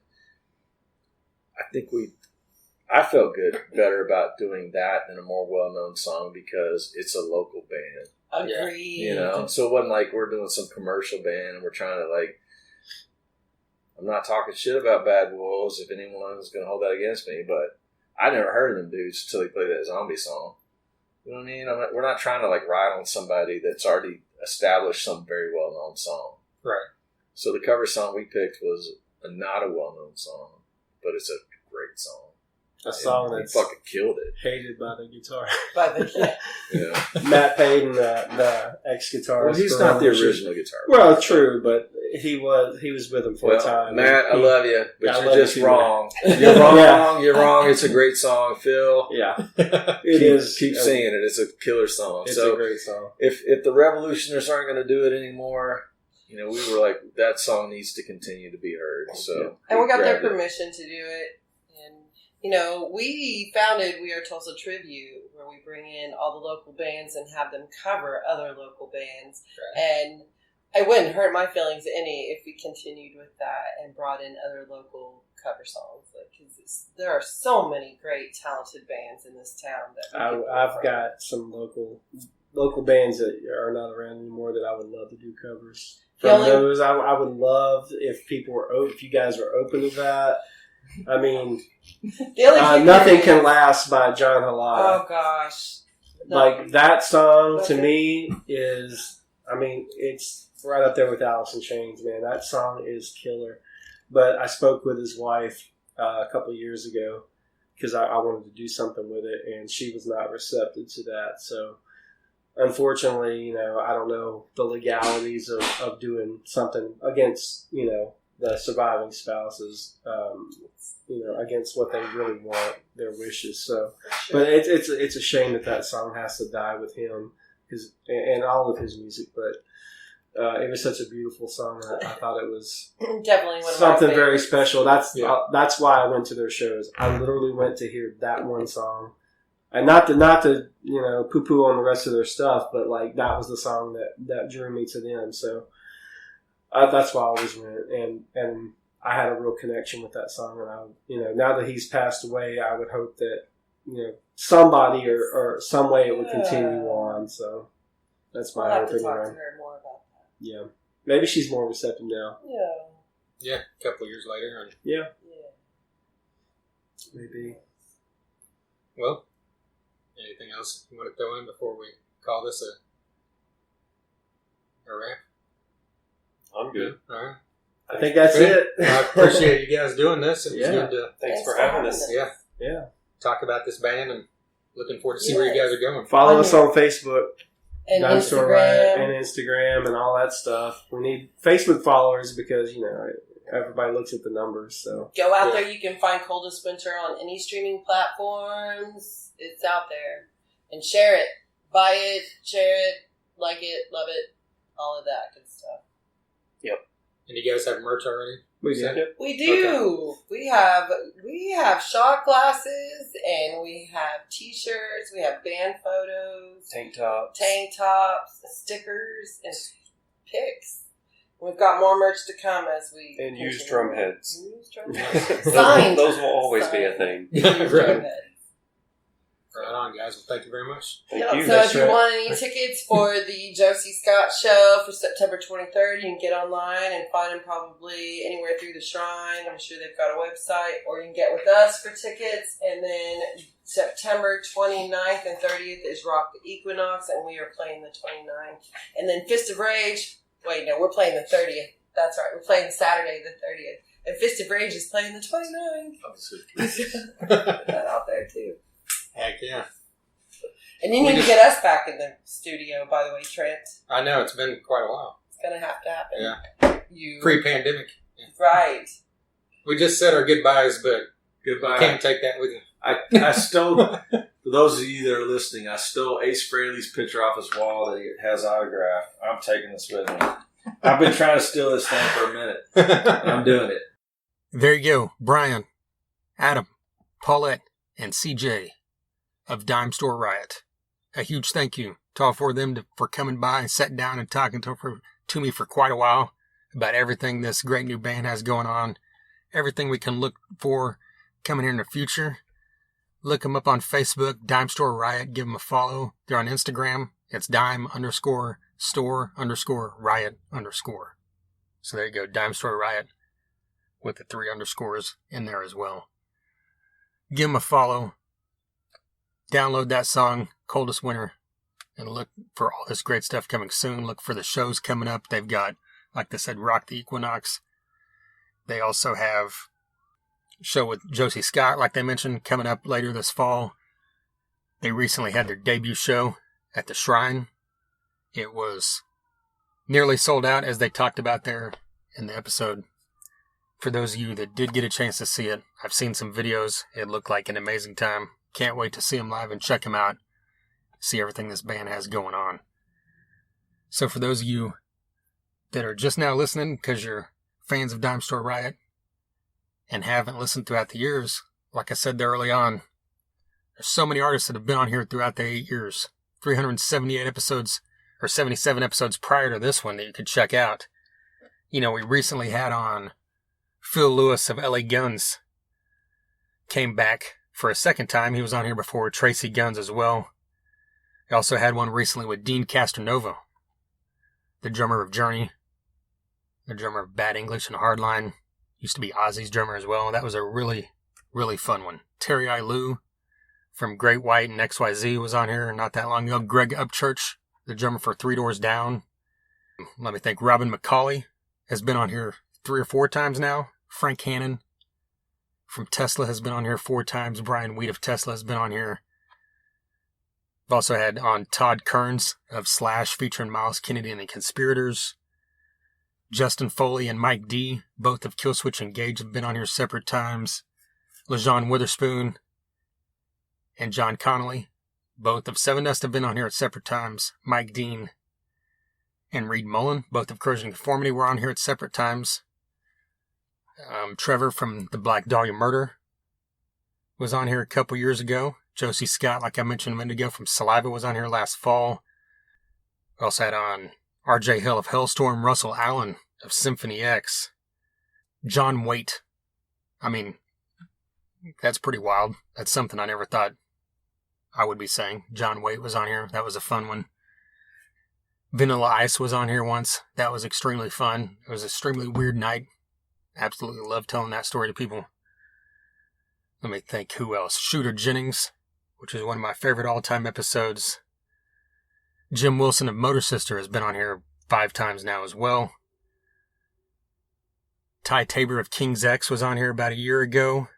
I felt better about doing that than a more well-known song because it's a local band. Agreed. So it wasn't like we're doing some commercial band and we're trying to I'm not talking shit about Bad Wolves if anyone's going to hold that against me, but I never heard of them dudes until they played that zombie song. You know what I mean? We're not trying to ride on somebody that's already established some very well-known song. Right. So the cover song we picked was not a well-known song, but it's a great song. A song that's fucking killed it. hated by the guitar. Yeah. Matt Payton, the ex-guitarist. Well, he's not the original guitar player. Well, true, but he was with him for a time. Matt, I love you, but you're just you, wrong. You're wrong. Yeah. You're wrong. It's a great song, Phil. Yeah, it is. Keep singing it. It's a killer song. It's a great song. If the Revolutionaries aren't going to do it anymore, we were like, that song needs to continue to be heard. So, and we got their permission to do it. We founded We Are Tulsa Tribute, where we bring in all the local bands and have them cover other local bands. Right. And it wouldn't hurt my feelings any if we continued with that and brought in other local cover songs. Because there are so many great, talented bands in this town that I've got some local bands that are not around anymore that I would love to do covers. From those, I would love if if you guys were open to that. I mean, Nothing Can Last by John Halal. Oh, gosh. That song to me is, it's right up there with Alice in Chains, man. That song is killer. But I spoke with his wife a couple of years ago because I wanted to do something with it, and she was not receptive to that. So, unfortunately, I don't know the legalities of doing something against, the surviving spouses, against what they really want, their wishes. So, sure. But it's a shame that song has to die with him, and all of his music. But it was such a beautiful song. I thought it was definitely one of something very special. That's why I went to their shows. I literally went to hear that one song, and not to poo poo on the rest of their stuff, but that was the song that drew me to them. So. That's why I always went, and I had a real connection with that song. And now that he's passed away, I would hope that somebody or some way it would continue on. So that's my hope. We'll have to talk to her more about that. Yeah, maybe she's more receptive now. Yeah, a couple of years later. Yeah, maybe. Well, anything else you want to throw in before we call this a wrap? I'm good. All right. I think that's it. I appreciate you guys doing this. It was good to Thanks for having us. Yeah. Talk about this band and looking forward to see where you guys are going. Follow us on Facebook. And Dinosaur Riot and Instagram and all that stuff. We need Facebook followers because, everybody looks at the numbers. So go out there. You can find Coldest Winter on any streaming platforms. It's out there. And share it. Buy it. Share it. Like it. Love it. all of that good stuff. And you guys have merch already? We did. We do. Okay. We have shot glasses, and we have T-shirts. We have band photos, Tank tops, stickers, and pics. We've got more merch to come as we and used drum heads. Signed. Those will always be a thing. Right. Right on, guys. Well, thank you very much. Thank you. So if you want any tickets for the Josie Scott show for September 23rd, you can get online and find them probably anywhere through the Shrine. I'm sure they've got a website, or you can get with us for tickets. And then September 29th and 30th is Rock the Equinox, and we are playing the 29th. And then Fist of Rage, wait, no, we're playing the 30th. That's right, we're playing Saturday the 30th. And Fist of Rage is playing the 29th. Put that out there, too. Heck yeah. And you need to get us back in the studio, by the way, Trent. I know, it's been quite a while. It's going to have to happen. Yeah. Pre-pandemic. Yeah. Right. We just said our goodbyes, but Goodbye. you can't take that with you. I stole, for those of you that are listening, I stole Ace Frehley's picture off his wall that he has autographed. I'm taking this with me. I've been trying to steal this thing for a minute. And I'm doing it. There you go. Brian, Adam, Paulette, and CJ of Dime Store Riot. A huge thank you to all four of them for coming by and sitting down and talking to me for quite a while about everything this great new band has going on, everything we can look for coming here in the future. Look them up on Facebook, Dime Store Riot. Give them a follow. They're on Instagram. It's dime_store_riot_. So there you go, Dime Store Riot with the 3 underscores in there as well. Give them a follow. Download that song, Coldest Winter, and look for all this great stuff coming soon. Look for the shows coming up. They've got, like they said, Rock the Equinox. They also have a show with Josie Scott, like they mentioned, coming up later this fall. They recently had their debut show at the Shrine. It was nearly sold out, as they talked about there in the episode. For those of you that did get a chance to see it, I've seen some videos. It looked like an amazing time. Can't wait to see them live and check them out. See everything this band has going on. So for those of you that are just now listening because you're fans of Dime Store Riot and haven't listened throughout the years, like I said there early on, there's so many artists that have been on here throughout the 8 years. 378 episodes, or 77 episodes prior to this one that you could check out. You know, we recently had on Phil Lewis of LA Guns. Came back for a second time. He was on here before with Tracy Guns as well. We also had one recently with Dean Castronova, the drummer of Journey, the drummer of Bad English and Hardline. Used to be Ozzy's drummer as well. That was a really, really fun one. Terry I. Lou from Great White and XYZ was on here not that long ago. Greg Upchurch, the drummer for Three Doors Down. Let me think. Robin McCauley has been on here 3 or 4 times now. Frank Hannon from Tesla has been on here 4 times. Brian Wheat of Tesla has been on here. I've also had on Todd Kearns of Slash featuring Miles Kennedy and the Conspirators. Justin Foley and Mike D, both of Killswitch Engage, have been on here separate times. LeJean Witherspoon and John Connolly, both of Seven Dust, have been on here at separate times. Mike Dean and Reed Mullen, both of Corrosion of Conformity, were on here at separate times. Trevor from the Black Dahlia Murder was on here a couple years ago. Josie Scott, like I mentioned a minute ago, from Saliva was on here last fall. We also had on R.J. Hill of Hellstorm, Russell Allen of Symphony X, John Waite. I mean, that's pretty wild. That's something I never thought I would be saying. John Waite was on here. That was a fun one. Vanilla Ice was on here once. That was extremely fun. It was an extremely weird night. Absolutely love telling that story to people. Let me think who else. Shooter Jennings, which is one of my favorite all-time episodes. Jim Wilson of Motor Sister has been on here 5 times now as well. Ty Tabor of King's X was on here about a year ago.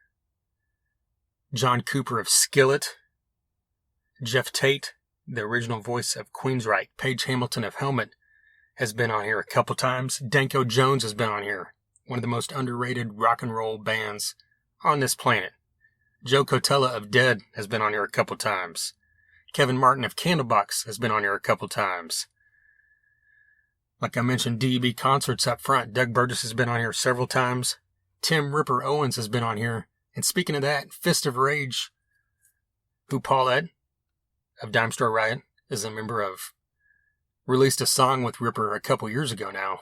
John Cooper of Skillet. Jeff Tate, the original voice of Queensryche. Paige Hamilton of Helmet has been on here a couple times. Danko Jones has been on here. One of the most underrated rock and roll bands on this planet. Joe Cotella of Dead has been on here a couple times. Kevin Martin of Candlebox has been on here a couple times. Like I mentioned, DEB Concerts up front. Doug Burgess has been on here several times. Tim Ripper Owens has been on here. And speaking of that, Fist of Rage, who Paulette of Dime Store Riot is a member of, released a song with Ripper a couple years ago now.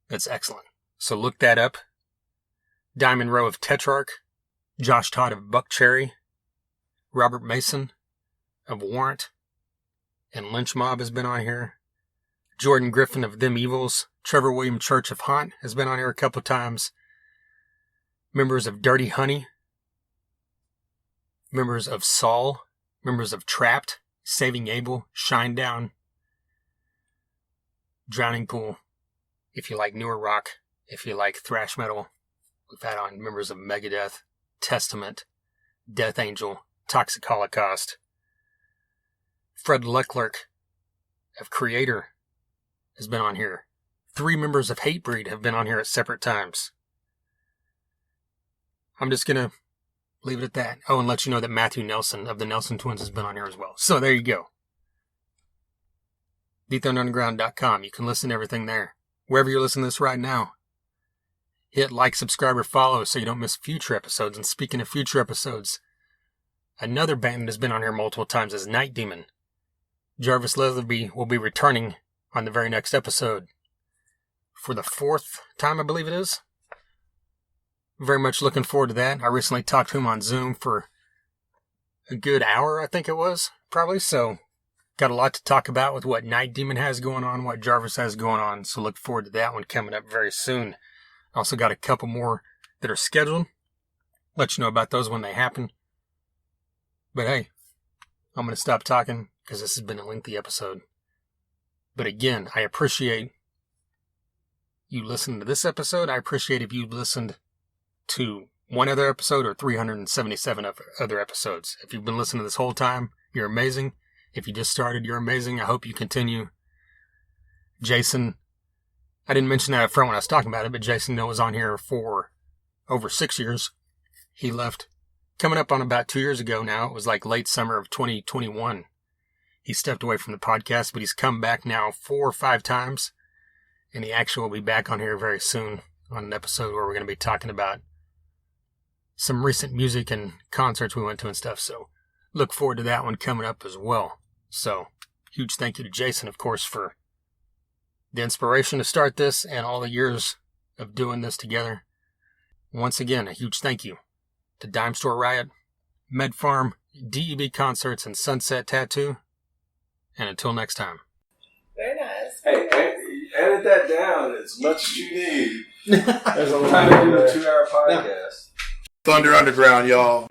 That's excellent. So look that up. Diamond Row of Tetrarch, Josh Todd of Buck Cherry, Robert Mason of Warrant, and Lynch Mob has been on here. Jordan Griffin of Them Evils, Trevor William Church of Haunt has been on here a couple times. Members of Dirty Honey, members of Saul, members of Trapped, Saving Abel, Shinedown, Drowning Pool. If you like newer rock, if you like thrash metal, we've had on members of Megadeth, Testament, Death Angel, Toxic Holocaust. Fred Leclerc of Creator has been on here. 3 members of Hatebreed have been on here at separate times. I'm just going to leave it at that. Oh, and let you know that Matthew Nelson of the Nelson Twins has been on here as well. So there you go. TheThunderUnderground.com. You can listen to everything there. Wherever you're listening to this right now, hit like, subscribe, or follow so you don't miss future episodes. And speaking of future episodes, another band that has been on here multiple times is Night Demon. Jarvis Leatherby will be returning on the very next episode for the 4th time, I believe it is. Very much looking forward to that. I recently talked to him on Zoom for a good hour, I think it was, probably. So got a lot to talk about with what Night Demon has going on, what Jarvis has going on. So look forward to that one coming up very soon. Also got a couple more that are scheduled. Let you know about those when they happen. But hey, I'm going to stop talking because this has been a lengthy episode. But again, I appreciate you listening to this episode. I appreciate if you listened to one other episode or 377 other episodes. If you've been listening this whole time, you're amazing. If you just started, you're amazing. I hope you continue. Jason, I didn't mention that up front when I was talking about it, but Jason was on here for over 6 years. He left coming up on about 2 years ago now. It was like late summer of 2021. He stepped away from the podcast, but he's come back now 4 or 5 times. And he actually will be back on here very soon on an episode where we're going to be talking about some recent music and concerts we went to and stuff. So look forward to that one coming up as well. So huge thank you to Jason, of course, for the inspiration to start this and all the years of doing this together. Once again, a huge thank you to Dime Store Riot, Med Farm, DEB Concerts, and Sunset Tattoo. And until next time. Very nice. Hey, edit that down as much as you need. There's a We're trying to do a 2-hour podcast. Thunder Underground, y'all.